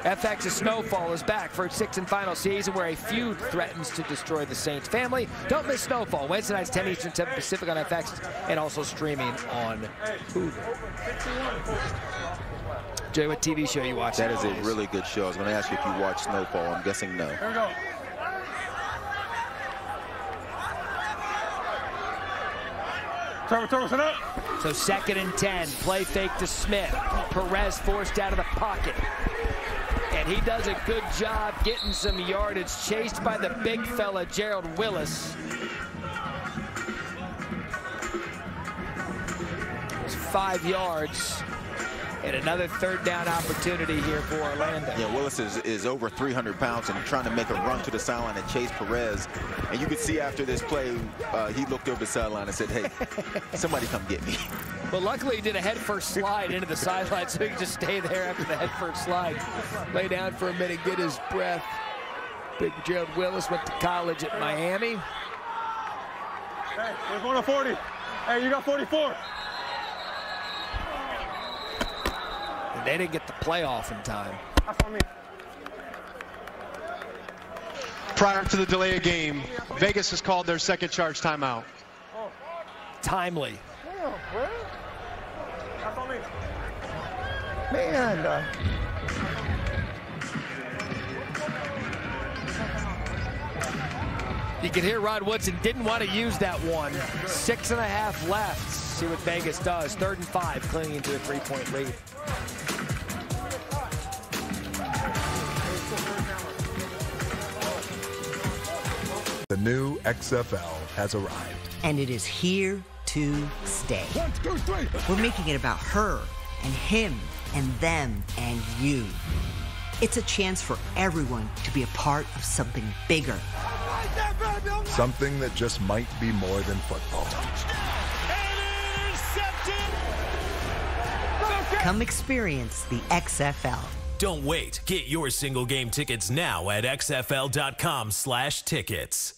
FX's Snowfall is back for its 6th and final season, where a feud threatens to destroy the Saints family. Don't miss Snowfall. Wednesday nights, 10 Eastern, 7 Pacific on FX, and also streaming on Hulu. Jay, what TV show you watch? That is a really good show. I was going to ask you if you watch Snowfall. I'm guessing no. Here we go. Turbo, set up. So 2nd and 10. Play fake to Smith. Perez forced out of the pocket. And he does a good job getting some yardage. Chased by the big fella, Gerald Willis. It's 5 yards. And another 3rd down opportunity here for Orlando. Yeah, Willis is over 300 pounds and trying to make a run to the sideline and chase Perez. And you could see after this play, he looked over the sideline and said, hey, somebody come get me. Well, luckily he did a head-first slide into the sideline, so he could just stay there after the head-first slide. Lay down for a minute, get his breath. Big Gerald Willis went to college at Miami. Hey, we're going to 40. Hey, you got 44. And they didn't get the playoff in time. That's on me. Prior to the delay of game, Vegas has called their second charge timeout. Timely. That's on me. Man. You can hear Rod Woodson didn't want to use that one. 6.5 left. See what Vegas does. 3rd and 5, clinging to a 3-point lead. The new XFL has arrived. And it is here to stay. 1, 2, 3. We're making it about her and him and them and you. It's a chance for everyone to be a part of something bigger. Something that just might be more than football. Come experience the XFL. Don't wait. Get your single game tickets now at xfl.com/tickets.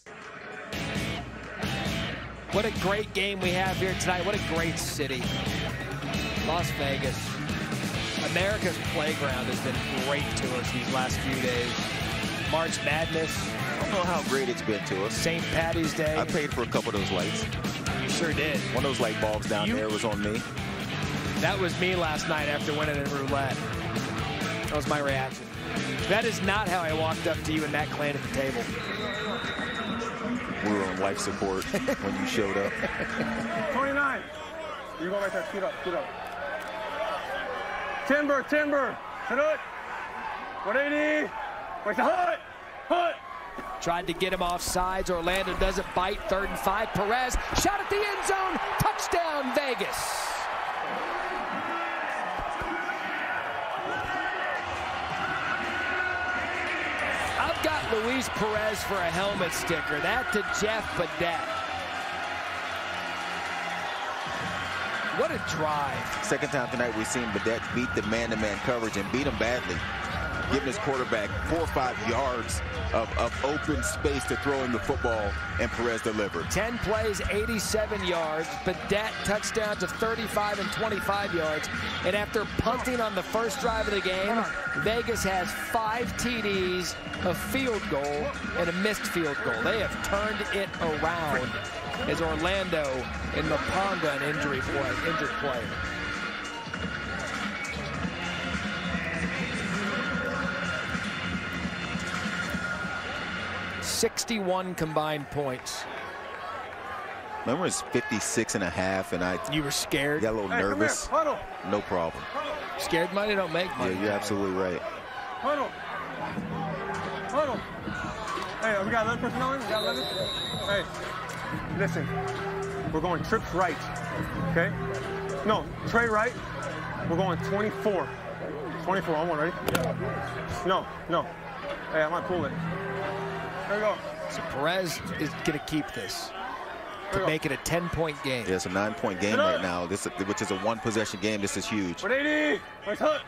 What a great game we have here tonight. What a great city. Las Vegas. America's playground has been great to us these last few days. March Madness. I don't know how great it's been to us. St. Patty's Day. I paid for a couple of those lights. You sure did. One of those light bulbs down there was on me. That was me last night after winning in roulette. That was my reaction. That is not how I walked up to you and Matt Clan at the table. We were on life support when you showed up. 29. You go right there. Scoot up. Timber. Hit it. 180. Where's the hut? Tried to get him off sides. Orlando doesn't bite. 3rd and 5. Perez shot at the end zone. Touchdown, Vegas. I've got Luis Perez for a helmet sticker. That to Jeff Badette. What a drive. Second time tonight we've seen Badette beat the man-to-man coverage and beat him badly. Giving his quarterback 4 or 5 yards of open space to throw him the football, and Perez delivered. 10 plays, 87 yards. Badette touchdowns of 35 and 25 yards. And after punting on the first drive of the game, Vegas has 5 TDs, a field goal, and a missed field goal. They have turned it around as Orlando in Maponga an injured player. '61 combined points. Remember it's 56.5 and You were scared? Got a little nervous. No problem. Scared money don't make money. Yeah, you're absolutely right. Huddle. Hey, we got 11 personnel in? We got 11? Hey, listen. We're going trips right, okay? No, Trey right. We're going 24. 24 on one, ready? No. Hey, I might pull it. There we go. So Perez is going to keep this to make it a 10-point game. Yeah, it's a 9-point game right now, which is a 1-possession game. This is huge. 180. Nice hook.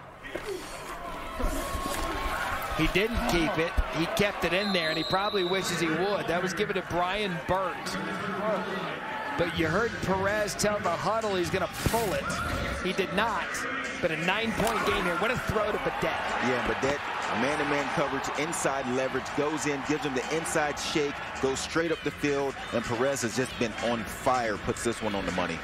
He didn't keep it. He kept it in there, and he probably wishes he would. That was given to Brian Burt. But you heard Perez tell the huddle he's going to pull it. He did not. But a 9-point game here. What a throw to Badette. Yeah, Badette, man-to-man coverage, inside leverage, goes in, gives him the inside shake, goes straight up the field, and Perez has just been on fire, puts this one on the money.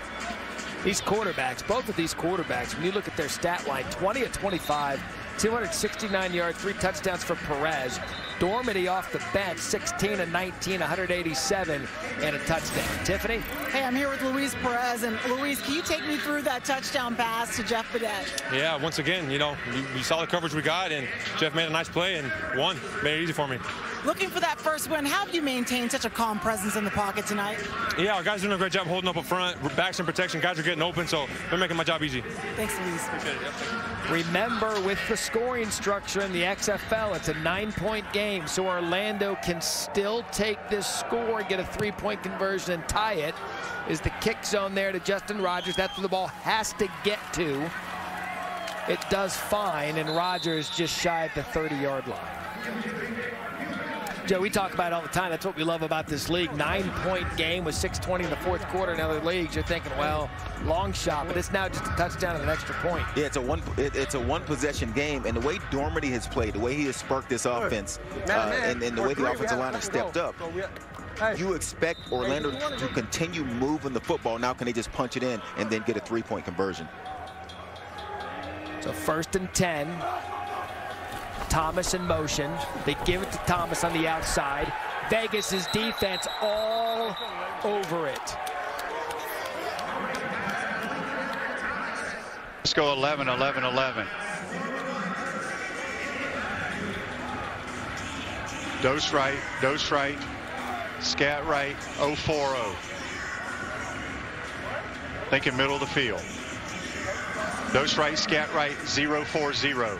These quarterbacks, both of these quarterbacks, when you look at their stat line, 20 of 25, 269 yards, 3 touchdowns for Perez. Dormady off the bench, 16 of 19, 187, and a touchdown. Tiffany? Hey, I'm here with Luis Perez. And Luis, can you take me through that touchdown pass to Jeff Badet? Yeah, once again, you know, we saw the coverage we got, and Jeff made a nice play and won. Made it easy for me. Looking for that first win, how have you maintained such a calm presence in the pocket tonight? Yeah, our guys are doing a great job holding up front. Backs in protection. Guys are getting open, so they're making my job easy. Thanks, Luis. Appreciate it. Yep. Remember, with the scoring structure in the XFL, it's a 9-point game, so Orlando can still take this score, get a 3-point conversion, and tie it. Is the kick zone there to Justin Rogers? That's where the ball has to get to. It does fine, and Rogers just shy at the 30-yard line. Joe, we talk about it all the time. That's what we love about this league. 9-point game with 6:20 in the fourth quarter in other leagues. You're thinking, well, long shot, but it's now just a touchdown and an extra point. Yeah, it's a one-possession game, and the way Dormady has played, the way he has sparked this offense, and the way the offensive line has stepped up, you expect Orlando to continue moving the football. Now can they just punch it in and then get a 3-point conversion? So 1st and 10. Thomas in motion. They give it to Thomas on the outside. Vegas's defense all over it. Let's go 11, 11, 11. Dose right, scat right, 0-4-0. Thinking middle of the field. Dose right, scat right, 0-4-0.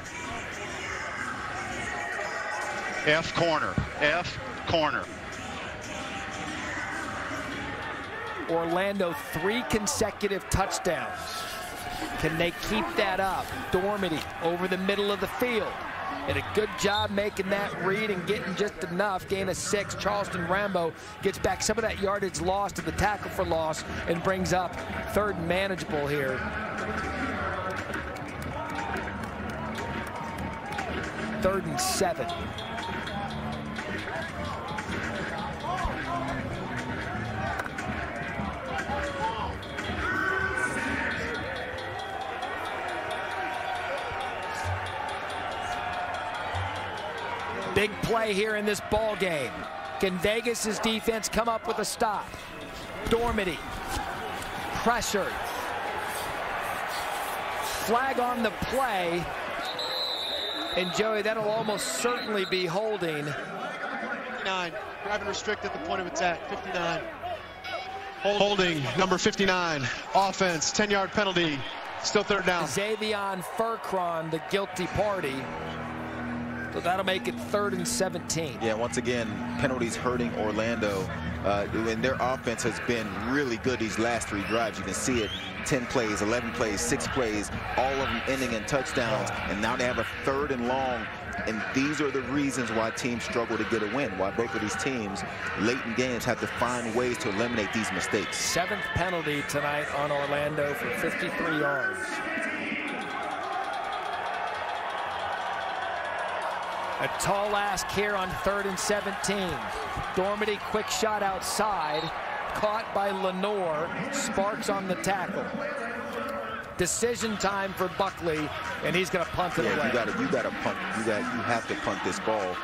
F corner, F corner. Orlando 3 consecutive touchdowns. Can they keep that up? Dormady over the middle of the field. And a good job making that read and getting just enough. Gain of 6. Charleston Rambo gets back some of that yardage lost to the tackle for loss and brings up 3rd and manageable here. 3rd and 7. Big play here in this ball game. Can Vegas's defense come up with a stop? Dormady pressured. Flag on the play. And Joey, that'll almost certainly be holding. 59. Driving restricted at the point of attack. 59. Holding number 59. Offense. 10-yard penalty. Still 3rd down. Xavion Furcron, the guilty party. So that'll make it 3rd and 17. Yeah, once again, penalties hurting Orlando. And their offense has been really good these last 3 drives. You can see it, 10 plays, 11 plays, 6 plays, all of them ending in touchdowns. And now they have a 3rd and long. And these are the reasons why teams struggle to get a win, why both of these teams late in games have to find ways to eliminate these mistakes. 7th penalty tonight on Orlando for 53 yards. A tall ask here on 3rd and 17. Dormady, quick shot outside, caught by Lenore. Sparks on the tackle. Decision time for Buckley, and he's going to punt it away. You got to punt. You have to punt this ball.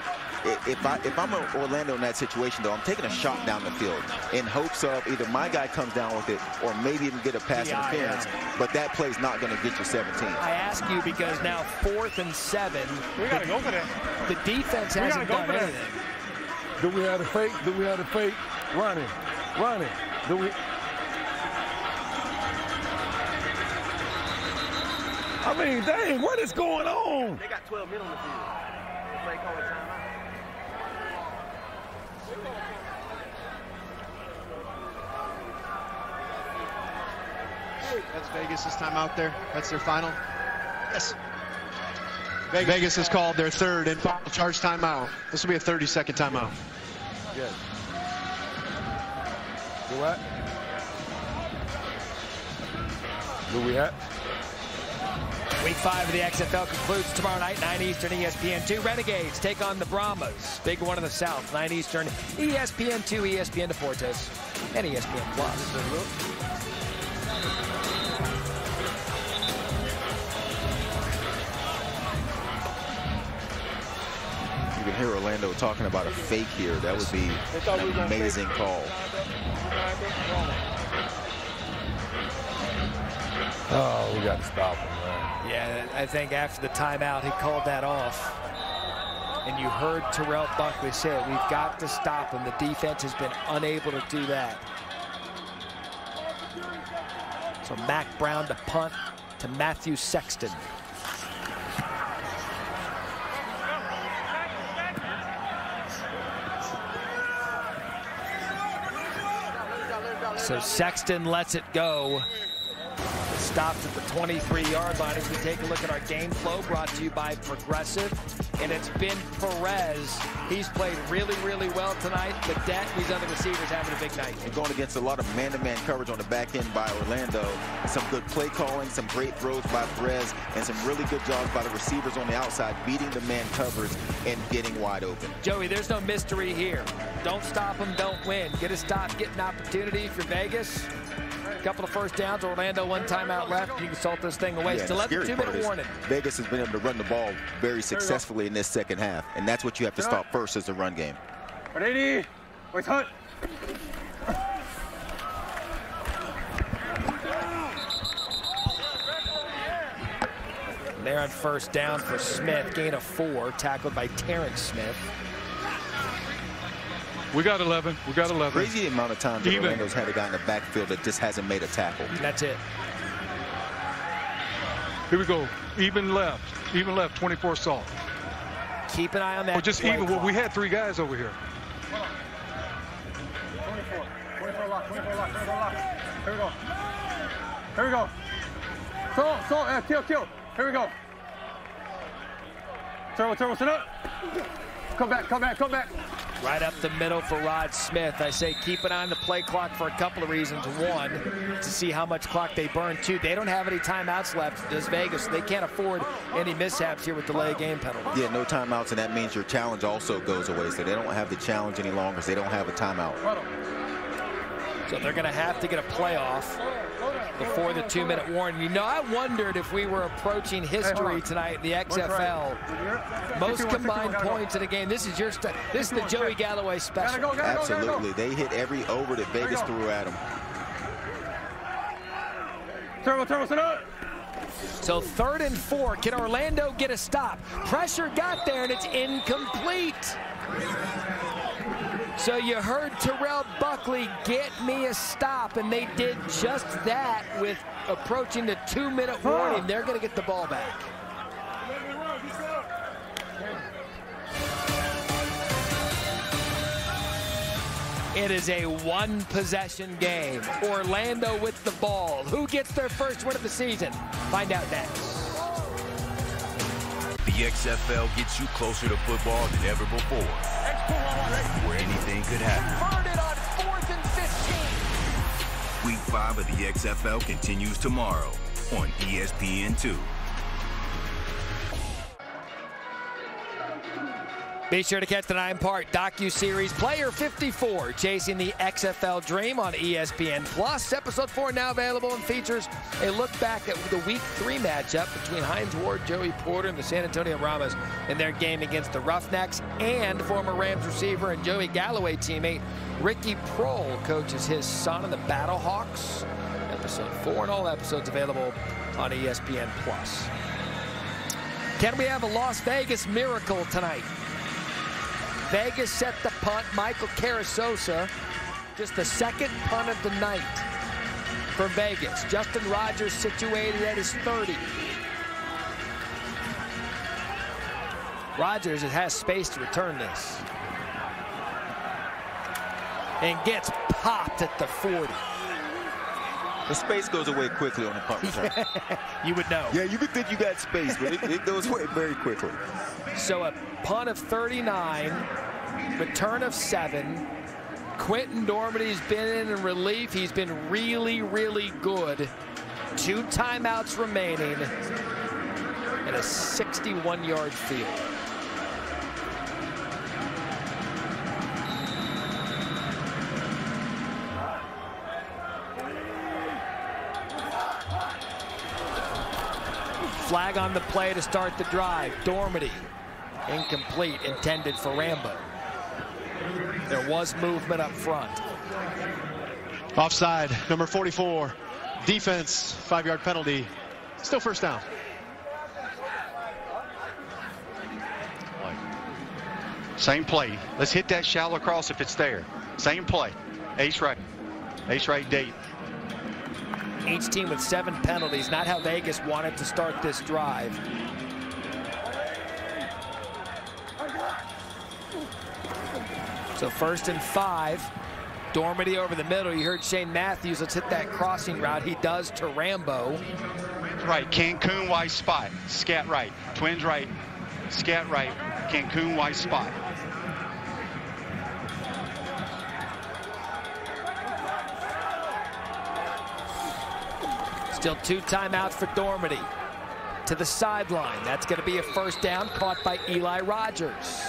If I'm Orlando in that situation, though, I'm taking a shot down the field in hopes of either my guy comes down with it or maybe even get a pass interference. But that play's not going to get you 17. I ask you because now 4th and 7. We got to go for that. The defense hasn't done anything. Do we have the fake? Do we have the fake? Running. Do we? I mean, dang, what is going on? They got 12 men on the field. Play call a timeout. That's Vegas' time out there. That's their final. Yes. Vegas has called their 3rd and final charge timeout. This will be a 30-second timeout. Good. Do what? Do we have? Week 5 of the XFL concludes tomorrow night, 9 Eastern, ESPN2. Renegades take on the Brahmas. Big one in the South, 9 Eastern, ESPN2, ESPN Deportes, and ESPN Plus. can hear Orlando talking about a fake here. That would be an amazing call. Oh, we got to stop him, man. Yeah, I think after the timeout, he called that off. And you heard Terrell Buckley say it. We've got to stop him. The defense has been unable to do that. So Mac Brown to punt to Matthew Sexton. So Sexton lets it go. Stops at the 23-yard line as we take a look at our game flow, brought to you by Progressive. And it's been Perez. He's played really, really well tonight. Cadet, these other receivers having a big night. And going against a lot of man-to-man coverage on the back end by Orlando. Some good play calling, some great throws by Perez, and some really good jobs by the receivers on the outside, beating the man coverage and getting wide open. Joey, there's no mystery here. Don't stop them, don't win. Get a stop, get an opportunity for Vegas. A couple of first downs. Orlando, one timeout left. You can salt this thing away. Yeah, Still have a 2-minute warning. Vegas has been able to run the ball very successfully in this second half, and that's what you have to stop first as the run game. Ready? Wait, hunt. They're on first down for Smith. Gain of 4, tackled by Terrence Smith. We got 11. We got 11. Crazy amount of times that Orlando's had a guy in the backfield that just hasn't made a tackle. That's it. Here we go. Even left. Even left. 24 salt. Keep an eye on that. Or just even. Well, we had 3 guys over here. 24 lock. 24 lock. 24 lock. Here we go. Here we go. Kill. Here we go. Turbo, sit up. Come back. Right up the middle for Rod Smith. I say keep an eye on the play clock for a couple of reasons. 1, to see how much clock they burn. 2, they don't have any timeouts left, does Vegas. They can't afford any mishaps here with delay game penalty. Yeah, no timeouts, and that means your challenge also goes away. So they don't have the challenge any longer because they don't have a timeout. So they're going to have to get a playoff before the 2-minute warning. You know, I wondered if we were approaching history tonight in the XFL. Most combined points in a game. This is the Joey Galloway special. Absolutely. They hit every over that Vegas threw at them. Turbo, sit up. So 3rd and 4. Can Orlando get a stop? Pressure got there, and it's incomplete. So you heard Terrell Buckley, get me a stop, and they did just that with approaching the 2-minute warning. They're going to get the ball back. It is a 1-possession game. Orlando with the ball. Who gets their first win of the season? Find out next. The XFL gets you closer to football than ever before, where anything could happen. Converted on 4th and 15. Week 5 of the XFL continues tomorrow on ESPN2. Be sure to catch the 9-part docu-series Player 54, Chasing the XFL Dream on ESPN+. Episode 4 now available and features a look back at the Week 3 matchup between Hines Ward, Joey Porter, and the San Antonio Brahmas in their game against the Roughnecks, and former Rams receiver and Joey Galloway teammate Ricky Prohl coaches his son in the Battlehawks. Episode 4 and all episodes available on ESPN+. Can we have a Las Vegas miracle tonight? Vegas set the punt. Michael Carasosa, just the 2nd punt of the night for Vegas. Justin Rogers situated at his 30. Rogers has space to return this. And gets popped at the 40. The space goes away quickly on the punt return. You would know. Yeah, you would think you got space, but it goes away very quickly. So a punt of 39, return of 7. Quentin Dormity's been in relief. He's been really, really good. 2 timeouts remaining and a 61-yard field. Flag on the play to start the drive. Dormity Incomplete, intended for Rambo. There was movement up front. Offside, number 44. Defense, 5-yard penalty. Still first down. Same play. Let's hit that shallow cross if it's there. Same play. Ace right. Ace right deep. Each team with 7 penalties. Not how Vegas wanted to start this drive. So 1st and 5. Dormady over the middle. You heard Shane Matthews. Let's hit that crossing route. He does to Rambo. Right. Cancun wide spot. Scat right. Twins right. Scat right. Cancun wide spot. Still 2 timeouts for Dormady. To the sideline. That's going to be a first down caught by Eli Rogers.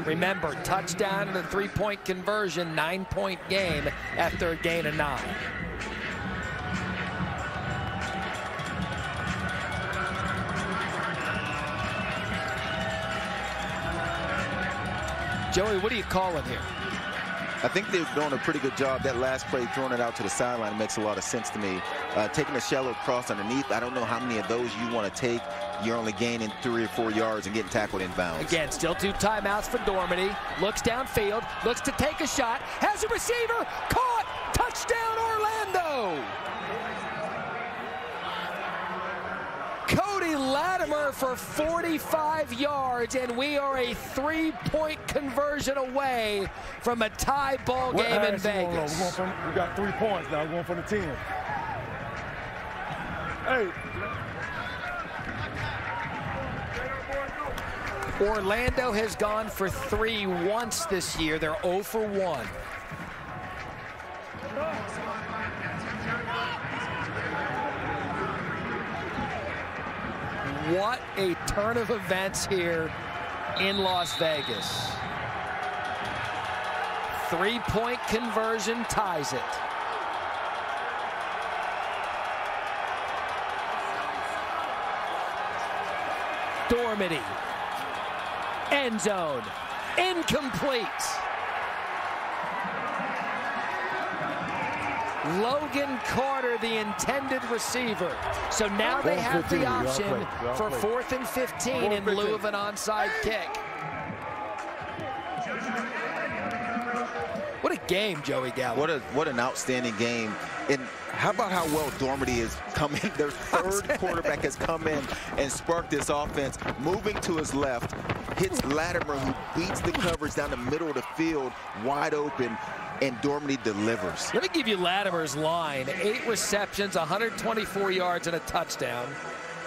Remember, touchdown and a 3-point conversion, 9-point game after a gain of 9. Joey, what are you calling here? I think they're doing a pretty good job. That last play, throwing it out to the sideline, makes a lot of sense to me. Taking a shallow cross underneath, I don't know how many of those you want to take. You're only gaining 3 or 4 yards and getting tackled in bounds. Again, still 2 timeouts for Dormady. Looks downfield, looks to take a shot, has a receiver, caught, touchdown Orlando! Cody Latimer for 45 yards, and we are a 3-point conversion away from a tie ball game in Vegas. We got 3 points now. We're going for the 10. Hey. Orlando has gone for 3 once this year. They're 0 for 1. What a turn of events here in Las Vegas. 3-point conversion ties it. Dormady. End zone. Incomplete. Logan Carter, the intended receiver. So now they have the option for 4th and 15 in lieu of an onside kick. What a game, Joey Gallo. What an outstanding game. And how about how well Dormady has come in? Their 3rd quarterback has come in and sparked this offense, moving to his left, hits Latimer, who beats the coverage down the middle of the field, wide open, and Dormady delivers. Let me give you Latimer's line. 8 receptions, 124 yards, and a touchdown.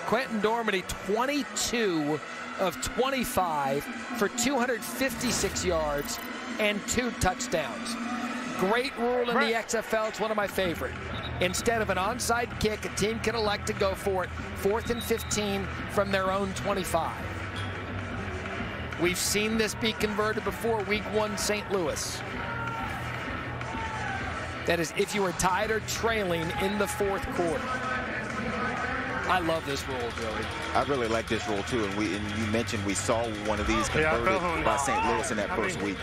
Quentin Dormady, 22 of 25 for 256 yards and 2 touchdowns. Great rule in the XFL. It's one of my favorite. Instead of an onside kick, a team can elect to go for it. 4th and 15 from their own 25. We've seen this be converted before. Week 1, St. Louis. That is, if you were tied or trailing in the 4th quarter. I love this rule, Joey. I really like this rule, too. And you mentioned we saw one of these converted by St. Louis in that first week.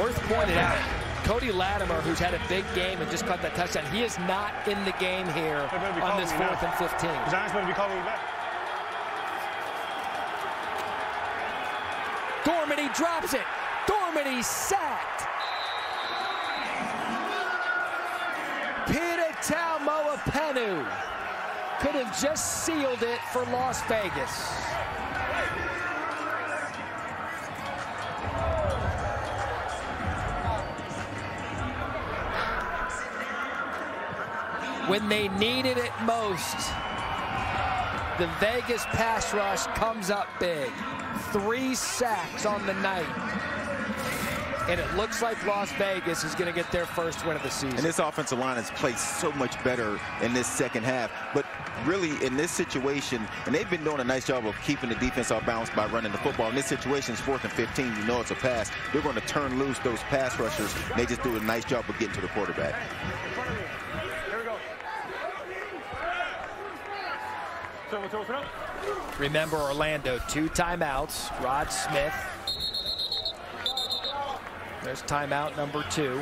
Worth pointed out, Cody Latimer, who's had a big game and just caught that touchdown, he is not in the game here on this 4th and 15. Giants better be calling me back. Dormady drops it. Dormady sacked. Peter Taumoapenu could have just sealed it for Las Vegas. When they needed it most, the Vegas pass rush comes up big. 3 sacks on the night. And it looks like Las Vegas is going to get their first win of the season. And this offensive line has played so much better in this second half. But really, in this situation, and they've been doing a nice job of keeping the defense off balance by running the football. In this situation, it's 4th and 15. You know it's a pass. They're going to turn loose those pass rushers. And they just do a nice job of getting to the quarterback. Remember, Orlando, 2 timeouts. Rod Smith. There's timeout number 2.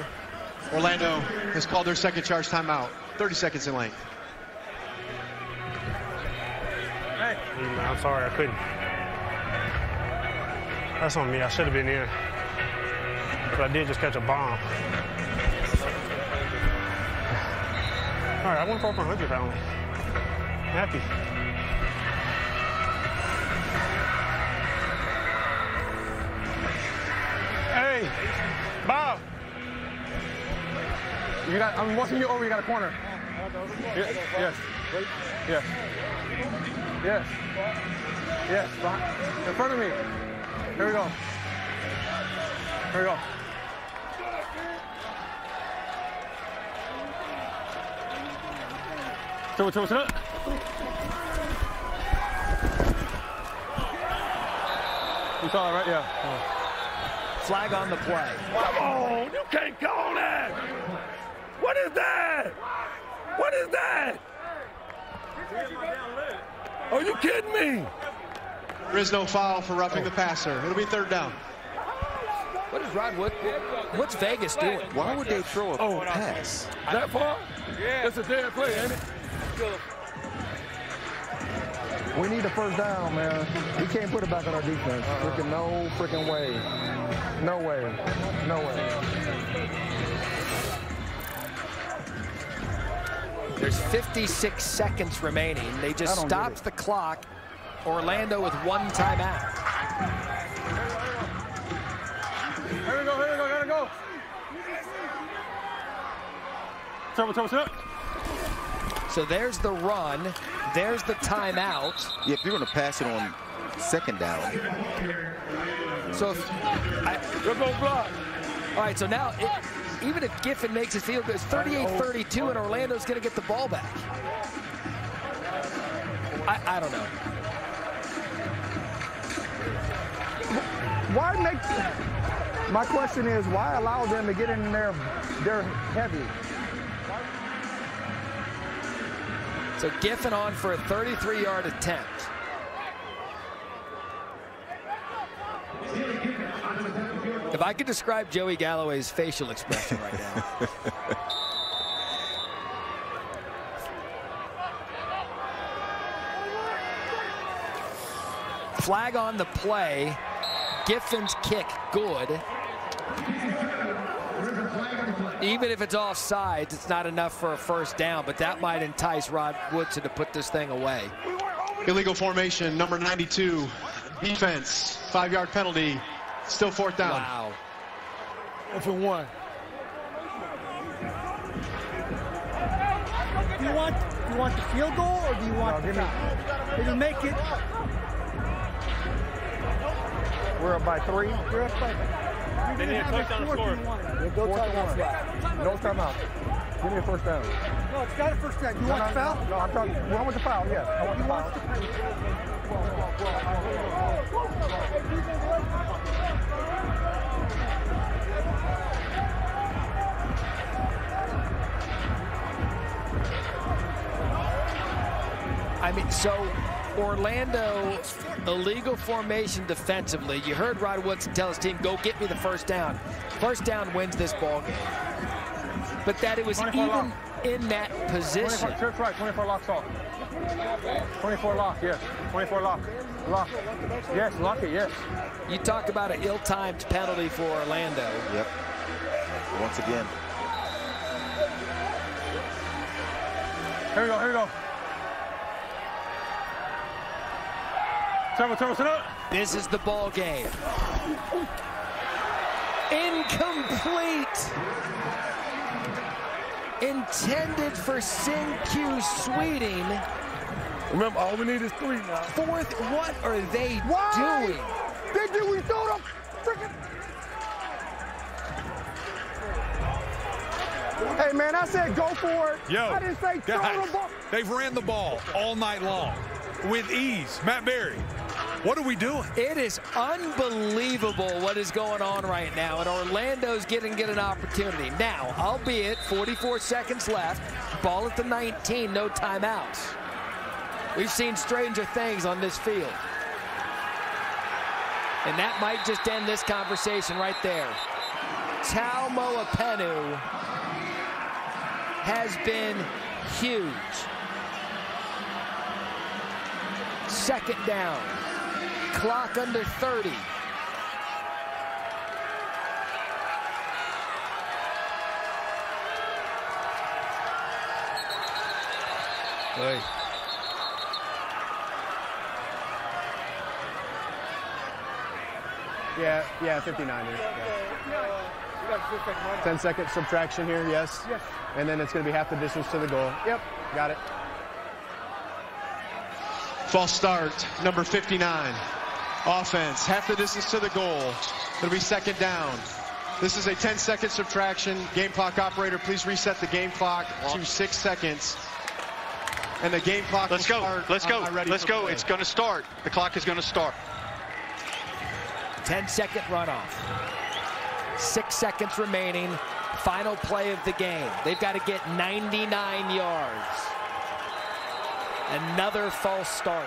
Orlando has called their second charge timeout. 30 seconds in length. Hey. I'm sorry, I couldn't. That's on me. I should have been in. But I did just catch a bomb. All right, I went for 100 pounds. Happy. Hey, Bob. You got. I'm watching you over. You got a corner. Yes. Yes. Yes. Yes. Yes. In front of me. Here we go. Here we go. So. You saw it, right? Yeah. Flag on the play. Come on, you can't call that. What is that? What is that? Are you kidding me? There is no foul for roughing the passer. It'll be 3rd down. What is Rod Wood? What's Vegas doing? Why would they throw a pass? That far? Yeah. That's a dead play, ain't it? We need a 1st down, man. We can't put it back on our defense. Freaking no freaking way. No way. No way. There's 56 seconds remaining. They just stopped the clock. Orlando with 1 timeout. Here we go, gotta go. Trouble. So there's the run. There's the timeout. Yeah, if you're going to pass it on 2nd down. So if we're going to block. All right, so now even if Giffen makes his field goal, it's 38-32, and Orlando's going to get the ball back. I don't know. Why make... My question is, why allow them to get in there? They're heavy. So Giffen on for a 33-yard attempt. If I could describe Joey Galloway's facial expression right now. Flag on the play. Giffen's kick, good. Even if it's offsides, it's not enough for a 1st down, but that might entice Rod Woodson to put this thing away. Illegal formation, number 92. Defense, 5-yard penalty. Still 4th down. Wow. 1-for-1. Do you want the field goal or do you want the foul? Did you make it? We're up by 3. You're up by 3. They need a touchdown to score. Go timeout. No timeout. Give me a 1st down. No, it's not a 1st down. You want the foul? No, I'm talking. I want the foul, yes. I want the foul. I mean, so Orlando, illegal formation defensively. You heard Rod Woodson tell his team, go get me the 1st down. 1st down wins this ball game. But that it was even in that position. 24, church right, 24 locks off. 24 lock, yes. 24 lock. Lock. Yes, lock it, yes. You talk about an ill-timed penalty for Orlando. Yep. Once again. Here we go. Trouble. This is the ball game. Incomplete. Intended for Sin-Q Sweeting. Remember, all we need is 3 now. 4th, what are they doing? Did we throw them freaking... Hey, man, I said go for it. Yo, I didn't say throw guys, the ball. They've ran the ball all night long with ease. Matt Berry, what are we doing? It is unbelievable what is going on right now, and Orlando's getting an opportunity. Now, albeit 44 seconds left, ball at the 19, no timeouts. We've seen stranger things on this field. And that might just end this conversation right there. Talmo Apenu has been huge. Second down. Clock under 30. Hey. Yeah, 59 here. Yeah. 10-second subtraction here, yes. And then it's going to be half the distance to the goal. Yep, got it. False start, number 59. Offense, half the distance to the goal. It'll be second down. This is a 10-second subtraction. Game clock operator, please reset the game clock to 6 seconds. And the game clock will start. Let's go. Let's go. It's going to start. The clock is going to start. 10-second runoff. 6 seconds remaining. Final play of the game. They've got to get 99 yards. Another false start.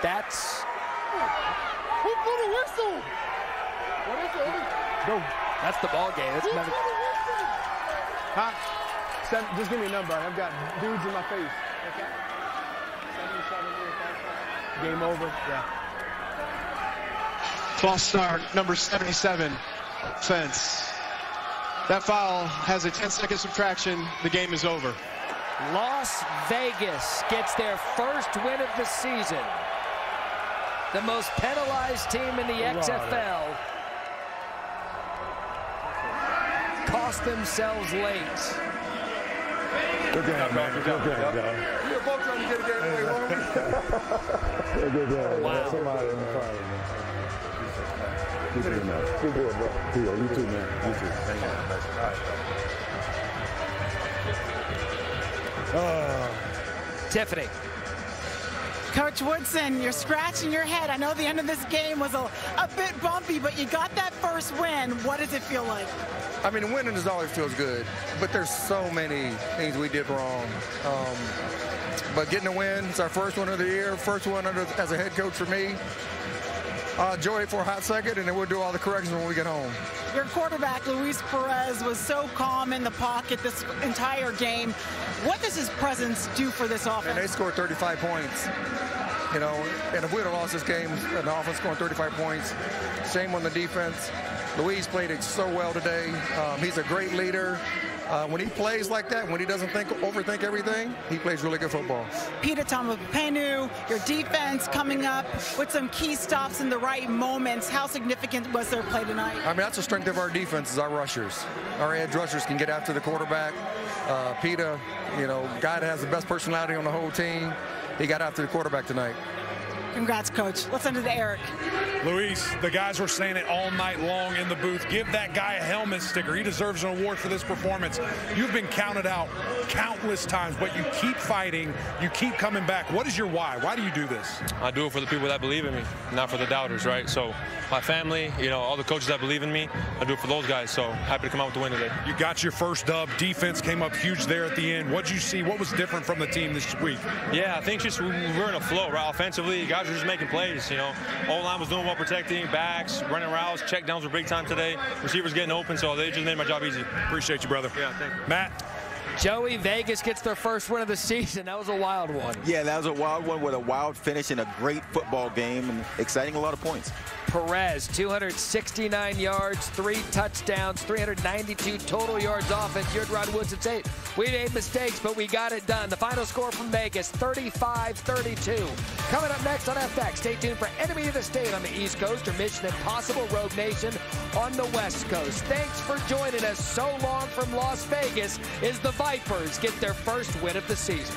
That's... Who blew the whistle? What is it? Go. That's the ball game. That's another... Just give me a number. I've got dudes in my face. Okay. 77. Game over. Yeah. False start, number 77. Fence. That foul has a 10-second subtraction. The game is over. Las Vegas gets their first win of the season. The most penalized team in the XFL cost themselves late. Good game, man. Good game, y'all. You're both trying to get a game. Good game. Wow. Somebody in the fire, man. Good game, man. Good boy, bro. Yeah, you too, man. You too. Hang on. All right. Tiffany. Coach Woodson, you're scratching your head. I know the end of this game was a bit bumpy, but you got that first win. What does it feel like? I mean, winning always feels good, but there's so many things we did wrong. But getting a win, it's our first one of the year, first one as a head coach for me. I'll enjoy it for a hot second, and then we'll do all the corrections when we get home. Your quarterback, Luis Perez, was so calm in the pocket this entire game. What does his presence do for this offense? And they scored 35 points. You know, and if we would have lost this game, an offense scoring 35 points, shame on the defense. Luis played it so well today. He's a great leader. When he plays like that, when he doesn't overthink everything, he plays really good football. Peter Tamapenu, your defense coming up with some key stops in the right moments. How significant was their play tonight? I mean, that's the strength of our defense is our rushers. Our edge rushers can get after the quarterback. Peter, you know, guy that has the best personality on the whole team, he got after the quarterback tonight. Congrats, Coach. Let's send it to Eric. Luis, the guys were saying it all night long in the booth. Give that guy a helmet sticker. He deserves an award for this performance. You've been counted out countless times, but you keep fighting. You keep coming back. What is your why? Why do you do this? I do it for the people that believe in me, not for the doubters, right? So my family, you know, all the coaches that believe in me, I do it for those guys. So happy to come out with the win today. You got your first dub. Defense came up huge there at the end. What did you see? What was different from the team this week? Yeah, I think just we're in a flow, right? Offensively, guys were just making plays, you know. O-line was doing well protecting, backs, running routes, check downs were big time today. Receivers getting open, so they just made my job easy. Appreciate you, brother. Yeah, thank you. Matt. Joey, Vegas gets their first win of the season. That was a wild one. Yeah, that was a wild one with a wild finish and a great football game and exciting, a lot of points. Perez, 269 yards, 3 touchdowns, 392 total yards offense. You heard Rod Woodson say we made mistakes, but we got it done. The final score from Vegas, 35-32. Coming up next on FX, stay tuned for Enemy of the State on the East Coast or Mission Impossible Rogue Nation on the West Coast. Thanks for joining us so long from Las Vegas as the Vipers get their first win of the season.